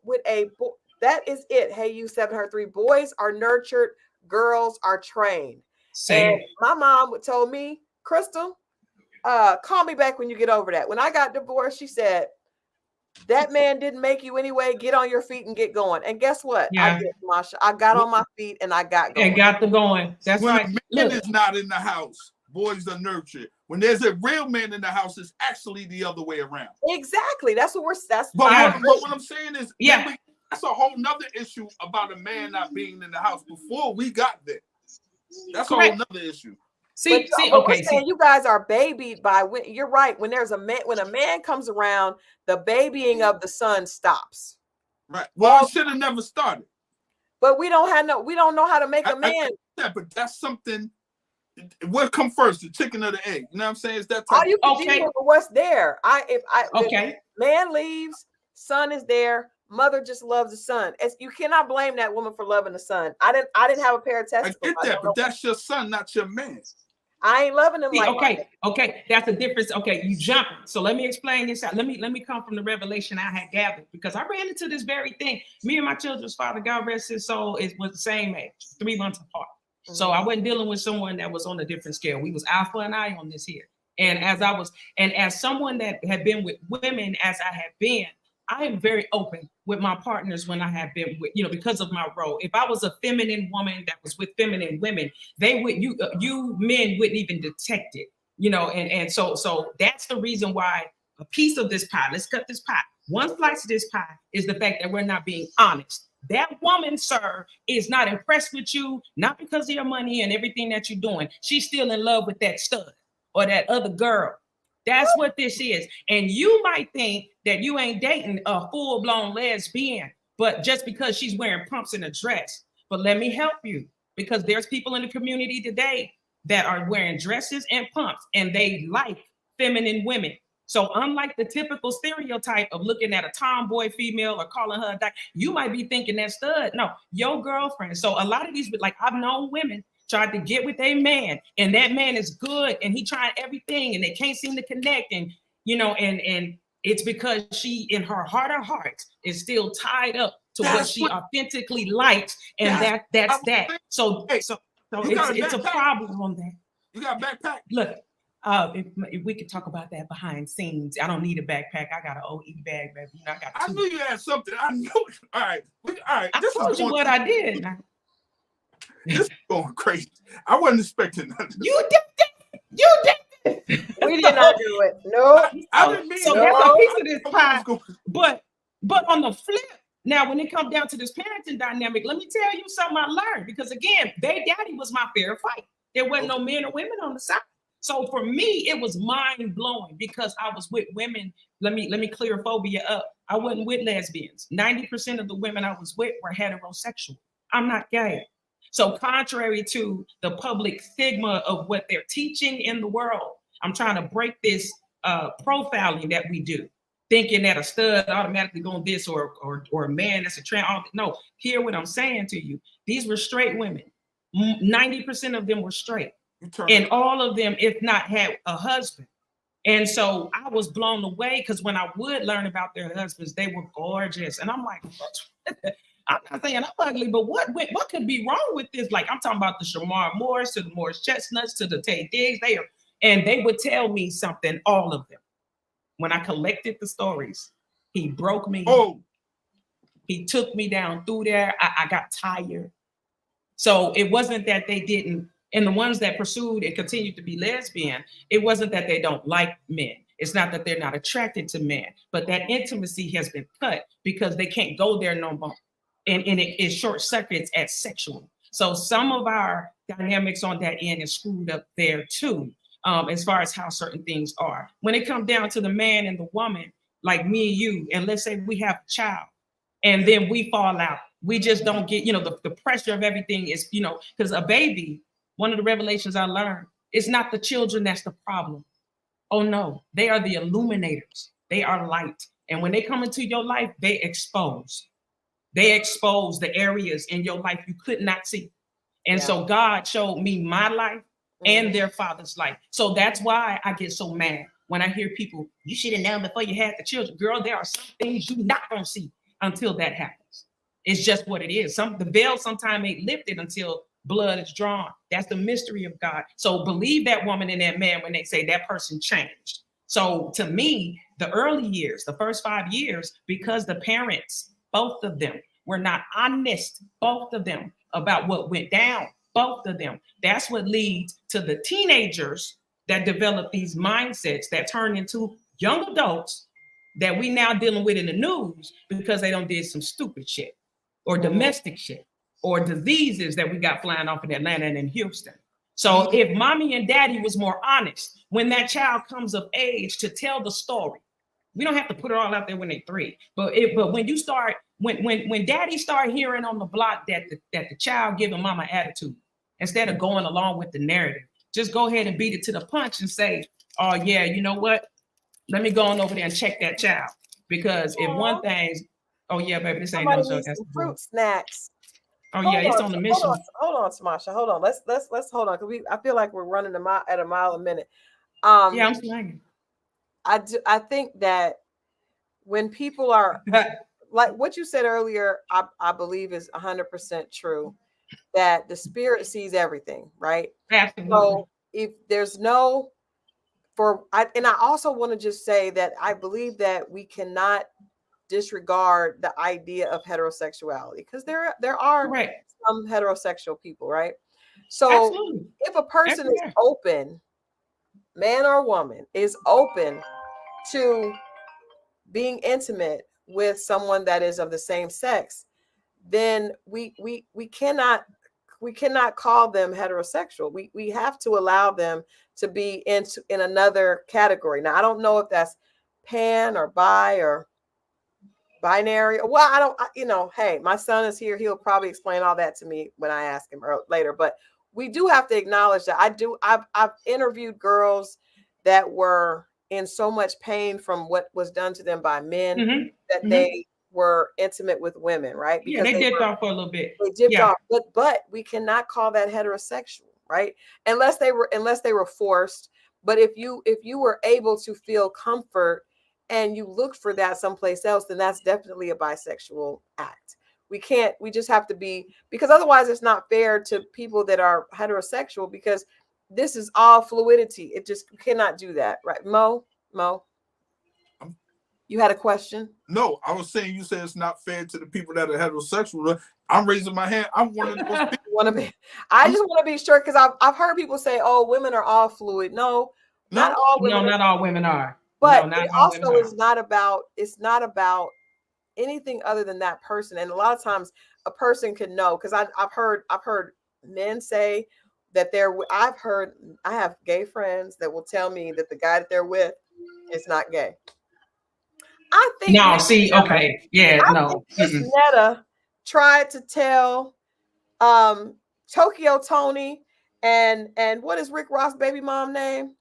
that is it. Hey, you 703, boys are nurtured, girls are trained. And my mom told me, Christal, call me back when you get over that. When I got divorced, she said, that man didn't make you anyway. Get on your feet and get going. And guess what? Yeah. I did, Masha. I got on my feet and I got going. And got them going. That's when right. a man is not in the house, boys are nurtured. When there's a real man in the house, it's actually the other way around. Exactly. That's what we're. That's. But what I'm saying is, yeah, that's a whole nother issue about a man not being in the house before we got there. That's correct. A whole nother issue. See, okay. You guys are babied by. You're right. When there's a man, when a man comes around, the babying of the son stops. Right. Well, it should have never started. But we don't know how to make a man. But that's something. What come first, the chicken or the egg? You know what I'm saying? Is that all you can deal with what's there? If man leaves, son is there. Mother just loves the son. You cannot blame that woman for loving the son. I didn't have a pair of testicles. I get that, but that's your son, not your man. I ain't loving him like that. Okay, that's a difference. Okay, you jump. So let me explain this out. Let me come from the revelation I had gathered, because I ran into this very thing. Me and my children's father, God rest his soul, was the same age, 3 months apart. Mm-hmm. So I wasn't dealing with someone that was on a different scale. We was alpha and I on this here. And as someone that had been with women as I have been, I am very open with my partners when I have been with, because of my role. If I was a feminine woman that was with feminine women, they would, you men wouldn't even detect it, and so that's the reason why a piece of this pie, let's cut this pie. One slice of this pie is the fact that we're not being honest. That woman, sir, is not impressed with you, not because of your money and everything that you're doing. She's still in love with that stud or that other girl. That's what this is. And you might think that you ain't dating a full-blown lesbian, but just because she's wearing pumps and a dress. But let me help you, because there's people in the community today that are wearing dresses and pumps, and they like feminine women. So unlike the typical stereotype of looking at a tomboy female or calling her a dyke, you might be thinking that stud. No, your girlfriend. So a lot of these, like, I've known women tried to get with a man, and that man is good, and he tried everything, and they can't seem to connect, and and it's because she, in her heart of hearts, is still tied up to what she authentically likes, and that's that. So it's a problem on that. You got a backpack? Look, if we could talk about that behind scenes. I don't need a backpack. I got an OE bag, baby. I knew you had something. I knew it. All right. I told you what I did. This is going crazy. I wasn't expecting nothing. You did it. We did not do it. No. I didn't mean so that's a piece of this pie. But on the flip, now when it comes down to this parenting dynamic, let me tell you something I learned. Because again, baby daddy was my fair fight. There wasn't no men or women on the side. So for me, it was mind blowing because I was with women. Let me clear phobia up. I wasn't with lesbians. 90% of the women I was with were heterosexual. I'm not gay. So contrary to the public stigma of what they're teaching in the world, I'm trying to break this profiling that we do, thinking that a stud automatically going this or a man that's a trans. No, hear what I'm saying to you. These were straight women. 90% of them were straight. And all of them, if not, had a husband. And so I was blown away because when I would learn about their husbands, they were gorgeous. And I'm like, I'm not saying I'm ugly, but what could be wrong with this? Like, I'm talking about the Shamar Morris to the Morris Chestnuts to the Tay Diggs. And they would tell me something, all of them. When I collected the stories, he broke me. Oh, he took me down through there. I got tired. So it wasn't that they didn't. And the ones that pursued and continued to be lesbian, it wasn't that they don't like men. It's not that they're not attracted to men, but that intimacy has been cut because they can't go there no more. And it short circuits as sexual. So some of our dynamics on that end is screwed up there too, as far as how certain things are. When it comes down to the man and the woman, like me and you, and let's say we have a child, and then we fall out. We just don't get, the pressure of everything is, because a baby, one of the revelations I learned, it's not the children that's the problem. Oh no, they are the illuminators. They are light. And when they come into your life, they expose the areas in your life you could not see. And so God showed me my life and their father's life. So that's why I get so mad when I hear people, you should have known before you had the children. Girl, there are some things you not gonna see until that happens. It's just what it is. The veil sometimes ain't lifted until blood is drawn. That's the mystery of God. So believe that woman and that man when they say that person changed. So to me, the early years, the first 5 years, because the parents, both of them, were not honest, both of them, about what went down, both of them. That's what leads to the teenagers that develop these mindsets that turn into young adults that we now dealing with in the news because they done did some stupid shit or domestic shit or diseases that we got flying off in Atlanta and in Houston. So if mommy and daddy was more honest when that child comes of age to tell the story, we don't have to put it all out there when they're 3. But when you start, when daddy start hearing on the block that the child giving mama attitude, instead of going along with the narrative, just go ahead and beat it to the punch and say, oh yeah, you know what? Let me go on over there and check that child. Because if one thing's, oh yeah, baby, this ain't no joke. That's some fruit snacks. Oh yeah, it's on the mission. Hold on, Tamasha. Hold on. Let's hold on because I feel like we're running at a mile a minute. Yeah, I'm saying. I think that when people are like what you said earlier, I believe is 100% true. That the spirit sees everything, right? Absolutely. So if there's no and I also want to just say that I believe that we cannot disregard the idea of heterosexuality because there are some heterosexual people, right? So absolutely. If a person is open, man or woman, is open to being intimate with someone that is of the same sex, then we cannot call them heterosexual. We have to allow them to be in another category. Now, I don't know if that's pan or bi or binary. Well, I don't, hey, my son is here. He'll probably explain all that to me when I ask him later. But we do have to acknowledge that I've interviewed girls that were in so much pain from what was done to them by men that they were intimate with women, right? Because they dipped off for a little bit. They dipped off, but we cannot call that heterosexual, right? Unless they were forced. But if you were able to feel comfort and you look for that someplace else, then that's definitely a bisexual act. We just have to be, because otherwise it's not fair to people that are heterosexual, because this is all fluidity. It just cannot do that, right? Mo, you had a question? No, I was saying you said it's not fair to the people that are heterosexual. I'm raising my hand. I'm one of those people. I just want to be sure, because I've heard people say, "Oh, women are all fluid." No, not all women. No, not all women are. But it also is not about. It's not about anything other than that person. And a lot of times, a person can know, because I've heard men say that I have gay friends that will tell me that the guy that they're with is not gay. I think No, Miss see, Netta, okay, yeah, I no. think Miss Netta tried to tell Tokyo Tony and what is Rick Ross' baby mom name?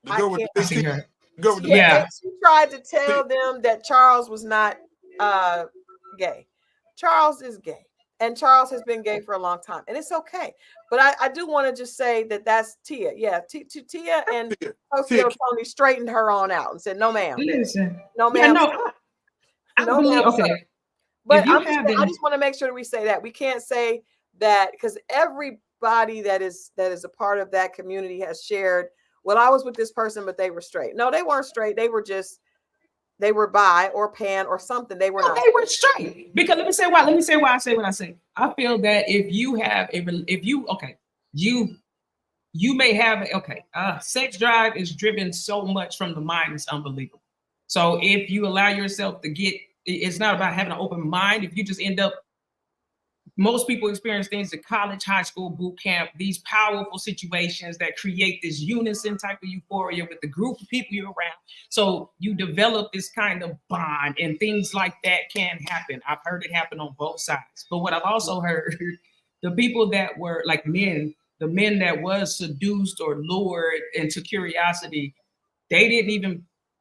The girl with the I big see teeth. her. Go with the Yeah. She tried to tell them that Charles was not gay. Charles is gay, and Charles has been gay for a long time, and it's okay. But I do want to just say that that's Tia. Yeah, Tia and Tokyo Tony straightened her on out and said, "No, ma'am. Listen, No, yeah, ma'am. no, I No, believe. ma'am, Okay, sir." But if you I just want to make sure that we say that. We can't say that because everybody that is a part of that community has shared, well, I was with this person, but they were straight. No, they weren't straight. They were bi or pan or something. They were not. They were straight. Because let me say why I say what I say. I feel that if you have you may have sex drive is driven so much from the mind, it's unbelievable. So if you allow yourself to it's not about having an open mind. If you just end up, most people experience things at college, high school, boot camp, these powerful situations that create this unison type of euphoria with the group of people you're around. So you develop this kind of bond, and things like that can happen. I've heard it happen on both sides. But what I've also heard, the people that were like the men that was seduced or lured into curiosity, they didn't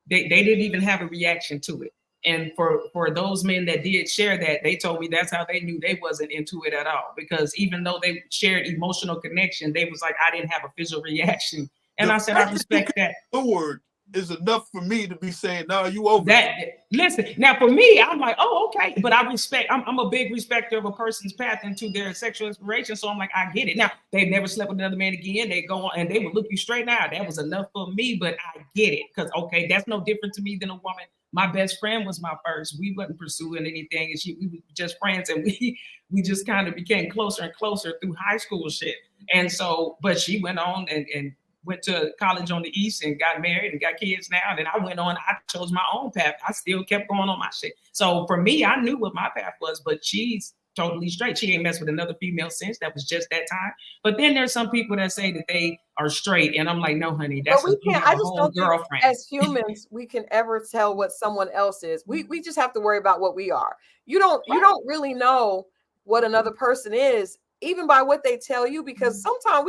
even have a reaction to it. And for those men that did share that, they told me that's how they knew they wasn't into it at all. Because even though they shared emotional connection, they was like, I didn't have a physical reaction. And I said, I respect that. Lord is enough for me to be saying, no, you over that. Listen, now for me, I'm like, oh, okay. But I respect, I'm a big respecter of a person's path into their sexual inspiration. So I'm like, I get it. Now, they've never slept with another man again. They go on and they would look you straight now. That was enough for me, but I get it. Because, okay, that's no different to me than a woman. My best friend was my first. We wasn't pursuing anything. And we were just friends. And we just kind of became closer and closer through high school shit. And so, but she went on and went to college on the East and got married and got kids now. And then I went on, I chose my own path. I still kept going on my shit. So for me, I knew what my path was, but she's totally straight. She ain't messed with another female since. That was just that time. But then there's some people that say that they are straight. And I'm like, no, honey, that's but we can't, I just don't girlfriend. think as humans, we can ever tell what someone else is. We just have to worry about what we are. You don't really know what another person is, even by what they tell you, because sometimes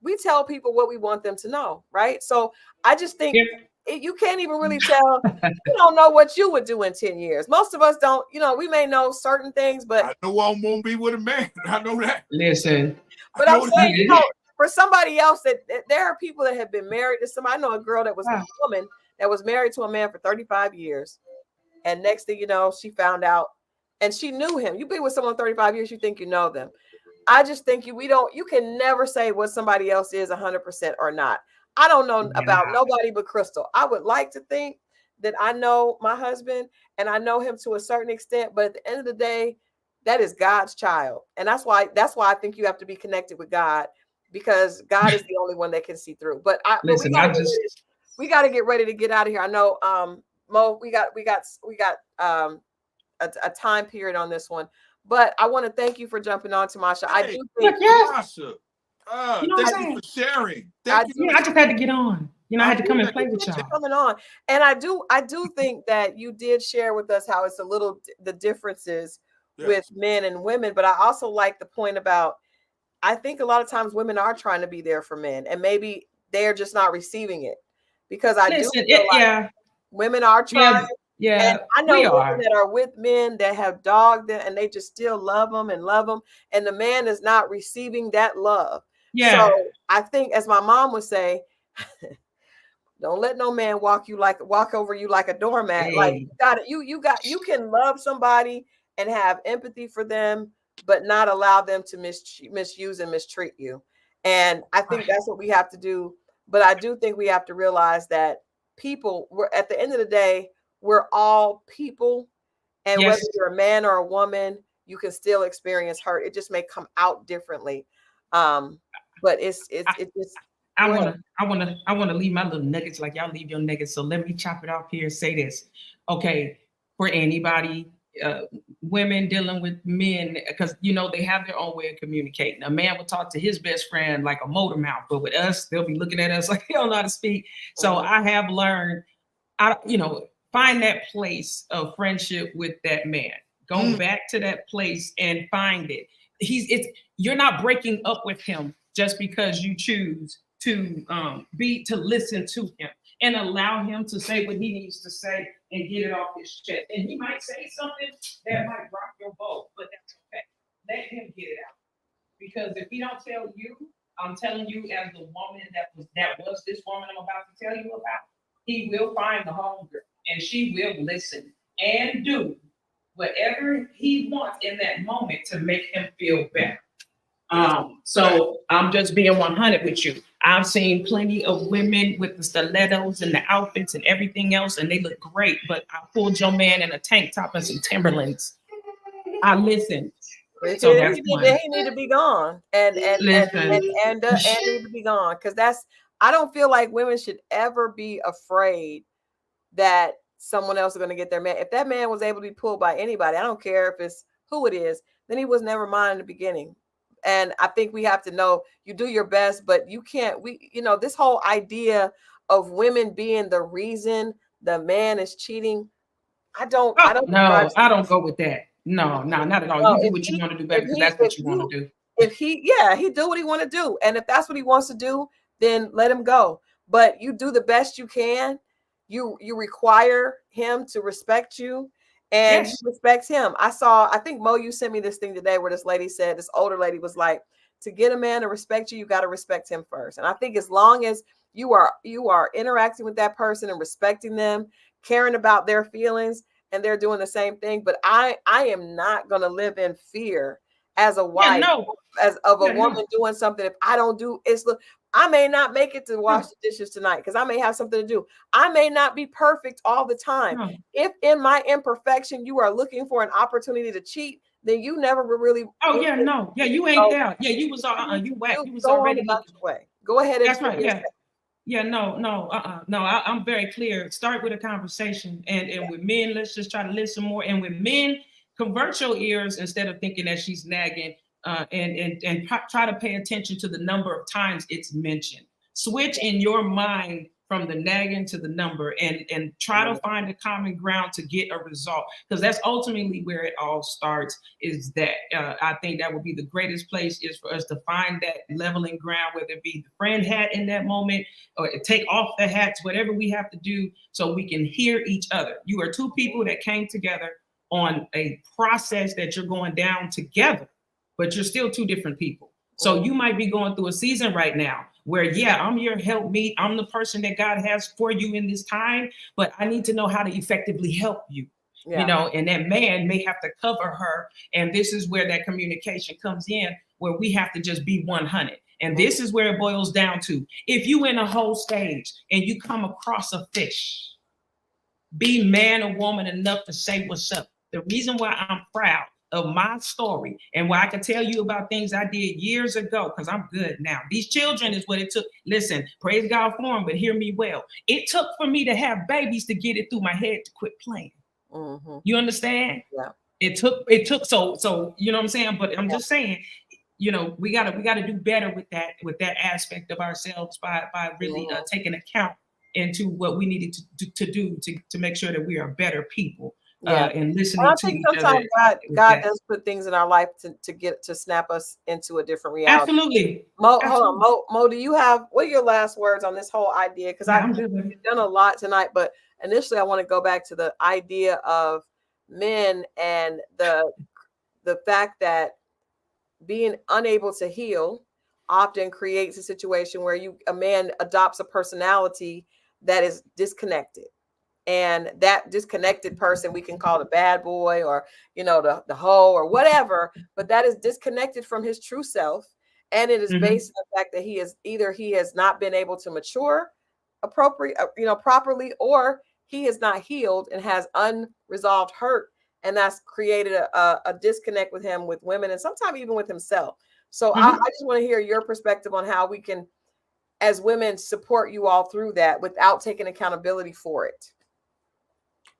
we tell people what we want them to know, right? So I just think you can't even really tell. You don't know what you would do in 10 years. Most of us don't, we may know certain things, but I know I won't be with a man. I know that. Listen. But I'm saying, for somebody else that there are people that have been married to somebody. I know a girl that was a woman that was married to a man for 35 years. And next thing you know, she found out and she knew him. You've been with someone 35 years, you think you know them. I just think you can never say what somebody else is 100% or not. I don't know about nobody but Christal. I would like to think that I know my husband and I know him to a certain extent, but at the end of the day, that is God's child. And that's why I think you have to be connected with God, because God is the only one that can see through. But we got to get ready to get out of here. I know, Mo, we got a time period on this one. But I want to thank you for jumping on, Tamasha. I do think, Tamasha, thank you for sharing. I just had to get on. I had to come and play with y'all. Coming on, and I do think that you did share with us how it's a little the differences with men and women. But I also like the point about, I think a lot of times women are trying to be there for men, and maybe they're just not receiving it, because I do feel like women are trying. Yeah, and I know women that are with men that have dogged them and they just still love them, and the man is not receiving that love. So I think, as my mom would say, don't let no man walk over you like a doormat. Hey. Like you can love somebody and have empathy for them, but not allow them to misuse and mistreat you. And I think that's what we have to do. But I do think we have to realize that we're at the end of the day, we're all people, and whether you're a man or a woman, you can still experience hurt. It just may come out differently. But it's just. I want to leave my little nuggets like y'all leave your nuggets. So let me chop it off here and say this. Okay, for anybody women dealing with men, because they have their own way of communicating. A man will talk to his best friend like a motor mouth, but with us, they'll be looking at us like they don't know how to speak. So I have learned, find that place of friendship with that man. Go back to that place and find it. You're not breaking up with him just because you choose to listen to him and allow him to say what he needs to say and get it off his chest. And he might say something that might rock your boat, but that's okay. Let him get it out. Because if he don't tell you, I'm telling you, as the woman that was this woman I'm about to tell you about, he will find the homegirl and she will listen and do whatever he wants in that moment to make him feel better. So I'm just being 100 with you. I've seen plenty of women with the stilettos and the outfits and everything else, and they look great. But I pulled your man in a tank top and some Timberlands. I listened. So that's he need to be gone and need to be gone, because I don't feel like women should ever be afraid that someone else is going to get their man. If that man was able to be pulled by anybody, I don't care if it's who it is, then he was never mine in the beginning. And I think we have to know, you do your best, but you can't, this whole idea of women being the reason the man is cheating. I don't go with that. No, not at all. No, you do what you want to do, baby, because that's what you want to do. If he do what he want to do. And if that's what he wants to do, then let him go. But you do the best you can. You require him to respect you, and you respect him. I think Mo, you sent me this thing today where this older lady was like, to get a man to respect you, you got to respect him first. And I think as long as you are interacting with that person and respecting them, caring about their feelings, and they're doing the same thing. But I am not going to live in fear as a wife, woman doing something. If I don't do it, I may not make it to wash the dishes tonight because I may have something to do. I may not be perfect all the time. If in my imperfection you are looking for an opportunity to cheat, then you never really. You ain't there. Yeah, you was you whack. You was already looking way. Go ahead. That's right. I'm very clear. Start with a conversation, and with men, let's just try to listen more. And with men, convert your ears instead of thinking that she's nagging. And try to pay attention to the number of times it's mentioned. Switch in your mind from the nagging to the number, and try to find a common ground to get a result, because that's ultimately where it all starts. Is that I think that would be the greatest place, is for us to find that leveling ground, whether it be the friend hat in that moment or take off the hats, whatever we have to do so we can hear each other. You are two people that came together on a process that you're going down together, but you're still two different people. So you might be going through a season right now where, I'm your helpmeet. I'm the person that God has for you in this time, but I need to know how to effectively help you, and that man may have to cover her. And this is where that communication comes in, where we have to just be 100. And this is where it boils down to. If you in a whole stage and you come across a fish, be man or woman enough to say what's up. The reason why I'm proud of my story and why I can tell you about things I did years ago, because I'm good now. These children is what it took. Listen, praise God for them, but hear me well. It took for me to have babies to get it through my head to quit playing. You understand? Yeah. It took so you know what I'm saying? But I'm just saying, we gotta do better with that aspect of ourselves by really taking account into what we needed to do to make sure that we are better people. And listening I think to sometimes God does put things in our life to snap us into a different reality. Absolutely. Mo, hold on. Mo, do you have, what are your last words on this whole idea? Because I've done a lot tonight, but initially I want to go back to the idea of men and the fact that being unable to heal often creates a situation where a man adopts a personality that is disconnected. And that disconnected person, we can call the bad boy or, the hoe or whatever, but that is disconnected from his true self. And it is based on the fact that he has not been able to mature properly, or he is not healed and has unresolved hurt. And that's created a disconnect with him, with women, and sometimes even with himself. So I just want to hear your perspective on how we can, as women, support you all through that without taking accountability for it.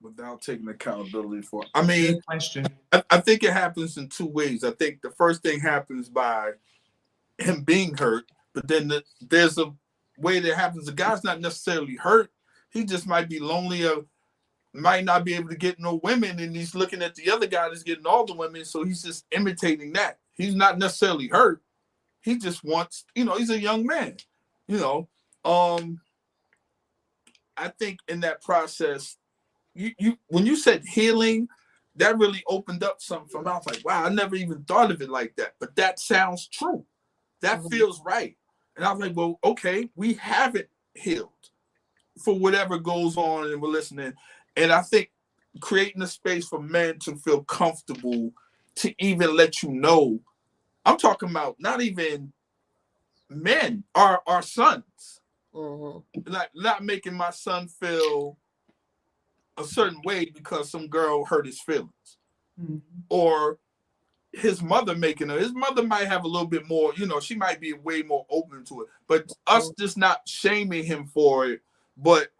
Without taking accountability for it. I mean, Good question. I think it happens in two ways. I think the first thing happens by him being hurt, but then there's a way that happens. The guy's not necessarily hurt. He just might be lonely or might not be able to get no women, and he's looking at the other guy that's getting all the women, so he's just imitating that. He's not necessarily hurt. He just wants, he's a young man. I think in that process, you when you said healing, that really opened up something for me. I was like, wow, I never even thought of it like that. But that sounds true. That feels right. And I was like, well, okay, we haven't healed for whatever goes on and we're listening. And I think creating a space for men to feel comfortable to even let you know, I'm talking about not even men, our sons. Like not making my son feel a certain way because some girl hurt his feelings, or his mother his mother might have a little bit more, she might be way more open to it, but us just not shaming him for it, but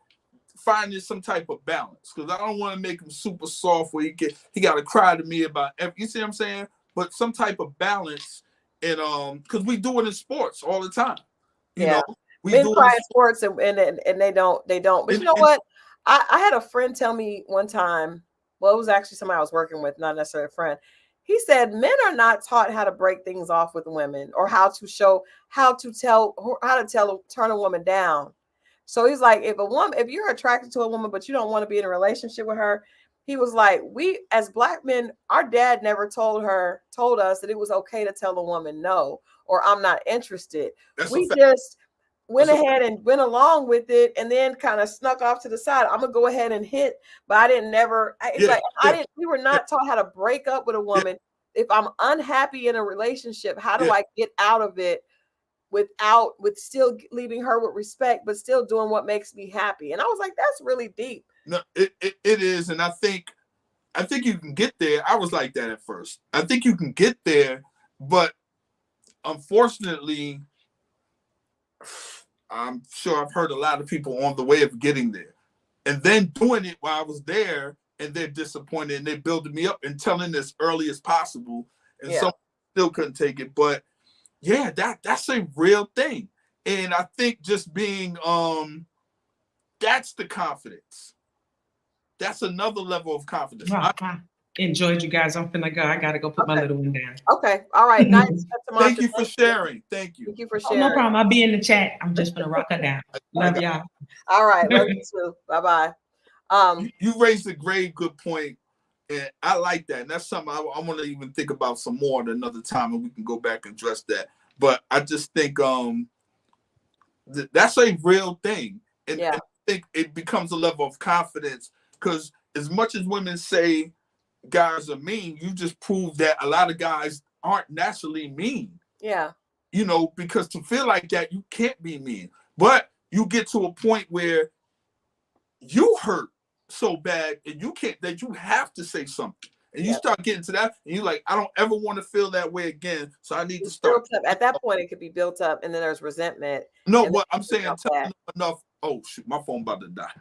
finding some type of balance, because I don't want to make him super soft where he got to cry to me about everything. You see what I'm saying? But some type of balance, and because we do it in sports all the time, you know. Men cry in sports and they don't. But you know what? I had a friend tell me one time, well, it was actually somebody I was working with, not necessarily a friend. He said men are not taught how to break things off with women, or how to turn a woman down. So he's like, if you're attracted to a woman, but you don't want to be in a relationship with her, he was like, we as Black men, our dad never told us that it was okay to tell a woman no, or I'm not interested. We just went ahead and went along with it, and then kind of snuck off to the side. I'm gonna go ahead and hit, but I didn't never. We were not taught how to break up with a woman. If I'm unhappy in a relationship, how do I get out of it with still leaving her with respect, but still doing what makes me happy? And I was like, that's really deep. No, it is, and I think you can get there. I was like that at first. I think you can get there, but unfortunately, I'm sure I've heard a lot of people on the way of getting there and then doing it while I was there, and they're disappointed and they're building me up and telling as early as possible, and some still couldn't take it. But yeah, that's a real thing. And I think just being that's the confidence. That's another level of confidence. I enjoyed you guys. I'm finna go. I gotta go put my little one down. Okay. All right. Nice. Thank you for sharing. Thank you. Thank you for sharing. No problem. I'll be in the chat. I'm just gonna rock her down. Love y'all. All right. Love you too. Bye-bye. You raised a great good point, and I like that. And that's something I want to even think about some more at another time, and we can go back and address that. But I just think that's a real thing. And I think it becomes a level of confidence, because as much as women say guys are mean, you just prove that a lot of guys aren't naturally mean. Yeah. Because to feel like that, you can't be mean. But you get to a point where you hurt so bad and you can't, that you have to say something. And you start getting to that, and you're like, I don't ever want to feel that way again. So I need to start. At that point, it could be built up, and then there's resentment. No, what I'm saying, telling them enough. Oh shoot, my phone about to die.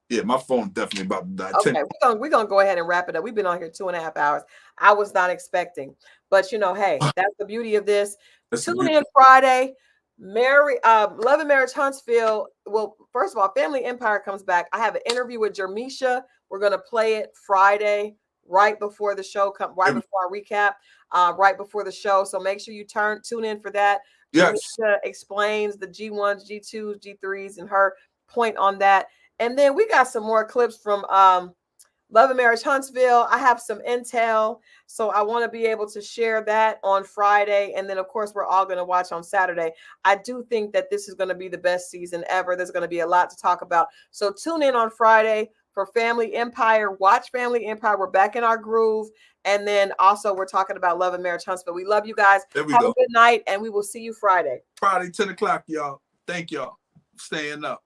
Yeah, my phone definitely about to die. Okay, we're gonna go ahead and wrap it up. We've been on here 2.5 hours. I was not expecting, but hey, that's the beauty of this. Tune in Friday. Love and Marriage Huntsville. Well, first of all, Family Empire comes back. I have an interview with Jermisha. We're gonna play it Friday, right before the show before our recap, right before the show. So make sure you tune in for that. Yes. Jermisha explains the G1s, G2s, G3s, and her point on that. And then we got some more clips from Love and Marriage Huntsville. I have some intel, so I want to be able to share that on Friday. And then, of course, we're all going to watch on Saturday. I do think that this is going to be the best season ever. There's going to be a lot to talk about. So tune in on Friday for Family Empire. Watch Family Empire. We're back in our groove. And then also we're talking about Love and Marriage Huntsville. We love you guys. Have a good night, and we will see you Friday. Friday, 10 o'clock, y'all. Thank y'all. Staying up.